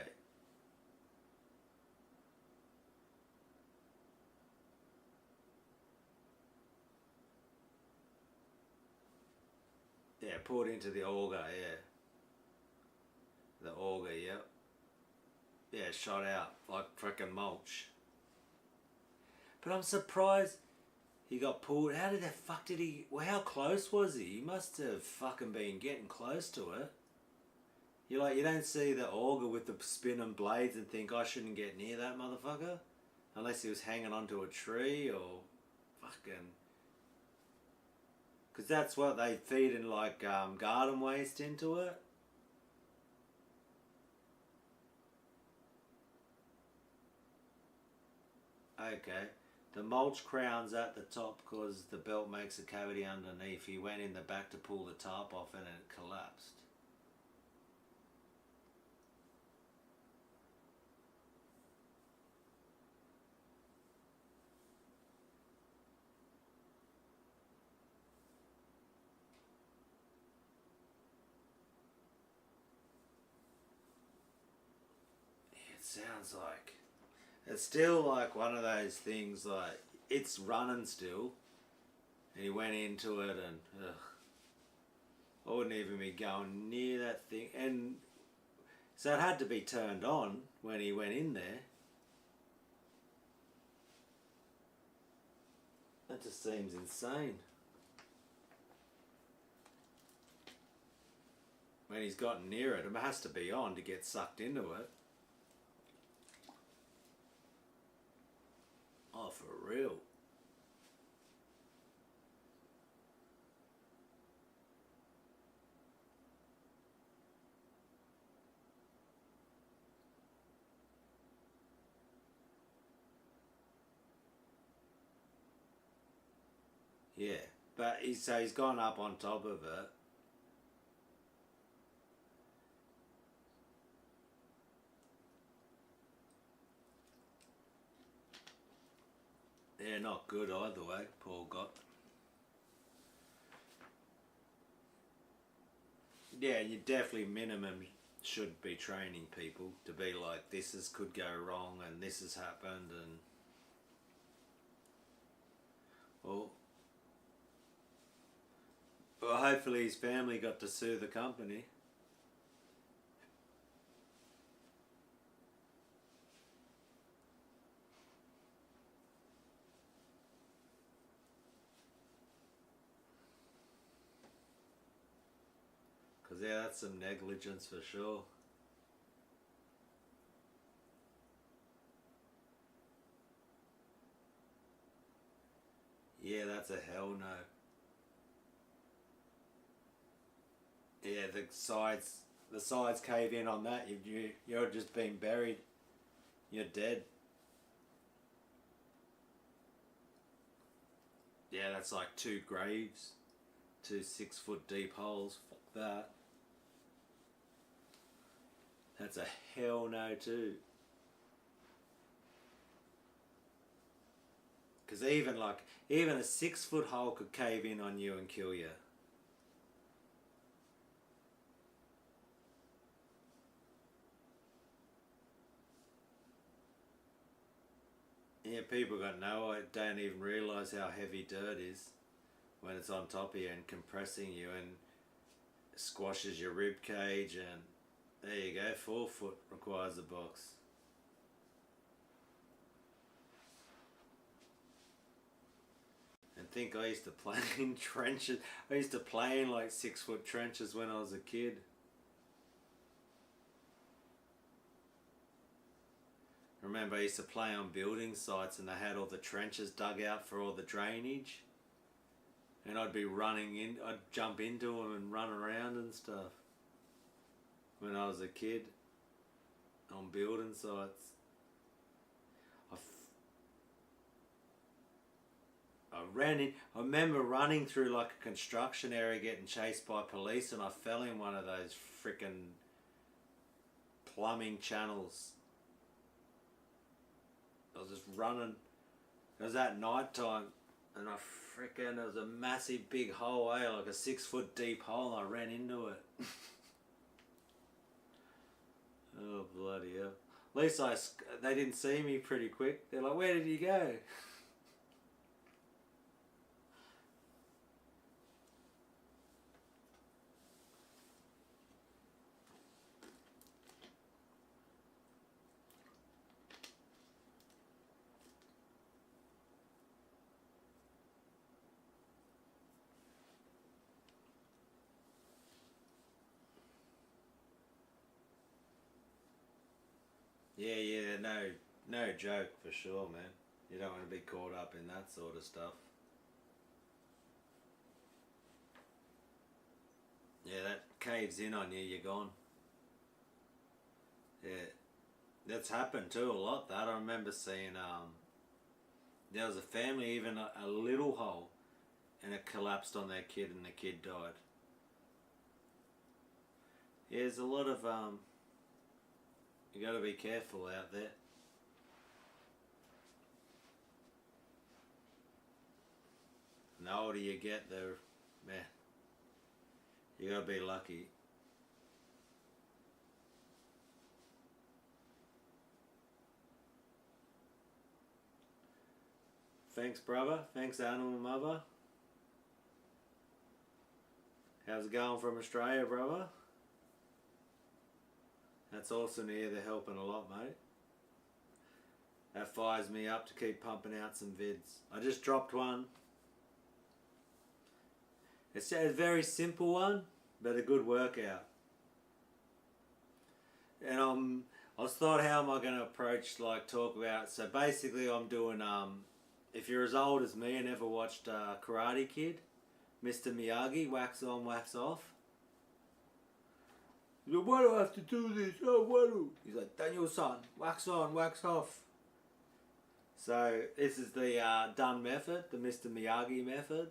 Speaker 2: Yeah, pour it into the auger, yeah. The auger, yep. Yeah, shot out like frickin' mulch. But I'm surprised he got pulled. How did the fuck did he... Well, how close was he? He must have fucking been getting close to it. You don't see the auger with the spinning blades and think, I shouldn't get near that motherfucker. Unless he was hanging onto a tree or fucking... Because that's what they feed in like garden waste into it. Okay. The mulch crown's at the top because the belt makes a cavity underneath. He went in the back to pull the top off and it collapsed. It sounds like... It's still like one of those things like, it's running still. And he went into it and, ugh. I wouldn't even be going near that thing. And so it had to be turned on when he went in there. That just seems insane. When he's gotten near it, it has to be on to get sucked into it. Oh, for real. Yeah, but he's gone up on top of it. Yeah, not good either way, Paul got. Yeah, you definitely minimum should be training people to be like, could go wrong and this has happened and well, hopefully his family got to sue the company. Because yeah, that's some negligence for sure. Yeah, that's a hell no. Yeah, the sides cave in on that. You're just being buried. You're dead. Yeah, that's like 2 graves, 2 6-foot deep holes. Fuck that. That's a hell no too. Because even a 6-foot hole could cave in on you and kill you. Yeah, people don't even realise how heavy dirt is when it's on top of you and compressing you and squashes your rib cage, and there you go, 4 foot requires a box. And think I used to play in trenches. I used to play in like 6-foot trenches when I was a kid. Remember, I used to play on building sites and they had all the trenches dug out for all the drainage. And I'd jump into them and run around and stuff. When I was a kid, on building sites. I remember running through like a construction area getting chased by police, and I fell in one of those frickin' plumbing channels. I was just running. It was at night time, and there was a massive big hole, like a 6-foot deep hole, and I ran into it. Oh bloody hell! At least they didn't see me pretty quick. They're like, "Where did you go?" Yeah, no joke for sure, man. You don't want to be caught up in that sort of stuff. Yeah, that caves in on you, you're gone. Yeah, that's happened too a lot. That I remember seeing. There was a family, even a little hole, and it collapsed on their kid, and the kid died. Yeah, there's a lot of you got to be careful out there. And the older you get, man, you got to be lucky. Thanks, brother. Thanks, Animal Mother. How's it going from Australia, brother? That's awesome to hear they're helping a lot, mate. That fires me up to keep pumping out some vids. I just dropped one. It's a very simple one, but a good workout. And I was thought, how am I going to talk about? So basically, I'm doing. If you're as old as me and ever watched Karate Kid, Mr. Miyagi, wax on, wax off. He's like, why do I have to do this? Oh, why do? He's like, Daniel-san, wax on, wax off. So this is the done method, the Mr. Miyagi method.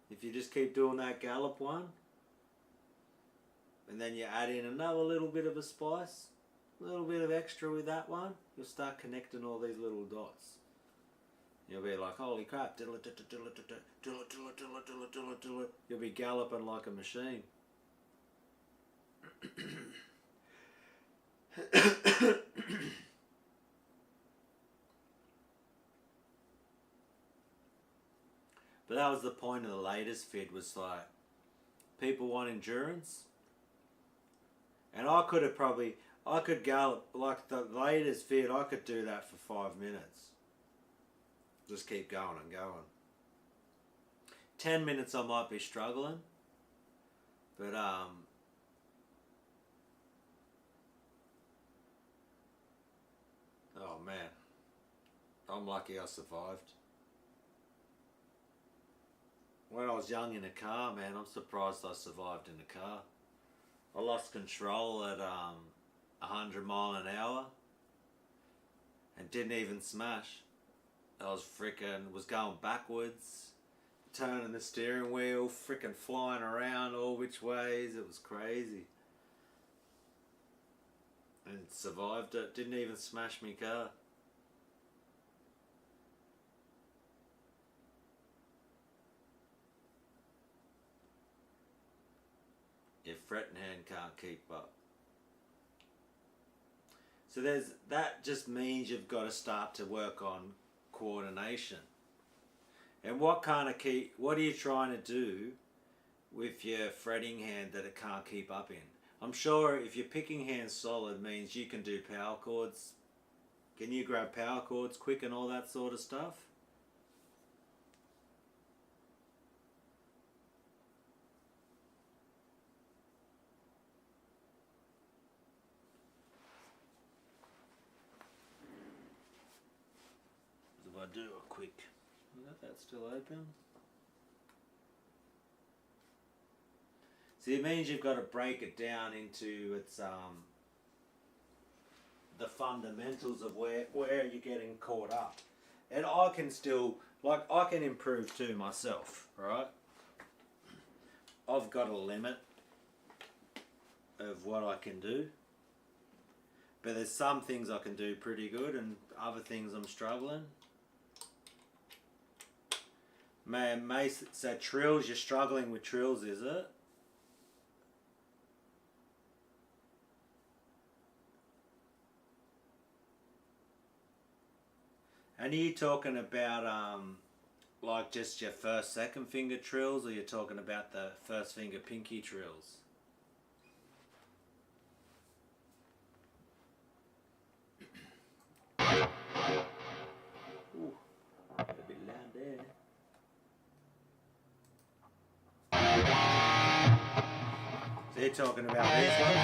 Speaker 2: If you just keep doing that gallop one, and then you add in another little bit of a spice, little bit of extra with that one, you'll start connecting all these little dots. You'll be like, holy crap, diddle it, diddle it, diddle it, diddle it, diddle it, diddle it, diddle it, diddle it, diddle it. You'll be galloping like a machine. But that was the point of the latest vid, was like, people want endurance. And I could gallop, like the latest vid, I could do that for 5 minutes. Just keep going and going. 10 minutes I might be struggling. But oh man, I'm lucky I survived. When I was young in a car, man, I'm surprised I survived in a car. I lost control at 100 mile an hour and didn't even smash. I was going backwards, turning the steering wheel, freaking flying around all which ways. It was crazy. And survived it. Didn't even smash me car. Your fretting hand can't keep up. So that just means you've got to start to work on coordination. And what are you trying to do with your fretting hand that it can't keep up in? I'm sure if your picking hand's solid, means you can do power chords. Can you grab power chords quick and all that sort of stuff? If I do a quick, that's still open. See, it means you've got to break it down into its the fundamentals of where you're getting caught up. And I can still, like, I can improve too myself, right? I've got a limit of what I can do. But there's some things I can do pretty good and other things I'm struggling. Man, Mace said trills, you're struggling with trills, is it? And are you talking about like just your first, second finger trills, or you're talking about the first finger pinky trills? Ooh, a bit loud there. So you're talking about this one?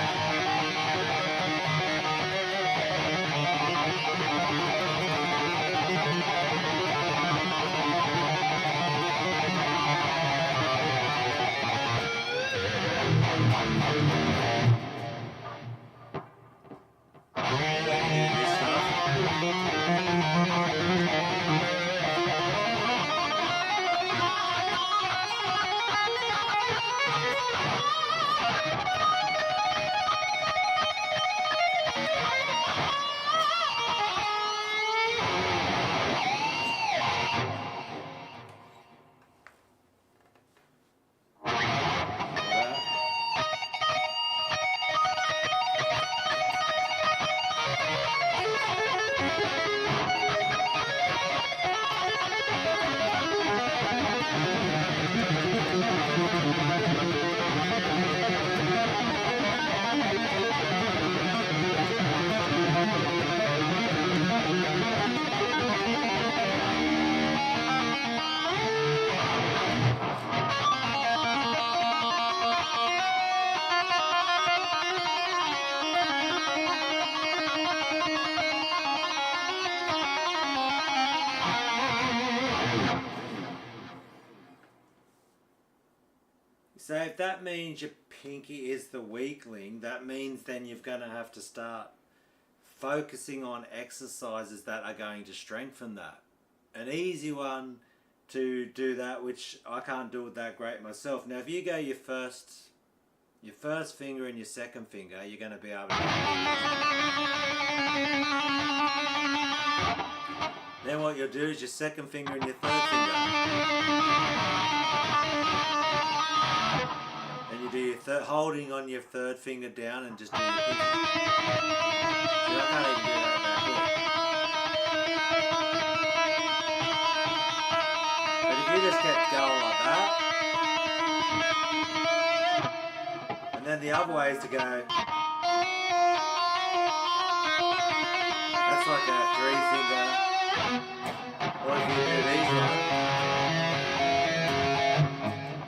Speaker 2: So if that means your pinky is the weakling, that means then you're going to have to start focusing on exercises that are going to strengthen that. An easy one to do that, which I can't do it that great myself. Now if you go your first your first finger and your second finger, you're going to be able to. Then what you'll do is your second finger and your third finger. And you do your holding on your third finger down and just do your pinky. See, I can't even do that that quick. But if you just kept going like that, and then the other way is to go. That's like a 3-finger. Or if you do these ones,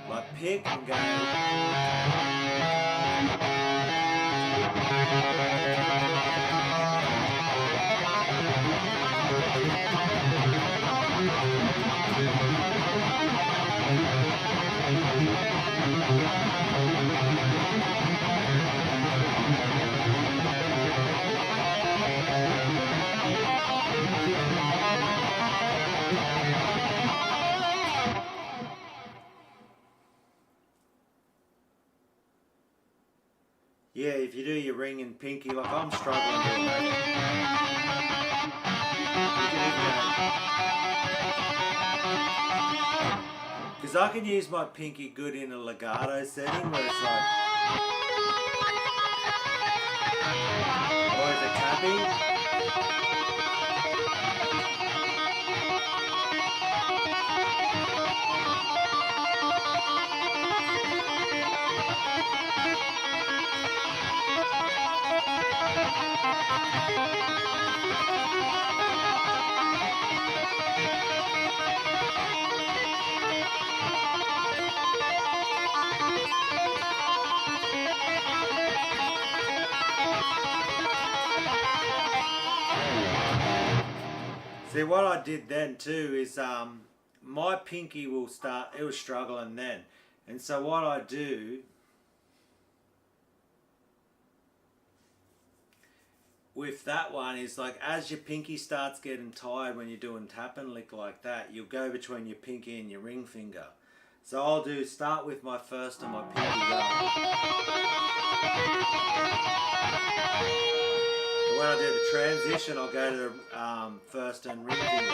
Speaker 2: like pick and go. Yeah, if you do your ring and pinky, like I'm struggling doing that. Because I can use my pinky good in a legato setting where it's like, or if it's tapping. See, what I did then too is my pinky will start, it was struggling then. And so what I do with that one is like as your pinky starts getting tired when you're doing tap and lick like that, you'll go between your pinky and your ring finger. So I'll start with my first and my pinky go. When I do the transition, I'll go to the first and ring finger.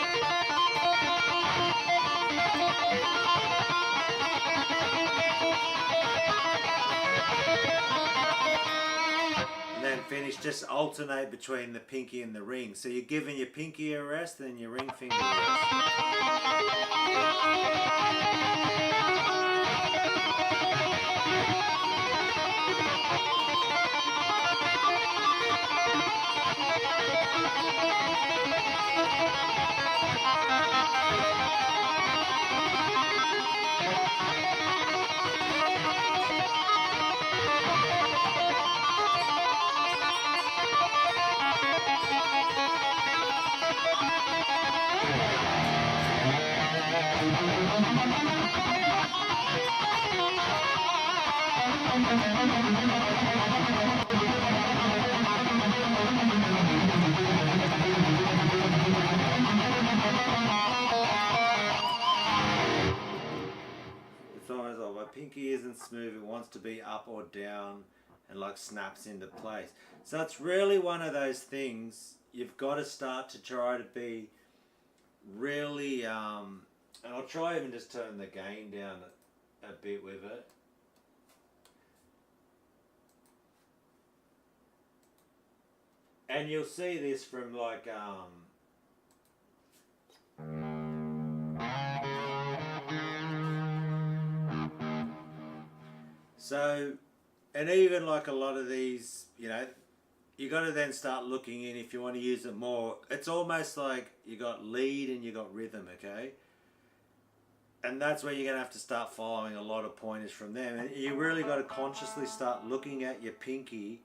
Speaker 2: And then finish, just alternate between the pinky and the ring. So you're giving your pinky a rest, then your ring finger a rest. It's almost like my pinky isn't smooth, it wants to be up or down and like snaps into place. So it's really one of those things you've got to start to try to be really, and I'll try even just turn the gain down a bit with it. And you'll see this from like so, and even like a lot of these, you know, you got to then start looking in if you want to use it more. It's almost like you got lead and you got rhythm, okay? And that's where you're going to have to start following a lot of pointers from them. And you really got to consciously start looking at your pinky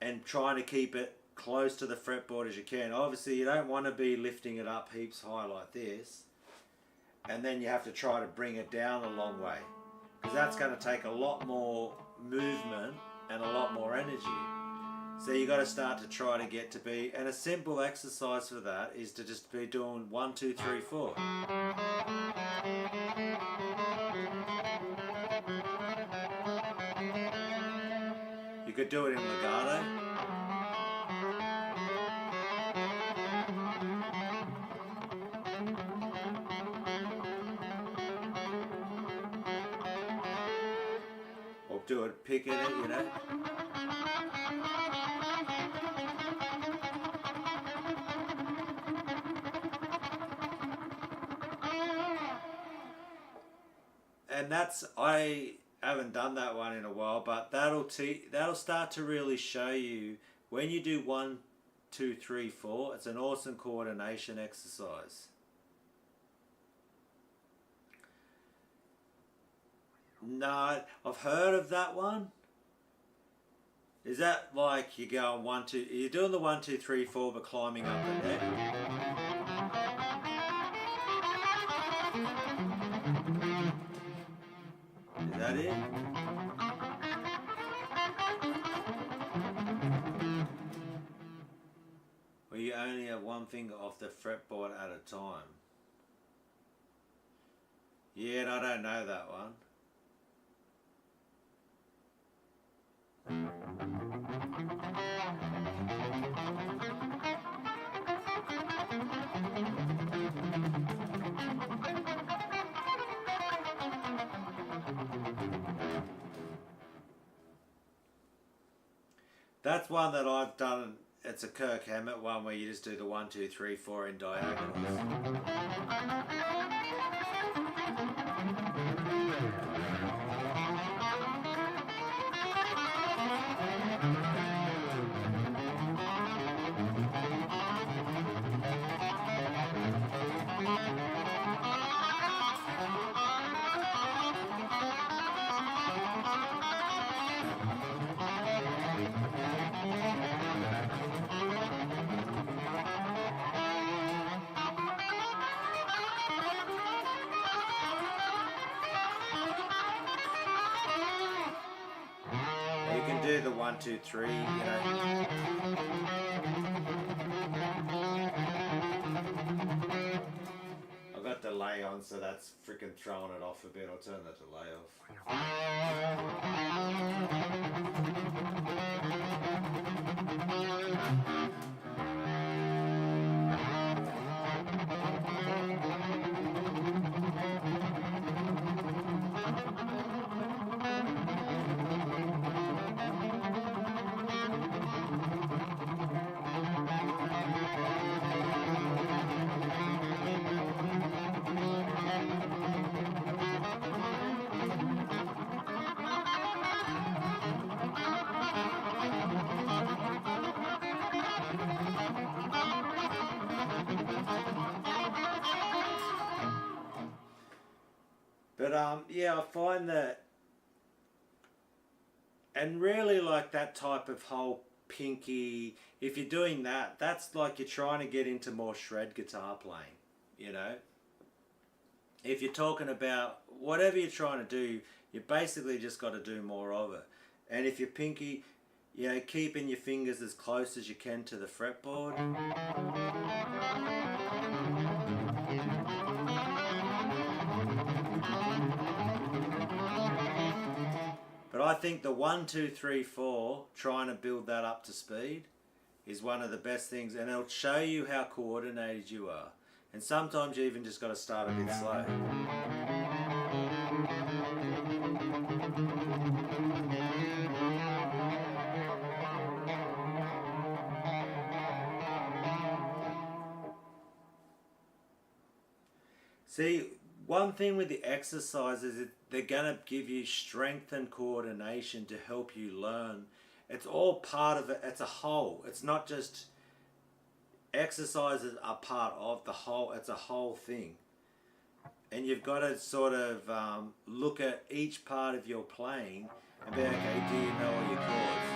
Speaker 2: and trying to keep it close to the fretboard as you can. Obviously, you don't want to be lifting it up heaps high like this. And then you have to try to bring it down a long way. Because that's going to take a lot more movement and a lot more energy. So you got to start to try to get to be, and a simple exercise for that is to just be doing 1, 2, 3, 4. could do it in legato. Or do it picking it, you know. And that's, I haven't done that one in a while, but that'll start to really show you when you do 1, 2, 3, 4. It's an awesome coordination exercise. No, I've heard of that one. Is that like you're going 1, 2? You're doing the 1, 2, 3, 4, but climbing up the neck? Is that it? Or you only have one finger off the fretboard at a time? Yeah, and I don't know that one. That's one that I've done. It's a Kirk Hammett one where you just do the 1, 2, 3, 4 in diagonals. You can do the 1, 2, 3, you know. I've got delay on, so that's freaking throwing it off a bit. I'll turn the delay But yeah, I find that, and really like that type of whole pinky, if you're doing that, that's like you're trying to get into more shred guitar playing, you know. If you're talking about whatever you're trying to do, you basically just got to do more of it. And if you're pinky, you know, keeping your fingers as close as you can to the fretboard. But I think the 1, 2, 3, 4, trying to build that up to speed is one of the best things, and it'll show you how coordinated you are. And sometimes you even just got to start a bit slow. See, one thing with the exercises is they're going to give you strength and coordination to help you learn. It's all part of it. It's a whole. It's not just exercises are part of the whole. It's a whole thing. And you've got to sort of look at each part of your playing and be, okay, do you know all your chords?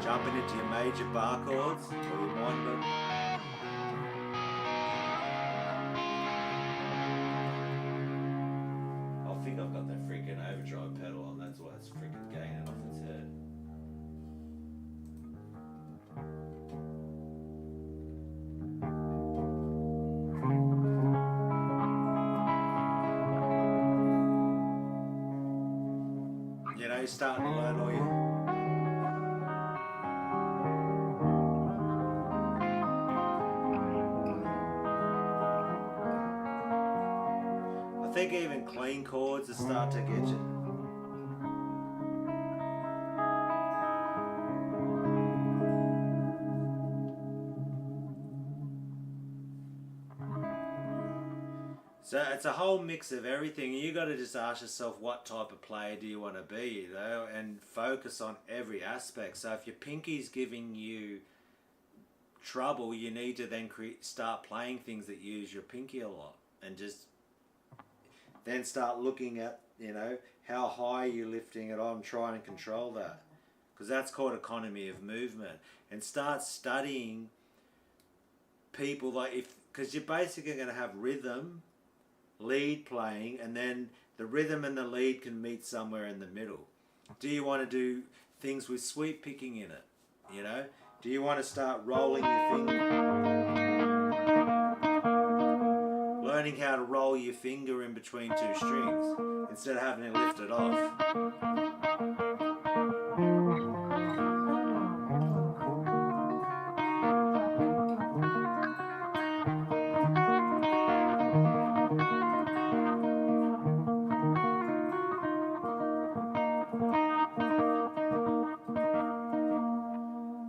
Speaker 2: Jumping into your major bar chords or your minor. I think I've got that freaking overdrive pedal on, that's why it's freaking gaining off its head. you starting to learn all you? I think even clean chords will start to get you. So it's a whole mix of everything. You got to just ask yourself, what type of player do you want to be, you know, and focus on every aspect. So if your pinky's giving you trouble, you need to then start playing things that use your pinky a lot, and just then start looking at, you know, how high you're lifting it on, trying to control that, because that's called economy of movement. And start studying people, like, because you're basically going to have rhythm, lead playing, and then the rhythm and the lead can meet somewhere in the middle. Do you want to do things with sweep picking in it? You know, do you want to start rolling your finger, learning how to roll your finger in between two strings instead of having it lifted off?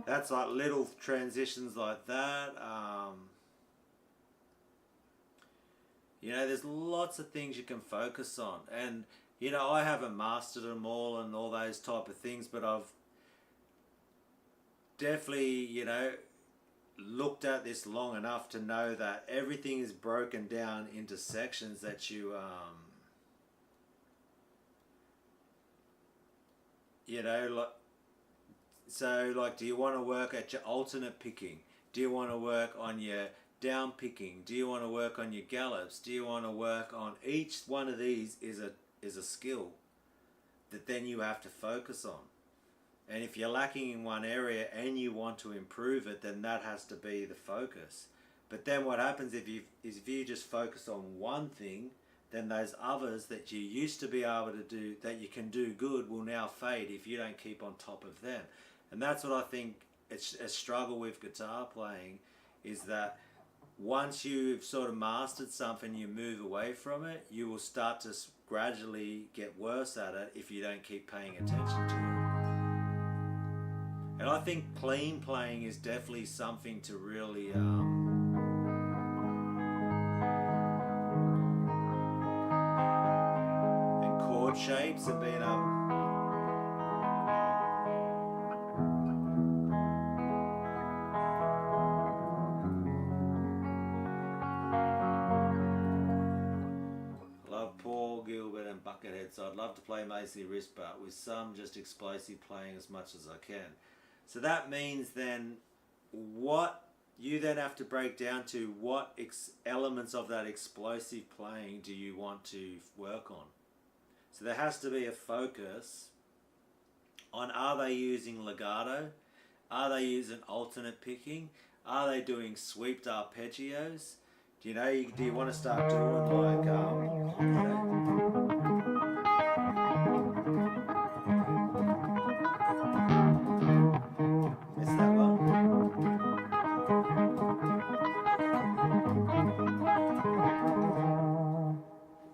Speaker 2: That's like little transitions like that. You know, there's lots of things you can focus on. And, you know, I haven't mastered them all and all those type of things, but I've definitely, you know, looked at this long enough to know that everything is broken down into sections that you, you know, like, so, like, do you want to work at your alternate picking? Do you want to work on your down picking? Do you want to work on your gallops? Do you want to work on each one of these is a skill that then you have to focus on. And if you're lacking in one area and you want to improve it, then that has to be the focus. But then what happens if you just focus on one thing, then those others that you used to be able to do, that you can do good, will now fade if you don't keep on top of them. And that's what I think it's a struggle with guitar playing, is that once you've sort of mastered something, you move away from it, you will start to gradually get worse at it if you don't keep paying attention to it. And I think clean playing is definitely something to really and chord shapes and being Buckethead, so I'd love to play mostly wrist, but with some just explosive playing as much as I can. So that means then what you then have to break down to, what elements of that explosive playing do you want to work on. So there has to be a focus on, are they using legato? Are they using alternate picking? Are they doing sweeped arpeggios? Do you want to start doing like, Missed that one.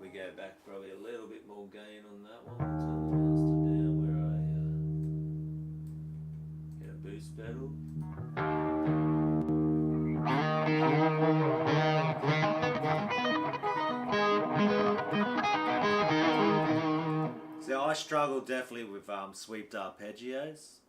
Speaker 2: We go back probably a little bit more gain on that one. Turn the master down where I get a boost pedal. So I struggle definitely with sweeped arpeggios.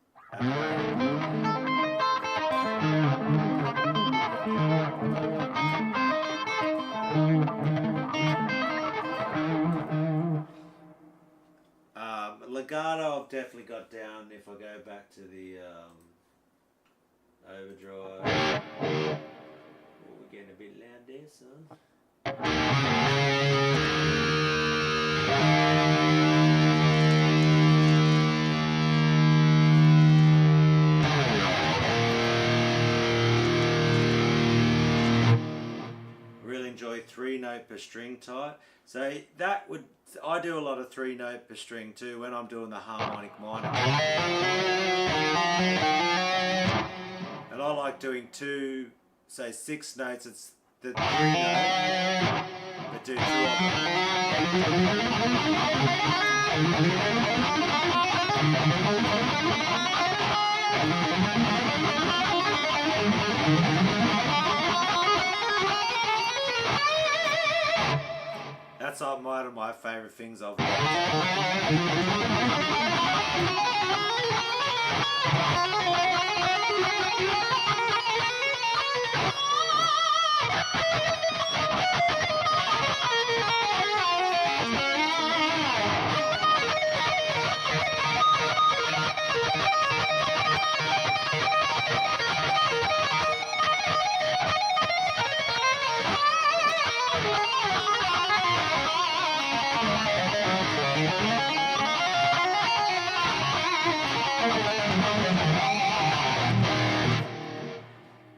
Speaker 2: Legato I've definitely got down if I go back to the overdrive. Oh, we're getting a bit loud there, son. Really enjoy 3 note per string type. So that would, I do a lot of 3 note per string too when I'm doing the harmonic minor. And I like doing 2, say 6 notes, it's the 3 note, but do 2 of That's one of my favourite things I've got.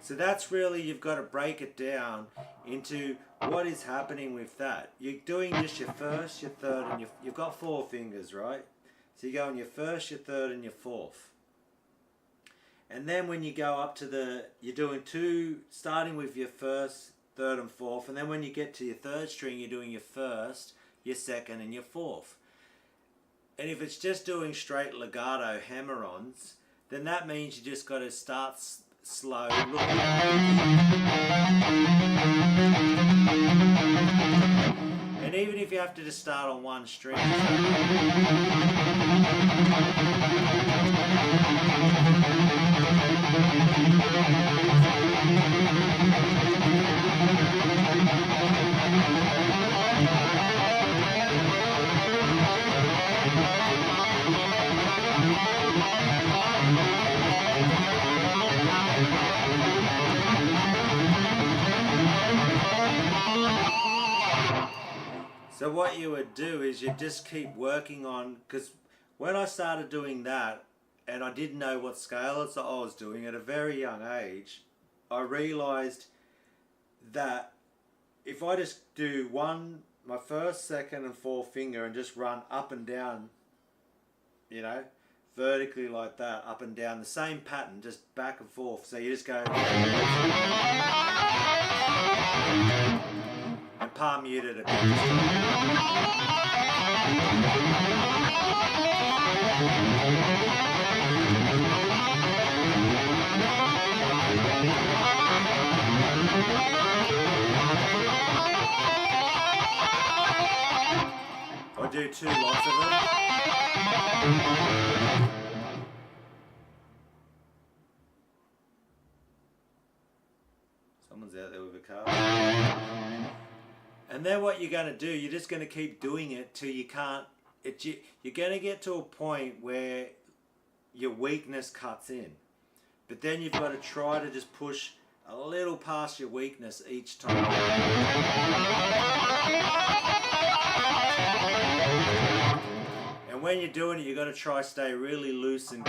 Speaker 2: So that's really, you've got to break it down into what is happening with that. You're doing just your first, your third, and you've got 4 fingers, right? So you go on your first, your third, and your fourth. And then when you go up to you're doing 2, starting with your first, third, and fourth. And then when you get to your 3rd string, you're doing your first, your second, and your fourth. And if it's just doing straight legato hammer-ons, then that means you just got to start slow, and even if you have to just start on 1 string, so what you would do is you just keep working on, because when I started doing that and I didn't know what scales I was doing at a very young age, I realised that if I just do my first, second and fourth finger and just run up and down, you know, vertically like that, up and down, the same pattern, just back and forth. So you just go and palm muted a bit. I do 2 lots of it. Someone's out there with a car. And then what you're going to do, you're just going to keep doing it till you can't, you're going to get to a point where your weakness cuts in. But then you've got to try to just push a little past your weakness each time. And when you're doing it, you've got to try to stay really loose and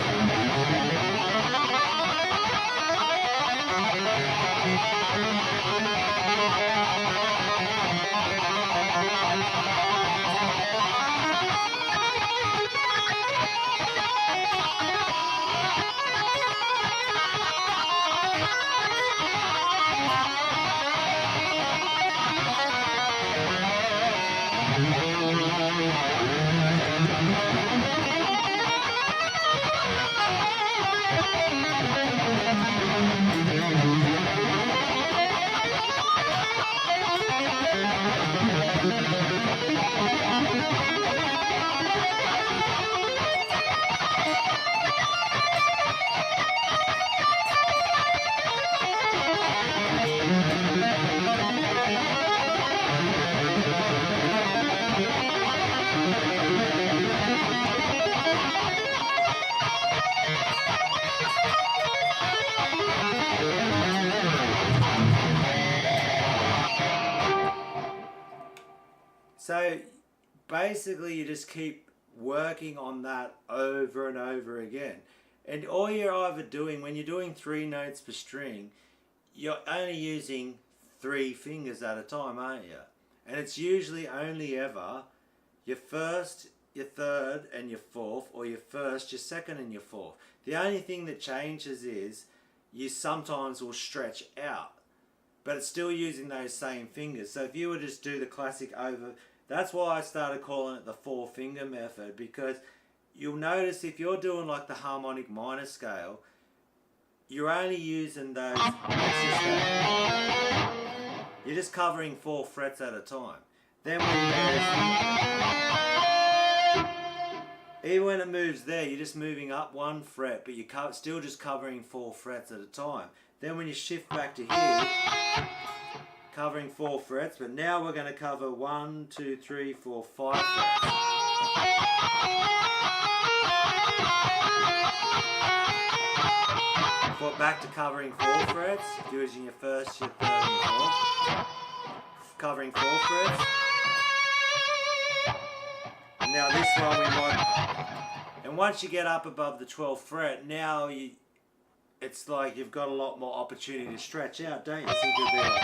Speaker 2: So basically you just keep working on that over and over again. And all you're either doing, when you're doing 3 notes per string, you're only using 3 fingers at a time, aren't you? And it's usually only ever your first, your third and your fourth, or your first, your second and your fourth. The only thing that changes is you sometimes will stretch out, but it's still using those same fingers. So if you would just do the classic over, that's why I started calling it the 4-finger method, because you'll notice if you're doing like the harmonic minor scale, you're only using those, you're just covering 4 frets at a time. Then even when it moves there, you're just moving up 1 fret, but you're still just covering 4 frets at a time. Then when you shift back to here, covering 4 frets, but now we're going to cover 1, 2, 3, 4, 5 frets. Foot back to covering 4 frets, using your first, your third, and your fourth. Covering 4 frets. And now this one we might, and once you get up above the 12th fret, now it's like you've got a lot more opportunity to stretch out, don't you? So you could be like,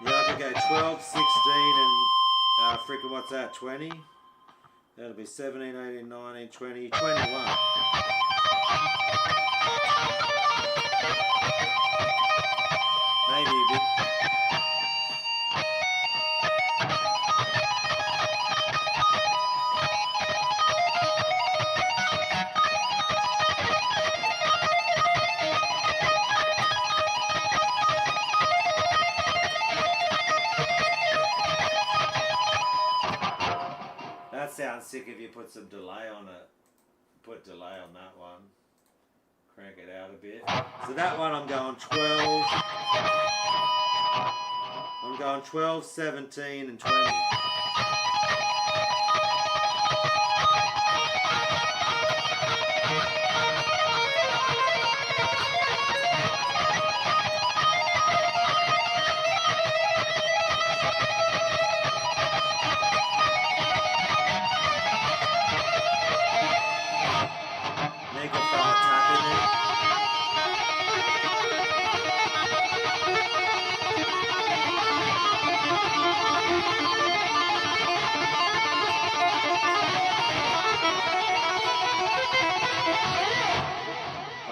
Speaker 2: I could go 12, 16 and freaking what's that, 20? That'll be 17, 18, 19, 20, 21. Maybe a bit. That sounds sick if you put some delay on it. Put delay on that one. Crank it out a bit. So that one I'm going 12. I'm going 12, 17 and 20.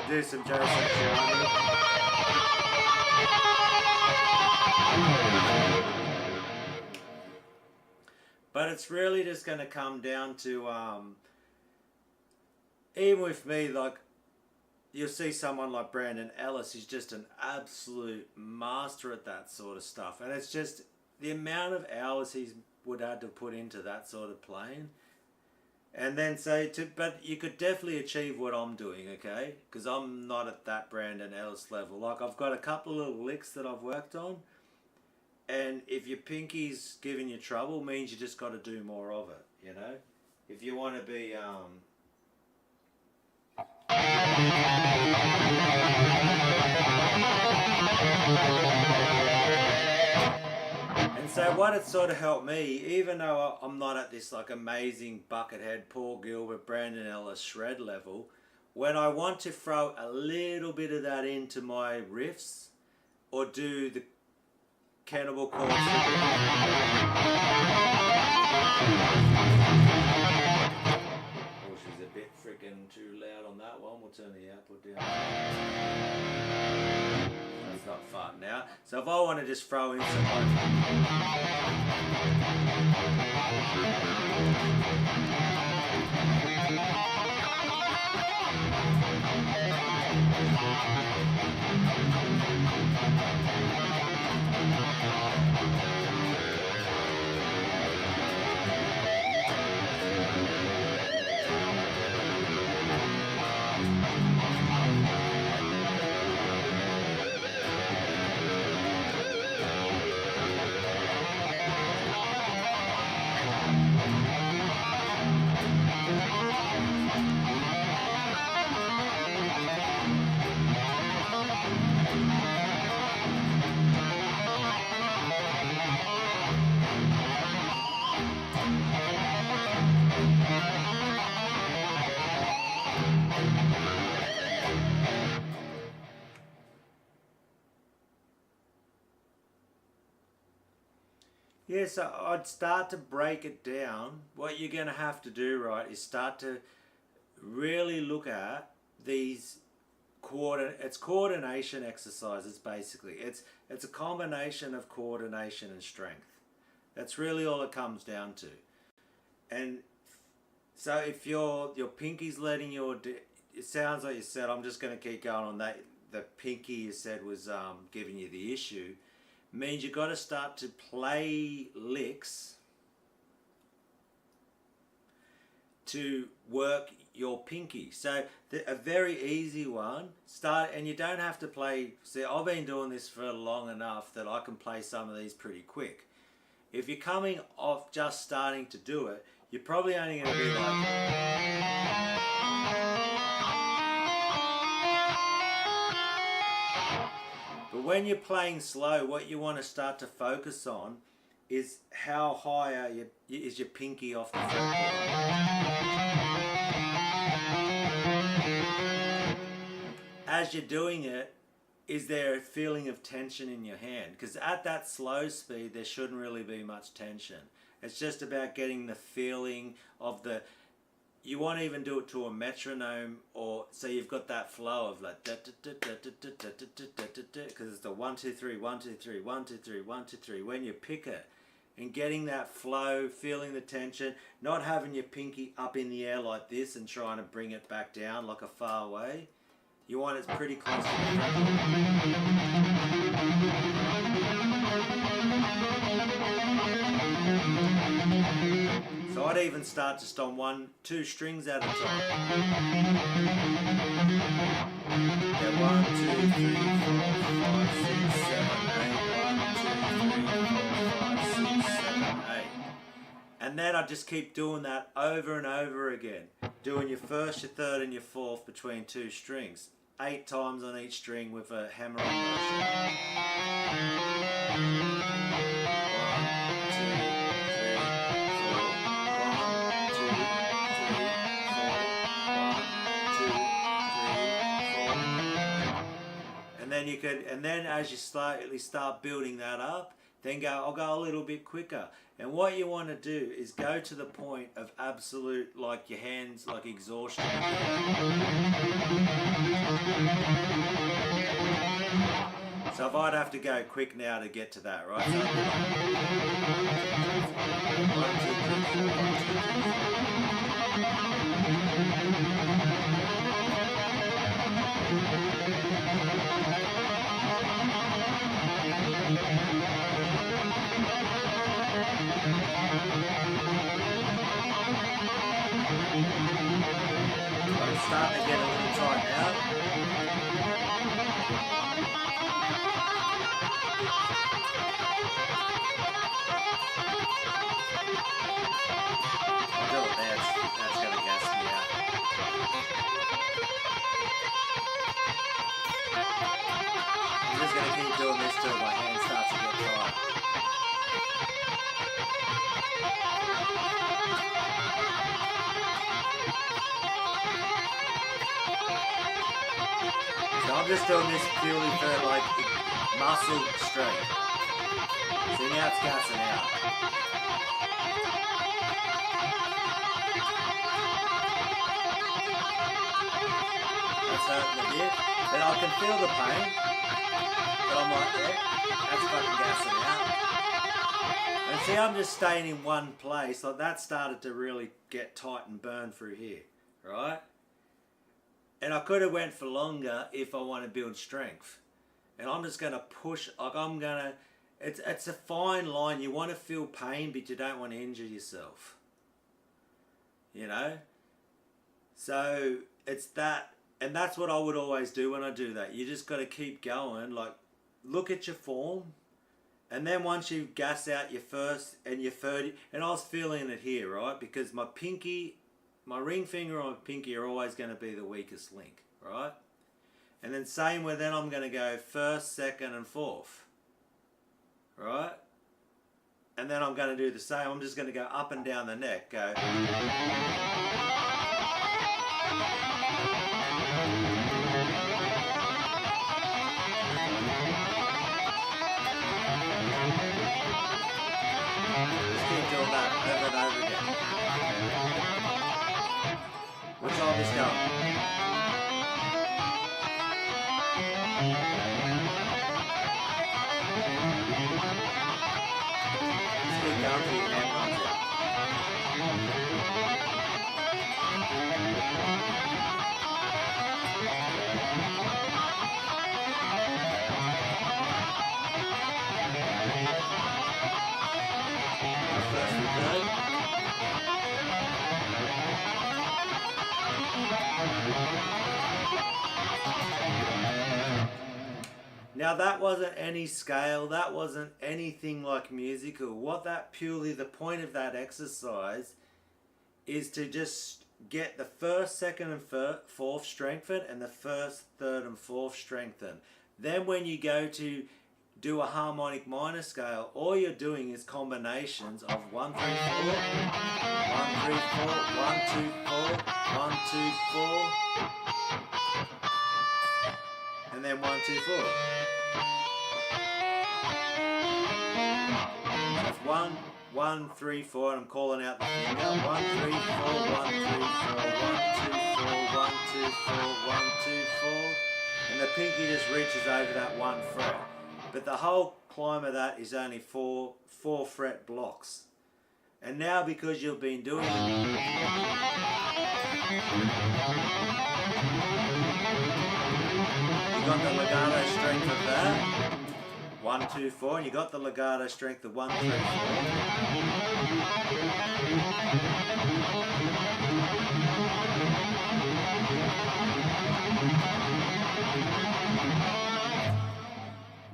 Speaker 2: Do some Joe Satriani. But it's really just going to come down to, even with me, like, you'll see someone like Brandon Ellis, he's just an absolute master at that sort of stuff. And it's just the amount of hours he would have to put into that sort of playing. And then but you could definitely achieve what I'm doing, okay? Because I'm not at that Brandon Ellis level. Like, I've got a couple of little licks that I've worked on. And if your pinky's giving you trouble, means you just got to do more of it, you know? If you want to be, And so what it sort of helped me, even though I'm not at this like amazing Buckethead, Paul Gilbert, Brandon Ellis shred level, when I want to throw a little bit of that into my riffs or do the Cannibal Corpse. Oh, she's a bit freaking too loud on that one. We'll turn the output down. That's not fun now. So if I want to just throw in some Yeah, so I'd start to break it down. What you're going to have to do, right, is start to really look at these it's coordination exercises basically. It's a combination of coordination and strength. That's really all it comes down to. And so if your pinky's letting it sounds like you said, I'm just going to keep going on that. The pinky you said was giving you the issue. Means you've got to start to play licks to work your pinky. So a very easy one, and you don't have to play. See, I've been doing this for long enough that I can play some of these pretty quick. If you're coming off just starting to do it, you're probably only going to be like, but when you're playing slow, what you want to start to focus on is how high is your pinky off the fretboard. As you're doing it, is there a feeling of tension in your hand? Because at that slow speed, there shouldn't really be much tension. It's just about getting the feeling of you want to even do it to a metronome, or so you've got that flow of like because it's the 1 2 3 1 2 3 1 2 3 1 2 3 when you pick it, and getting that flow, feeling the tension, not having your pinky up in the air like this and trying to bring it back down like a far away. You want it pretty close to the So I'd even start just on 1 2 strings at a time. Yeah, 1 2 3 4 5 6 7 8 1 2 3 4 5 6 7 8. And then I just keep doing that over and over again. Doing your first, your third and your fourth between 2 strings. 8 times on each string with a hammer-on motion. 1 2 3 4 1 2 3 4 1 2 3 4. And then as you slightly start building that up, then I'll go a little bit quicker. And what you want to do is go to the point of absolute, like your hands, like exhaustion. So if I'd have to go quick now to get to that, right? So I'm starting to get a little tight now. I'll do it there, that's going to gas me out. I'm just going to keep doing this till my hand starts to get tight. So I'm just doing this purely for like muscle strength. See, now it's gassing out. That's hurting a bit, but I can feel the pain. But I'm like, yeah, that's fucking gassing out. And see, I'm just staying in one place. Like that started to really get tight and burn through here, right? And I could have went for longer if I want to build strength. And I'm just going to push, like I'm going to, it's a fine line. You want to feel pain, but you don't want to injure yourself. You know? So it's that, and that's what I would always do when I do that. You just got to keep going, like look at your form. And then once you gas out your first and your third, and I was feeling it here, right? Because my pinky, my ring finger and my pinky are always going to be the weakest link, right? And then same with, then I'm going to go first, second and fourth, right? And then I'm going to do the same. I'm just going to go up and down the neck, go. Now that wasn't any scale, that wasn't anything like musical. What that purely, the point of that exercise is to just get the first, second and fourth strengthened and the first, third and fourth strengthened. Then when you go to do a harmonic minor scale, all you're doing is combinations of 1, 3, 4, 1, 3, 4, 1, 2, 4, 1, 2, 4, and then 1, 2, 4. That's 1, 1, 3, 4, and I'm calling out the finger. 1, 3, 4, 1, 3, 4, 1, 2, 4, 1, 2, 4, 1, 2, 4. And the pinky just reaches over that one fret. But the whole climb of that is only four fret blocks. And now because you've been doing it, you got the legato strength of that. 1, 2, 4, and you got the legato strength of 1, 3, 4.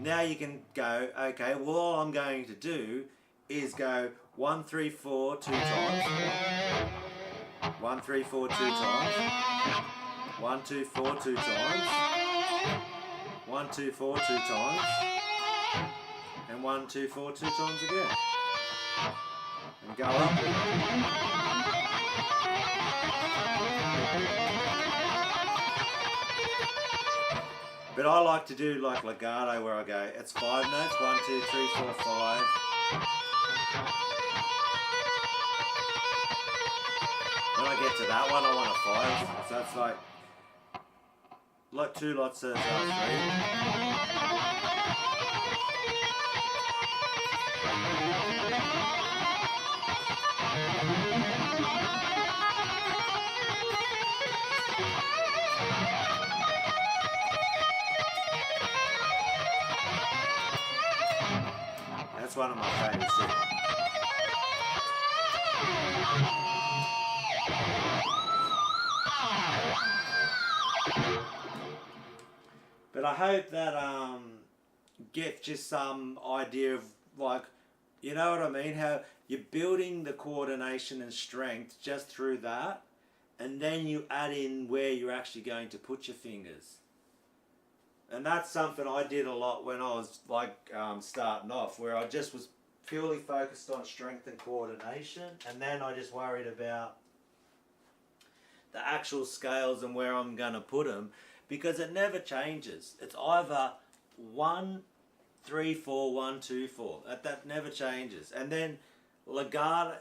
Speaker 2: Now you can go, okay, well all I'm going to do is go 1, 3, 4 2 times. 1, 3, 4 2 times. 1, 2, 4 2 times. 1, 2, 4 2 times. And 1, 2, 4 2 times again. And go up. But I like to do like legato where I go, it's 5 notes, 1, 2, 3, 4, 5. When I get to that one, I want a 5. So it's like 2 lots of 3. That's one of my favourites too. But I hope that gets you some idea of, like, you know what I mean? How you're building the coordination and strength just through that, and then you add in where you're actually going to put your fingers. And that's something I did a lot when I was starting off, where I just was purely focused on strength and coordination, and then I just worried about the actual scales and where I'm going to put them, because it never changes. It's either 1, 3, 4, 1, 2, 4. That never changes. And then legato,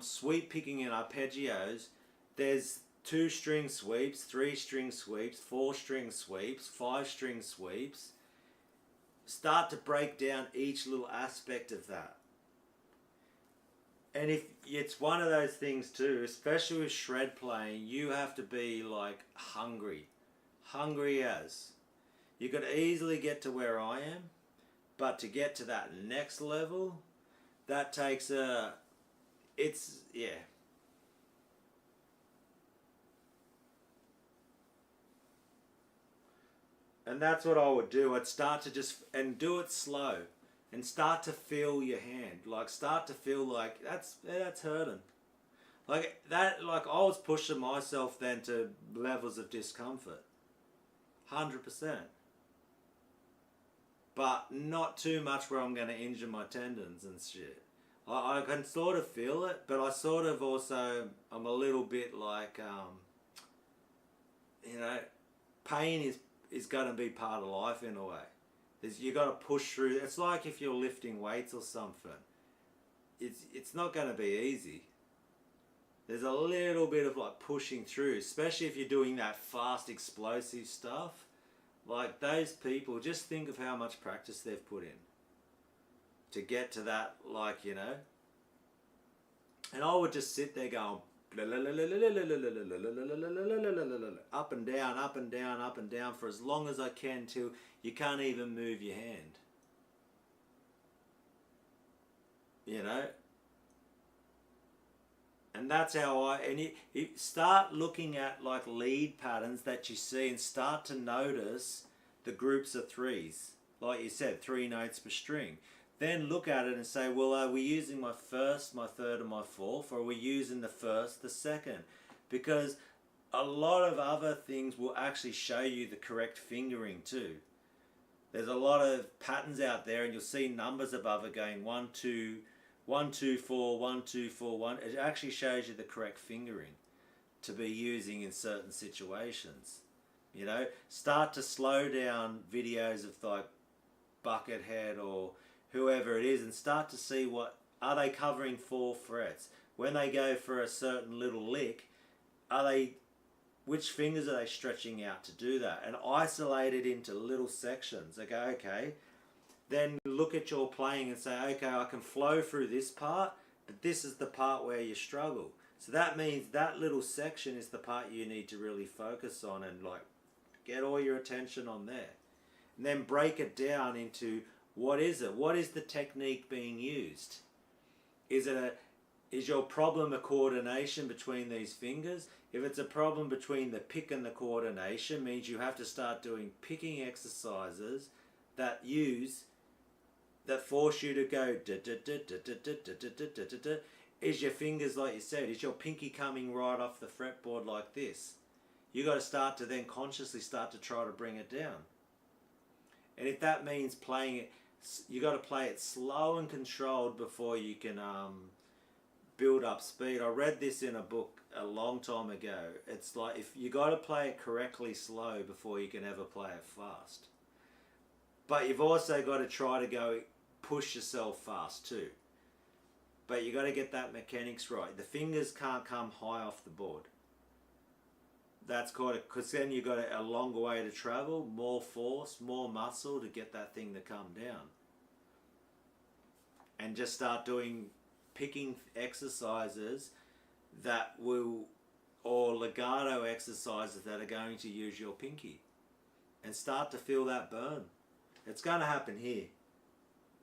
Speaker 2: sweep picking in arpeggios, there's 2 string sweeps, 3 string sweeps, 4 string sweeps, 5 string sweeps. Start to break down each little aspect of that. And if it's one of those things too, especially with shred playing, you have to be like hungry as. You could easily get to where I am, but to get to that next level, that takes yeah. And that's what I would do. I'd start to just, and do it slow, and start to feel your hand. Like, start to feel like, that's hurting. Like, I was pushing myself then to levels of discomfort. 100%. But not too much where I'm going to injure my tendons and shit. I can sort of feel it, but I sort of also, I'm a little bit like, pain is going to be part of life in a way. You got to push through. It's like if you're lifting weights or something. It's not going to be easy. There's a little bit of like pushing through, especially if you're doing that fast, explosive stuff. Like those people, just think of how much practice they've put in to get to that, And I would just sit there going, up and down, up and down, up and down for as long as I can till you can't even move your hand. And that's how you start looking at like lead patterns that you see and start to notice the groups of threes. like you said, 3 notes per string. Then look at it and say, well, are we using my first, my third, and my fourth, or are we using the first, the second? Because a lot of other things will actually show you the correct fingering too. There's a lot of patterns out there, and you'll see numbers above it going 1, 2, 1, 2, 4, 1, 2, 4, 1. It actually shows you the correct fingering to be using in certain situations. You know, start to slow down videos of like Buckethead or whoever it is, and start to see what are they covering 4 frets. When they go for a certain little lick, which fingers are they stretching out to do that? And isolate it into little sections. They go, okay, then look at your playing and say, okay, I can flow through this part, but this is the part where you struggle. So that means that little section is the part you need to really focus on and like get all your attention on there. And then break it down into what is it? What is the technique being used? Is your problem a coordination between these fingers? If it's a problem between the pick and the coordination, means you have to start doing picking exercises that force you to go da da da da da da da da da da da. Is your fingers, like you said, is your pinky coming right off the fretboard like this? You got to start to then consciously start to try to bring it down. And if that means playing it, you got to play it slow and controlled before you can build up speed. I read this in a book a long time ago. It's like if you got to play it correctly slow before you can ever play it fast. But you've also got to try to go push yourself fast too. But you got to get that mechanics right. The fingers can't come high off the board. That's called it, because then you've got a longer way to travel, more force, more muscle to get that thing to come down. And just start doing picking exercises that will, or legato exercises that are going to use your pinky. And start to feel that burn. It's going to happen here,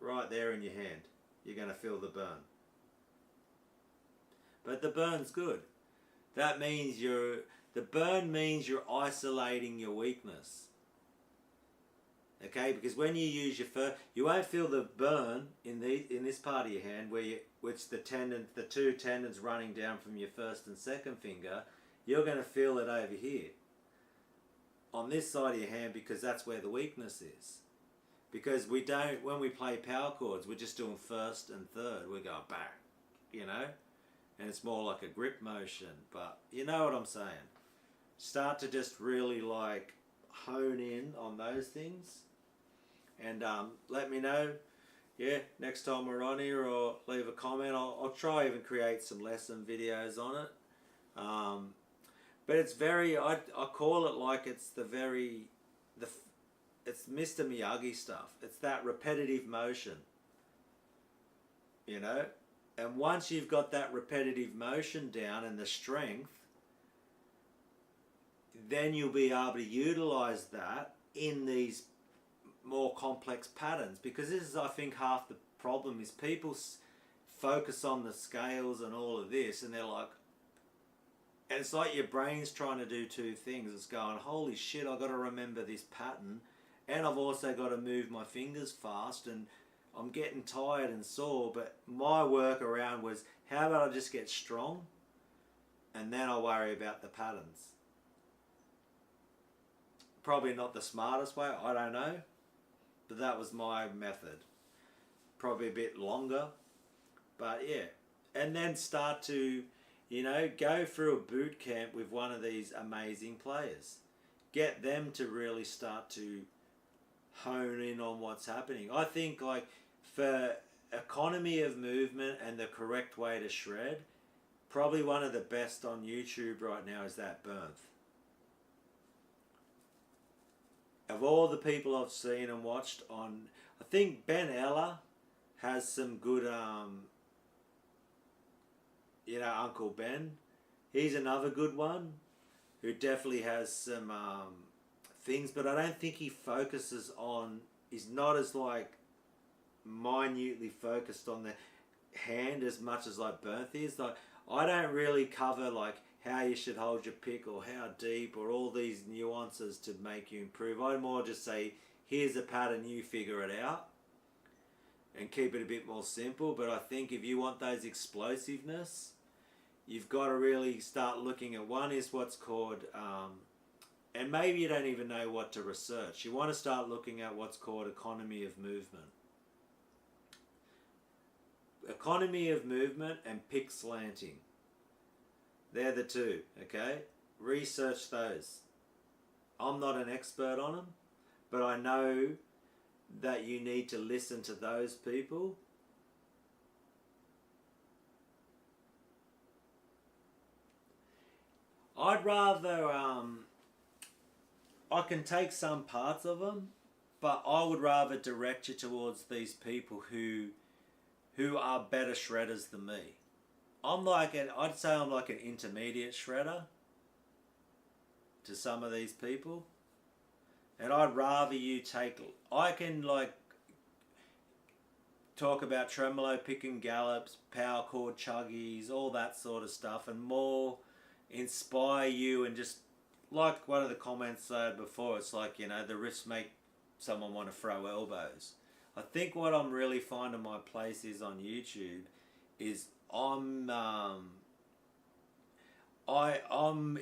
Speaker 2: right there in your hand. You're going to feel the burn. But the burn's good. That means the burn means you're isolating your weakness. Okay, because when you use your first, you won't feel the burn in this part of your hand which the two tendons running down from your first and second finger. You're going to feel it over here on this side of your hand, because that's where the weakness is. Because when we play power chords, we're just doing first and third. We go bang, you know, and it's more like a grip motion. But you know what I'm saying. Start to just really like hone in on those things, and let me know, yeah, next time we're on here, or leave a comment. I'll try even create some lesson videos on it. But it's very, I call it like it's it's Mr. Miyagi stuff. It's that repetitive motion, you know, and once you've got that repetitive motion down and the strength, then you'll be able to utilize that in these more complex patterns. Because this is, I think, half the problem is people focus on the scales and all of this, and they're like, and it's like your brain's trying to do two things. It's going, holy shit, I've got to remember this pattern, and I've also got to move my fingers fast, and I'm getting tired and sore. But my workaround was, how about I just get strong, and then I'll worry about the patterns. Probably not the smartest way, I don't know, but that was my method. Probably a bit longer, but yeah. And then start to, you know, go through a boot camp with one of these amazing players. Get them to really start to hone in on what's happening. I think, like, for economy of movement and the correct way to shred, probably one of the best on YouTube right now is that Bernth. Of all the people I've seen and watched on, I think Ben Ella has some good, you know, Uncle Ben. He's another good one who definitely has some things, but I don't think he focuses on, he's not as like minutely focused on the hand as much as like Bernth is. Like, I don't really cover like how you should hold your pick or how deep or all these nuances to make you improve. I more just say, here's a pattern, you figure it out, and keep it a bit more simple. But I think if you want those explosiveness, you've got to really start looking at, one is what's called, and maybe you don't even know what to research. You want to start looking at what's called economy of movement. Economy of movement and pick slanting. They're the two, okay? Research those. I'm not an expert on them, but I know that you need to listen to those people. I'd rather, I can take some parts of them, but I would rather direct you towards these people who are better shredders than me. I'd say I'm like an intermediate shredder to some of these people. And I'd rather you I can like talk about tremolo, picking gallops, power chord chuggies, all that sort of stuff, and more inspire you, and just like one of the comments said before, it's like, you know, the riffs make someone want to throw elbows. I think what I'm really finding my place is on YouTube is I'm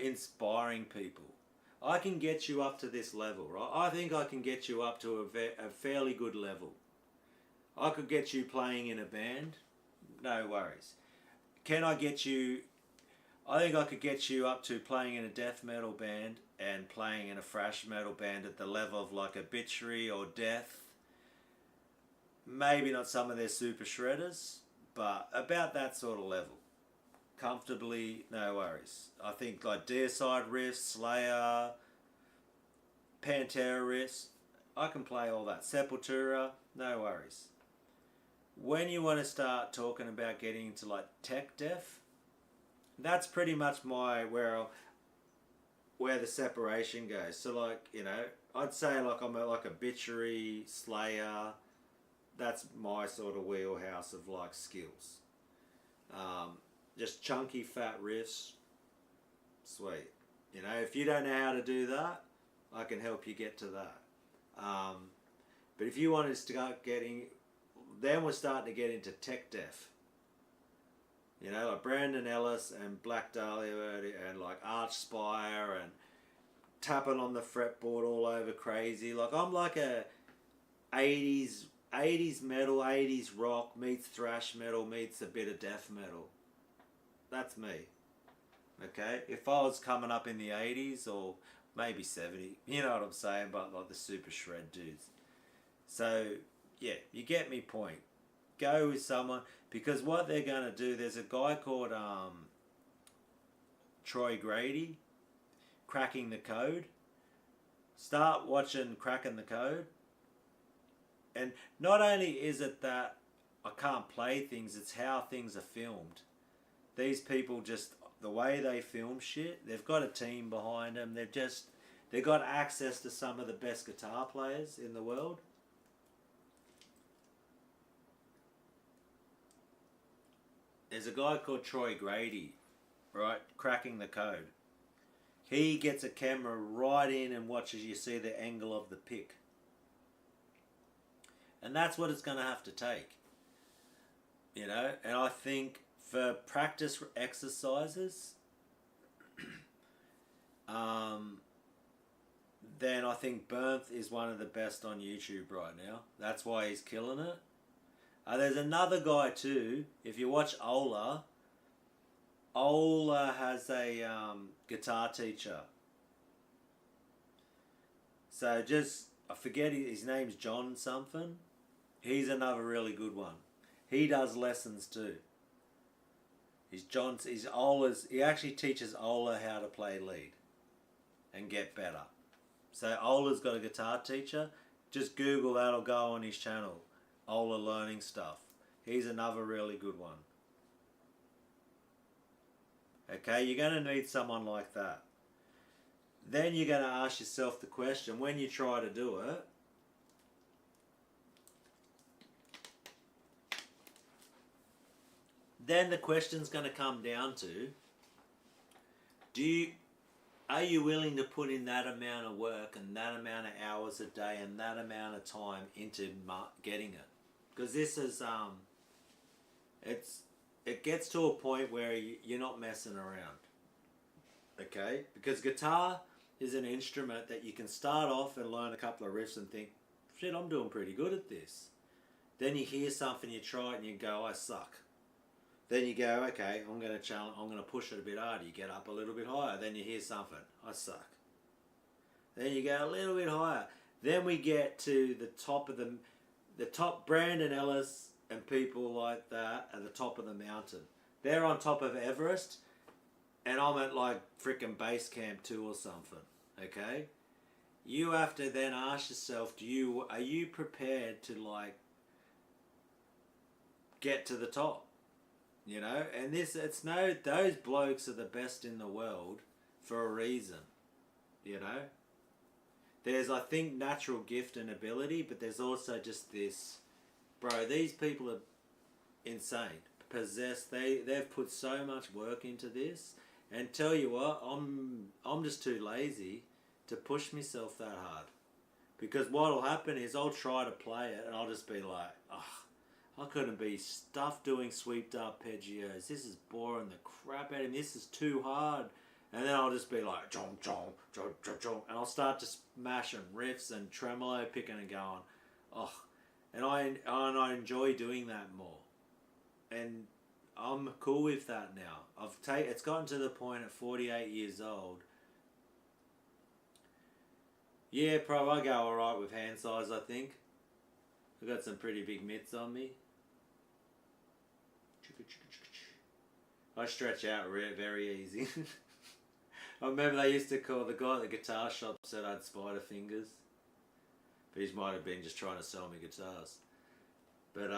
Speaker 2: inspiring people. I can get you up to this level, right? I think I can get you up to a fairly good level. I could get you playing in a band, no worries. Can I get you? I think I could get you up to playing in a death metal band and playing in a thrash metal band at the level of like Obituary or Death. Maybe not some of their super shredders, but about that sort of level. Comfortably, no worries. I think like Deicide riffs, Slayer, Pantera riffs, I can play all that. Sepultura, no worries. When you want to start talking about getting into like tech death, that's pretty much where the separation goes. So like, you know, I'd say like I'm like Obituary, Slayer. That's my sort of wheelhouse of like skills. Just chunky fat riffs, sweet. You know, if you don't know how to do that, I can help you get to that. But if you want to start getting, then we're starting to get into tech death. You know, like Brandon Ellis and Black Dahlia and like Archspire and tapping on the fretboard all over crazy. Like I'm like a 80s metal, 80s rock meets thrash metal meets a bit of death metal. That's me. Okay? If I was coming up in the 80s or maybe 70, you know what I'm saying, but like the super shred dudes. So, yeah, you get me point. Go with someone, because what they're going to do, there's a guy called Troy Grady, Cracking the Code. Start watching Cracking the Code. And not only is it that I can't play things, it's how things are filmed. These people just, the way they film shit, they've got a team behind them. They've got access to some of the best guitar players in the world. There's a guy called Troy Grady, right, Cracking the Code. He gets a camera right in and watches you see the angle of the pick. And that's what it's going to have to take. You know, and I think for practice exercises, then I think Bernth is one of the best on YouTube right now. That's why he's killing it. There's another guy too. If you watch Ola has a guitar teacher. So I forget his name's John something. He's another really good one. He does lessons too. He actually teaches Ola how to play lead and get better. So Ola's got a guitar teacher. Just Google that'll go on his channel. Ola learning stuff. He's another really good one. Okay, you're going to need someone like that. Then you're going to ask yourself the question, when you try to do it, then the question's going to come down to, are you willing to put in that amount of work and that amount of hours hours a day and that amount of time into getting it. Because this is, it gets to a point where you're not messing around. Okay? Because guitar is an instrument that you can start off and learn a couple of riffs and think, shit, I'm doing pretty good at this. Then you hear something, you try it and you go, I suck. Then you go, okay, I'm going to push it a bit harder. You get up a little bit higher. Then you hear something, I suck. Then you go a little bit higher. Then we get to the top of the top. Brandon Ellis and people like that at the top of the mountain. They're on top of Everest, and I'm at like freaking base camp 2 or something. Okay, you have to then ask yourself, are you prepared to like get to the top? You know, and those blokes are the best in the world for a reason. You know, there's, I think, natural gift and ability, but there's also just this, bro, these people are insane, possessed. They've put so much work into this, and tell you what, I'm just too lazy to push myself that hard, because what'll happen is I'll try to play it and I'll just be like, I couldn't be stuffed doing sweeped arpeggios. This is boring the crap out of me. This is too hard. And then I'll just be like, chong, chong, chong, chong, chong, and I'll start to smashing riffs and tremolo picking and going, and I enjoy doing that more. And I'm cool with that now. It's gotten to the point at 48 years old. Yeah, pro, I go alright with hand size, I think. I've got some pretty big mitts on me. I stretch out very easy. I remember they used to call, the guy at the guitar shop said I had spider fingers. But he might have been just trying to sell me guitars. But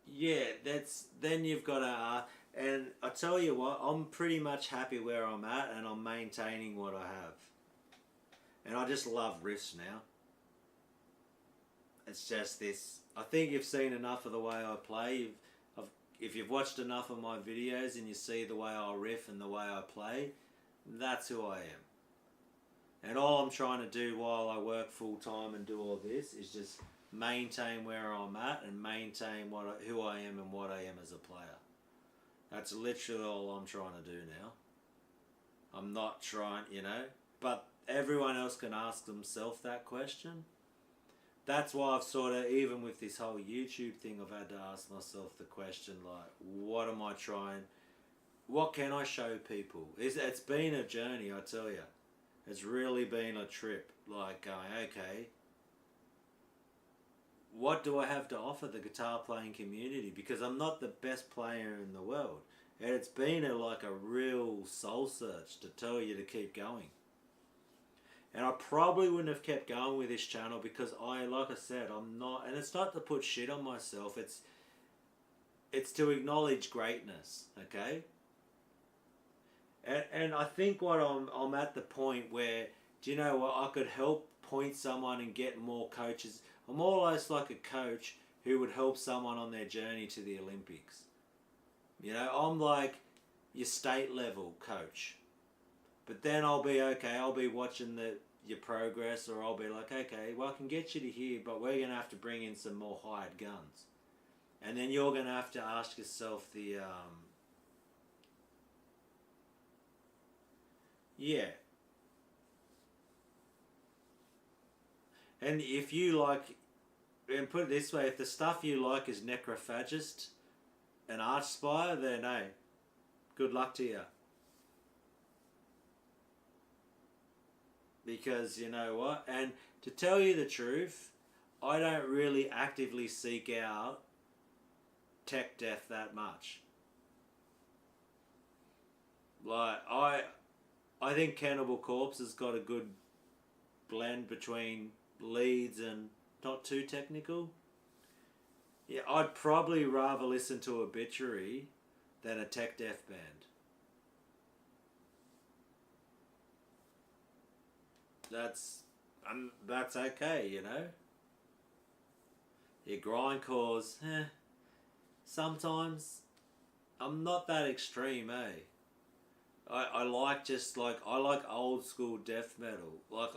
Speaker 2: yeah, then you've got to, and I tell you what, I'm pretty much happy where I'm at, and I'm maintaining what I have. And I just love riffs now. It's just this, I think you've seen enough of the way I play. If you've watched enough of my videos and you see the way I riff and the way I play, that's who I am. And all I'm trying to do while I work full time and do all this is just maintain where I'm at and maintain who I am and what I am as a player. That's literally all I'm trying to do now. I'm not trying, but everyone else can ask themselves that question. That's why I've sort of, even with this whole YouTube thing, I've had to ask myself the question, like, what am I trying? What can I show people? It's been a journey, I tell you. It's really been a trip, like going, okay, what do I have to offer the guitar playing community? Because I'm not the best player in the world. And it's been like a real soul search to tell you to keep going. And I probably wouldn't have kept going with this channel because like I said, I'm not, and it's not to put shit on myself, it's to acknowledge greatness, okay? And I think what I'm at the point where, do you know what, I could help point someone and get more coaches. I'm almost like a coach who would help someone on their journey to the Olympics. I'm like your state level coach. But then I'll be watching your progress, or I'll be like, okay, well, I can get you to here, but we're going to have to bring in some more hired guns. And then you're going to have to ask yourself yeah. And if you like, and put it this way, if the stuff you like is necrophagist and archspire, then hey, good luck to you. Because you know what, and to tell you the truth, I don't really actively seek out tech death that much. Like, I think Cannibal Corpse has got a good blend between leads and not too technical. Yeah, I'd probably rather listen to Obituary than a tech death band. That's okay, Your grindcores, sometimes I'm not that extreme, I like old school death metal. Like,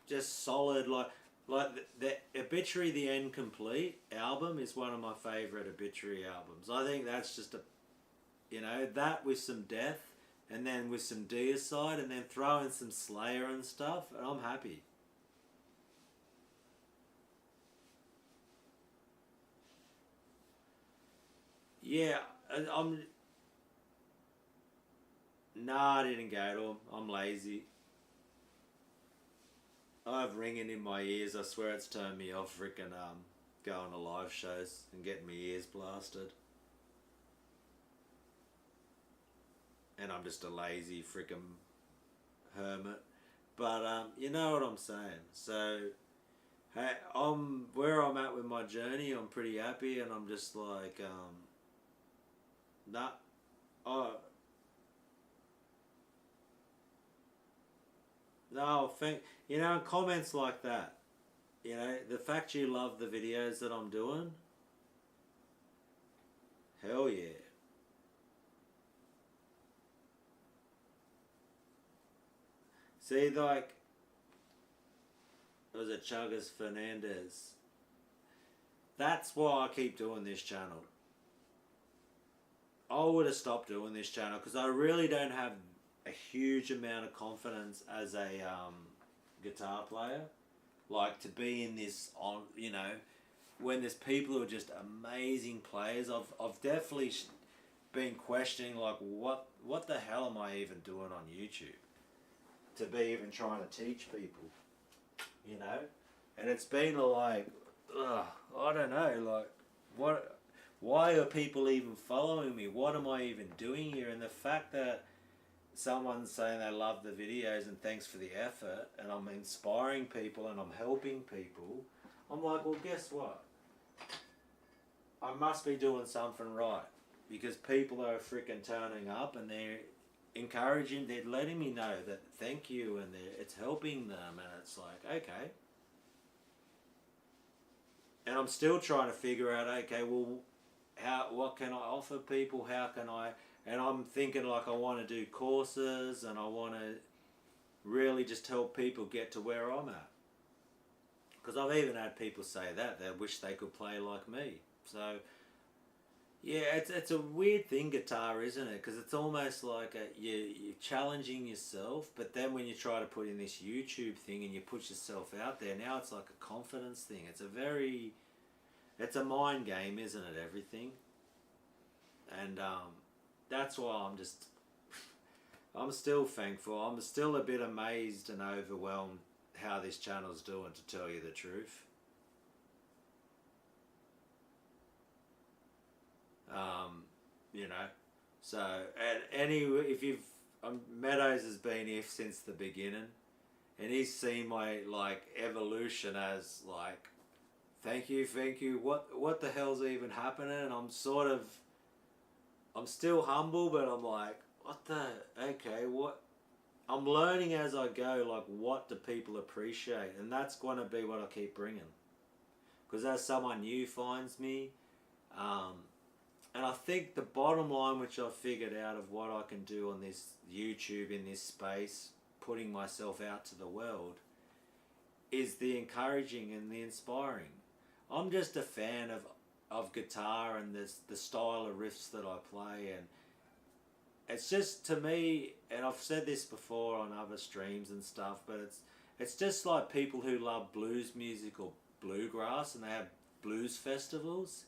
Speaker 2: just solid. Like the Obituary, the End Complete album is one of my favourite Obituary albums. I think that's just that with some death, and then with some Deicide, and then throw in some Slayer and stuff, and I'm happy. Yeah, I'm. Nah, I didn't go to them. I'm lazy. I have ringing in my ears. I swear it's turned me off freaking going to live shows and getting my ears blasted. And I'm just a lazy freaking hermit. But you know what I'm saying. So hey, I'm where I'm at with my journey. I'm pretty happy, and I'm just like nah. Oh no, comments like that. The fact you love the videos that I'm doing, hell yeah. See, like, was it Chagas Fernandez? That's why I keep doing this channel. I would have stopped doing this channel because I really don't have a huge amount of confidence as a guitar player. Like, to be in this when there's people who are just amazing players. I've definitely been questioning, like, what the hell am I even doing on YouTube to be even trying to teach people, and it's been like, I don't know, like, why are people even following me? What am I even doing here? And the fact that someone's saying they love the videos and thanks for the effort, and I'm inspiring people and I'm helping people, I'm like, well, guess what? I must be doing something right, because people are freaking turning up and they're encouraging, they're letting me know that thank you, and it's helping them, and it's like, okay. And I'm still trying to figure out, okay, well, what can I offer people? How can I? And I'm thinking, like, I want to do courses, and I want to really just help people get to where I'm at. Because I've even had people say that they wish they could play like me. So yeah, it's a weird thing, guitar, isn't it? Because it's almost like you're challenging yourself, but then when you try to put in this YouTube thing and you put yourself out there, now it's like a confidence thing. It's a mind game, isn't it, everything? And that's why I'm still thankful. I'm still a bit amazed and overwhelmed how this channel's doing, to tell you the truth. So, and anyway, if you've Meadows has been here since the beginning, and he's seen my like evolution as like, thank you, what the hell's even happening? And I'm still humble, but I'm like, what I'm learning as I go, like, what do people appreciate? And that's going to be what I keep bringing, because as someone new finds me, and I think the bottom line, which I've figured out of what I can do on this YouTube, in this space, putting myself out to the world, is the encouraging and the inspiring. I'm just a fan of guitar and the style of riffs that I play, and it's just, to me, and I've said this before on other streams and stuff, but it's just like people who love blues music or bluegrass and they have blues festivals.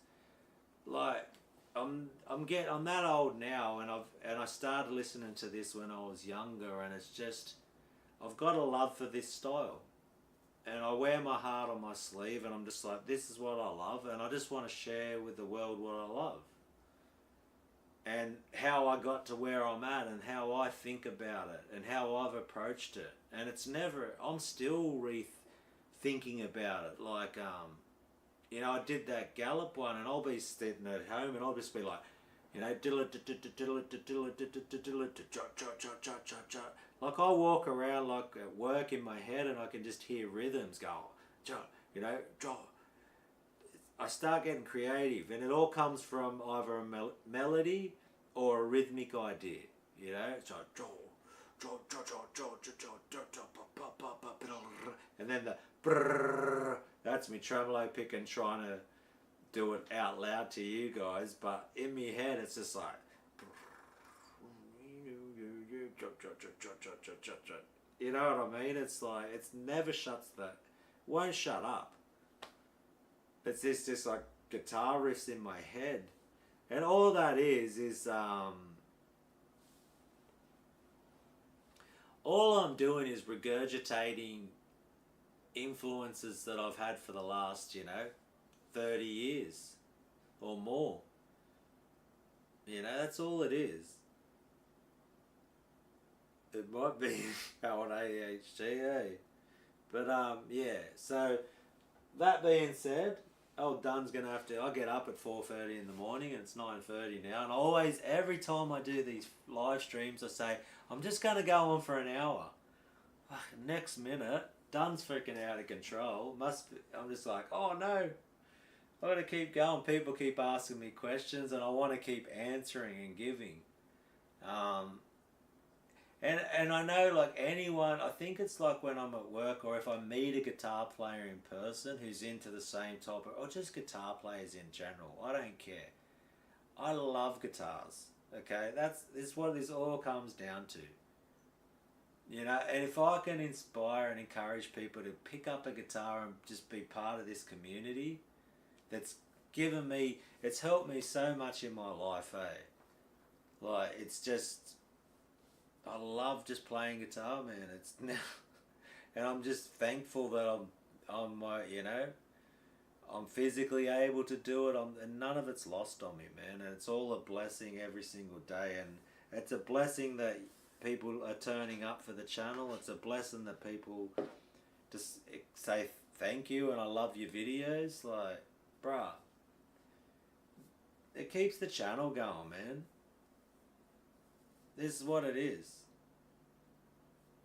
Speaker 2: Like, I'm that old now, and I started listening to this when I was younger, and it's just, I've got a love for this style, and I wear my heart on my sleeve, and I'm just like, this is what I love, and I just want to share with the world what I love, and how I got to where I'm at, and how I think about it, and how I've approached it. And it's never, I'm still thinking about it. Like, I did that Gallup one, and I'll be sitting at home, and I'll just be like, like, I walk around like at work in my head, and I can just hear rhythms go, I start getting creative, and it all comes from either a melody or a rhythmic idea, It's like, And then the brrrr, that's me tremolo picking, trying to do it out loud to you guys, but in my head it's just like, you know what I mean? It's like, it's never shuts that, won't shut up. It's this just like guitar riffs in my head. And all that is all I'm doing is regurgitating influences that I've had for the last, 30 years or more. That's all it is. It might be our ADHD, eh? But yeah, so that being said, old Dun's gonna have to. I get up at 4:30 in the morning, and it's 9:30 now. And always, every time I do these live streams, I say I'm just gonna go on for an hour. Next minute, Dun's freaking out of control. I'm just like, oh no, I gotta keep going. People keep asking me questions, and I want to keep answering and giving. And I know, like anyone, I think it's like when I'm at work or if I meet a guitar player in person who's into the same topic, or just guitar players in general, I don't care. I love guitars, okay? This what this all comes down to. And if I can inspire and encourage people to pick up a guitar and just be part of this community, that's it's helped me so much in my life, eh? Like, it's just, I love just playing guitar, man. It's now, and I'm just thankful that I'm physically able to do it. And none of it's lost on me, man. And it's all a blessing every single day. And it's a blessing that people are turning up for the channel. It's a blessing that people just say thank you and I love your videos. Like, bruh, it keeps the channel going, man. This is what it is.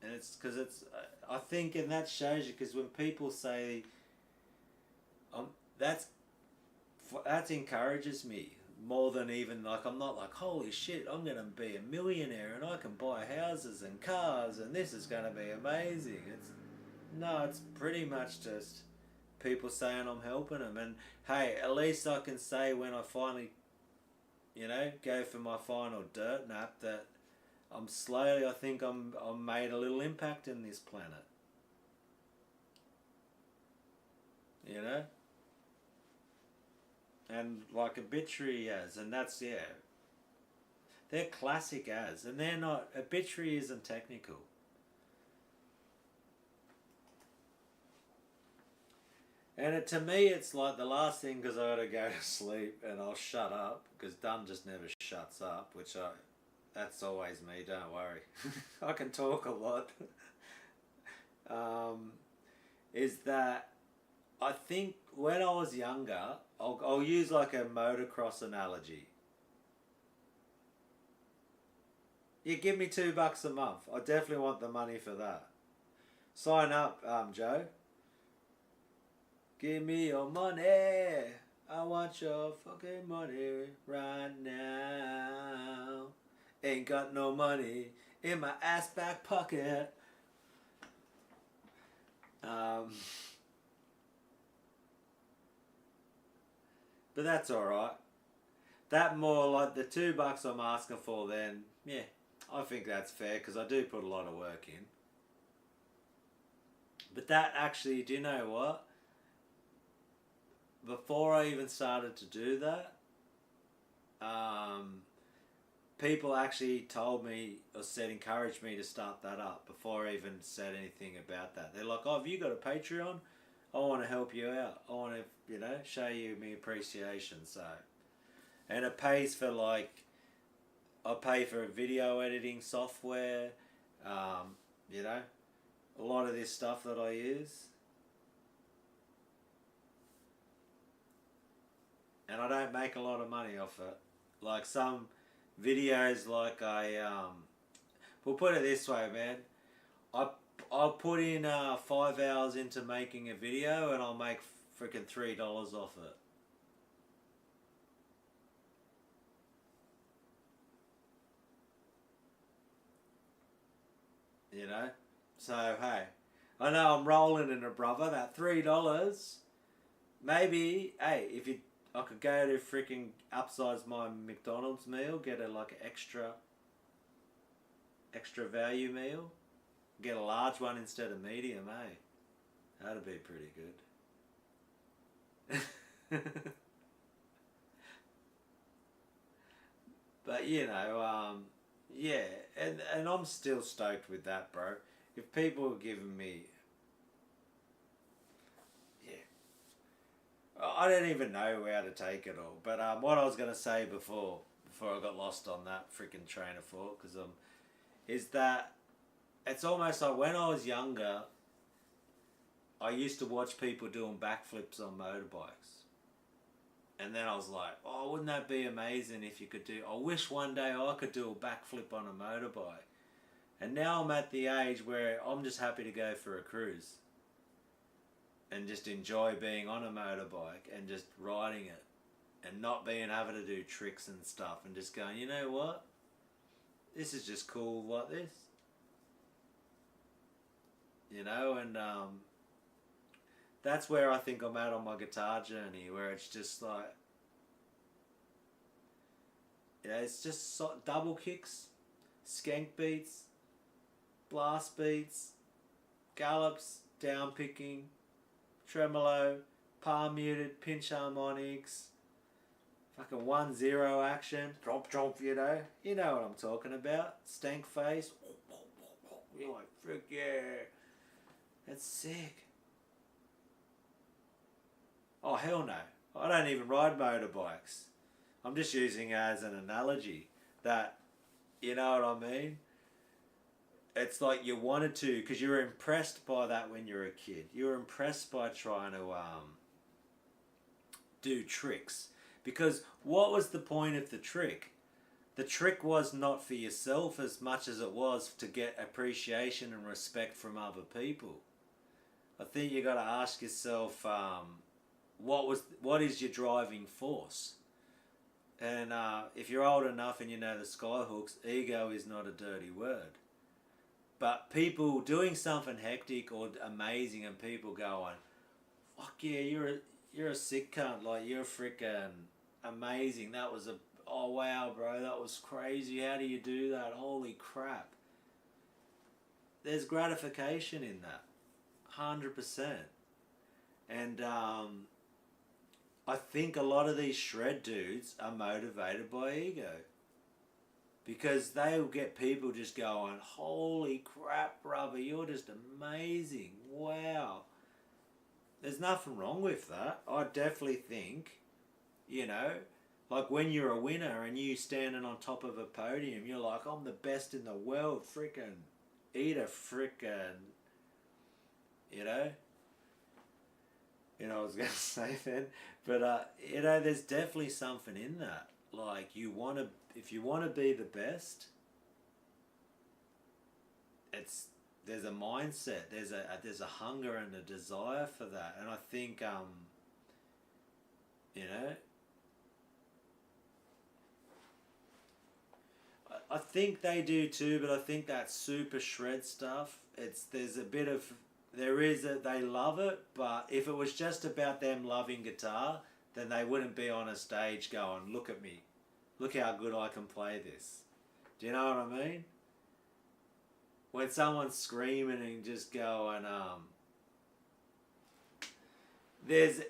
Speaker 2: And it's because I think, and that shows you, because when people say, that encourages me more than even, like, I'm not like, holy shit, I'm going to be a millionaire and I can buy houses and cars and this is going to be amazing. It's pretty much just people saying I'm helping them. And hey, at least I can say when I finally, go for my final dirt nap that I think I'm made a little impact in this planet. And like Obituary as, and that's, yeah, they're classic as, and they're not, Obituary isn't technical. And to me, it's like the last thing, because I gotta go to sleep and I'll shut up, because Dunn just never shuts up, that's always me, don't worry. I can talk a lot. Is that I think when I was younger, I'll use like a motocross analogy. You give me $2 a month. I definitely want the money for that. Sign up, Joe. Give me your money. I want your fucking money right now. Ain't got no money in my ass back pocket. But that's alright. That more like the $2 I'm asking for, then, yeah, I think that's fair, because I do put a lot of work in. But that actually, do you know what? Before I even started to do that, people actually told me, or encouraged me to start that up before I even said anything about that. They're like, oh, have you got a Patreon? I want to help you out. I want to, show you my appreciation. So, and it pays for, like, I pay for a video editing software, a lot of this stuff that I use. And I don't make a lot of money off it. Like some videos, like we'll put it this way, man. I'll put in 5 hours into making a video and I'll make freaking $3 off it. So hey, I know I'm rolling in it, brother. That $3, maybe. Hey, I could go to freaking upsize my McDonald's meal, get a like extra value meal, get a large one instead of medium. Hey, that'd be pretty good. But yeah, and I'm still stoked with that, bro. If people are giving me, yeah, I don't even know how to take it all. But what I was gonna say before I got lost on that freaking train of thought, is that it's almost like when I was younger, I used to watch people doing backflips on motorbikes. And then I was like, oh, wouldn't that be amazing if you could do... I wish one day I could do a backflip on a motorbike. And now I'm at the age where I'm just happy to go for a cruise. And just enjoy being on a motorbike and just riding it. And not being able to do tricks and stuff. And just going, you know what? This is just cool like this. You know, and... that's where I think I'm at on my guitar journey, where it's just like, it's just double kicks, skank beats, blast beats, gallops, down picking, tremolo, palm muted, pinch harmonics, fucking 1-0 action, drop, you know what I'm talking about, stank face, you're like, frick yeah, that's sick. Oh, hell no. I don't even ride motorbikes. I'm just using it as an analogy that, you know what I mean? It's like you wanted to, because you were impressed by that when you were a kid. You were impressed by trying to do tricks. Because what was the point of the trick? The trick was not for yourself as much as it was to get appreciation and respect from other people. I think you got to ask yourself... what is your driving force? And if you're old enough and you know the Skyhooks, ego is not a dirty word. But people doing something hectic or amazing and people going, fuck yeah, you're a sick cunt, like you're freaking amazing. That was oh wow bro, that was crazy. How do you do that? Holy crap. There's gratification in that. 100%. And I think a lot of these shred dudes are motivated by ego. Because they'll get people just going, holy crap, brother, you're just amazing. Wow. There's nothing wrong with that. I definitely think, like when you're a winner and you standing on top of a podium, you're like, I'm the best in the world, frickin' eat a frickin', I was going to say then, but there's definitely something in that. Like if you want to be the best, there's a mindset, there's a hunger and a desire for that, and I think I think they do too, but I think that super shred stuff, they love it, but if it was just about them loving guitar, then they wouldn't be on a stage going, look at me, look how good I can play this. Do you know what I mean? When someone's screaming and just going, there's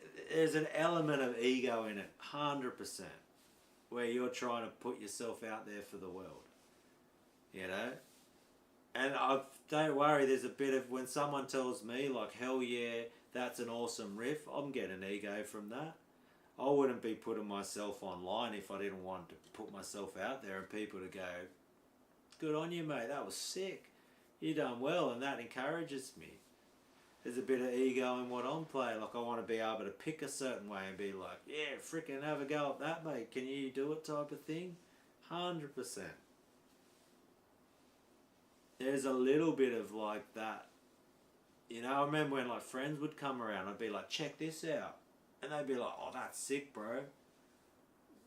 Speaker 2: an element of ego in it, 100%, where you're trying to put yourself out there for the world, And don't worry, there's a bit of, when someone tells me, like, hell yeah, that's an awesome riff, I'm getting ego from that. I wouldn't be putting myself online if I didn't want to put myself out there and people to go, good on you, mate, that was sick. You done well, and that encourages me. There's a bit of ego in what I'm playing. Like, I want to be able to pick a certain way and be like, yeah, freaking have a go at that, mate. Can you do it type of thing? 100%. There's a little bit of like that. I remember when like friends would come around, I'd be like, check this out. And they'd be like, oh, that's sick, bro.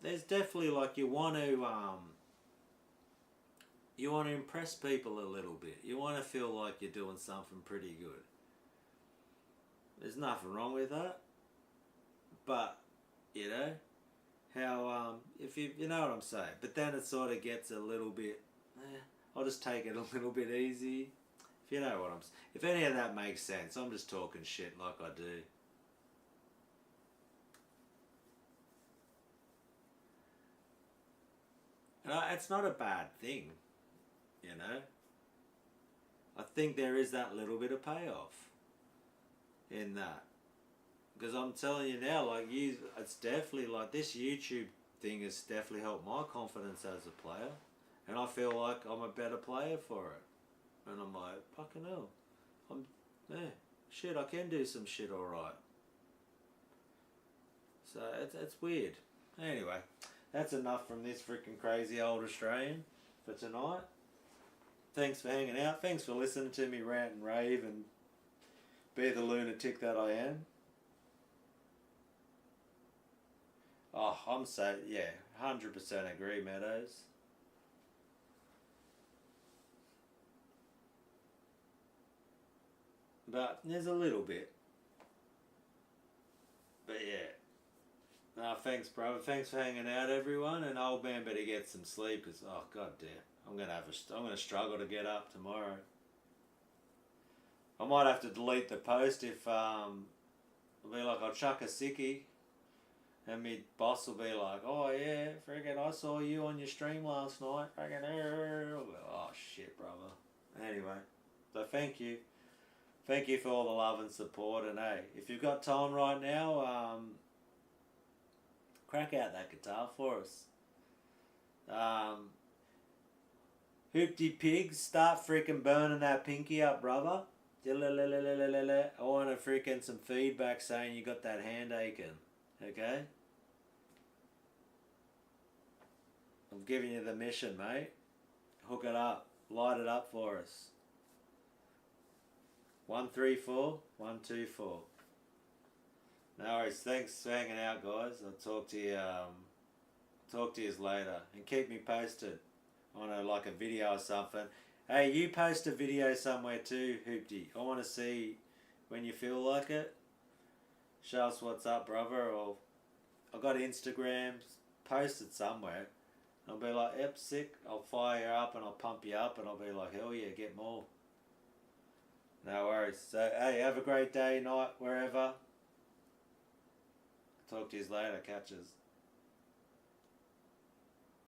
Speaker 2: There's definitely like, you want to impress people a little bit. You want to feel like you're doing something pretty good. There's nothing wrong with that. But, you know, how, if you know what I'm saying. But then it sort of gets a little bit, I'll just take it a little bit easy. If you know what I'm saying. If any of that makes sense, I'm just talking shit like I do. And it's not a bad thing, you know. I think there is that little bit of payoff in that. Because I'm telling you now, like it's definitely like this YouTube thing has definitely helped my confidence as a player. And I feel like I'm a better player for it. And I'm like, fucking hell. Shit, I can do some shit alright. So it's weird. Anyway, that's enough from this freaking crazy old Australian for tonight. Thanks for hanging out. Thanks for listening to me rant and rave and be the lunatic that I am. Oh, I'm so, yeah, 100% agree, Meadows. But there's a little bit. But yeah. No, thanks, brother. Thanks for hanging out, everyone. And old man better get some sleep, because, oh, god damn. I'm gonna struggle to get up tomorrow. I might have to delete the post if, I'll be like, I'll chuck a sickie. And my boss will be like, oh yeah, friggin' I saw you on your stream last night. Friggin' oh shit, brother. Anyway, so thank you. Thank you for all the love and support. And hey, if you've got time right now, crack out that guitar for us. Hoopty pigs, start freaking burning that pinky up, brother. I want to freaking some feedback saying you got that hand aching. Okay? I'm giving you the mission, mate. Hook it up. Light it up for us. 134 124. No worries. Thanks for hanging out, guys. I'll talk to you. Talk to you later, and keep me posted on a video or something. Hey, you post a video somewhere too, Hoopty. I want to see when you feel like it. Show us what's up, brother. Or I got Instagram. Post it somewhere. I'll be like, yep, sick. I'll fire you up and I'll pump you up, and I'll be like, hell yeah, get more. No worries. So, hey, have a great day, night, wherever. Talk to you later. Catches.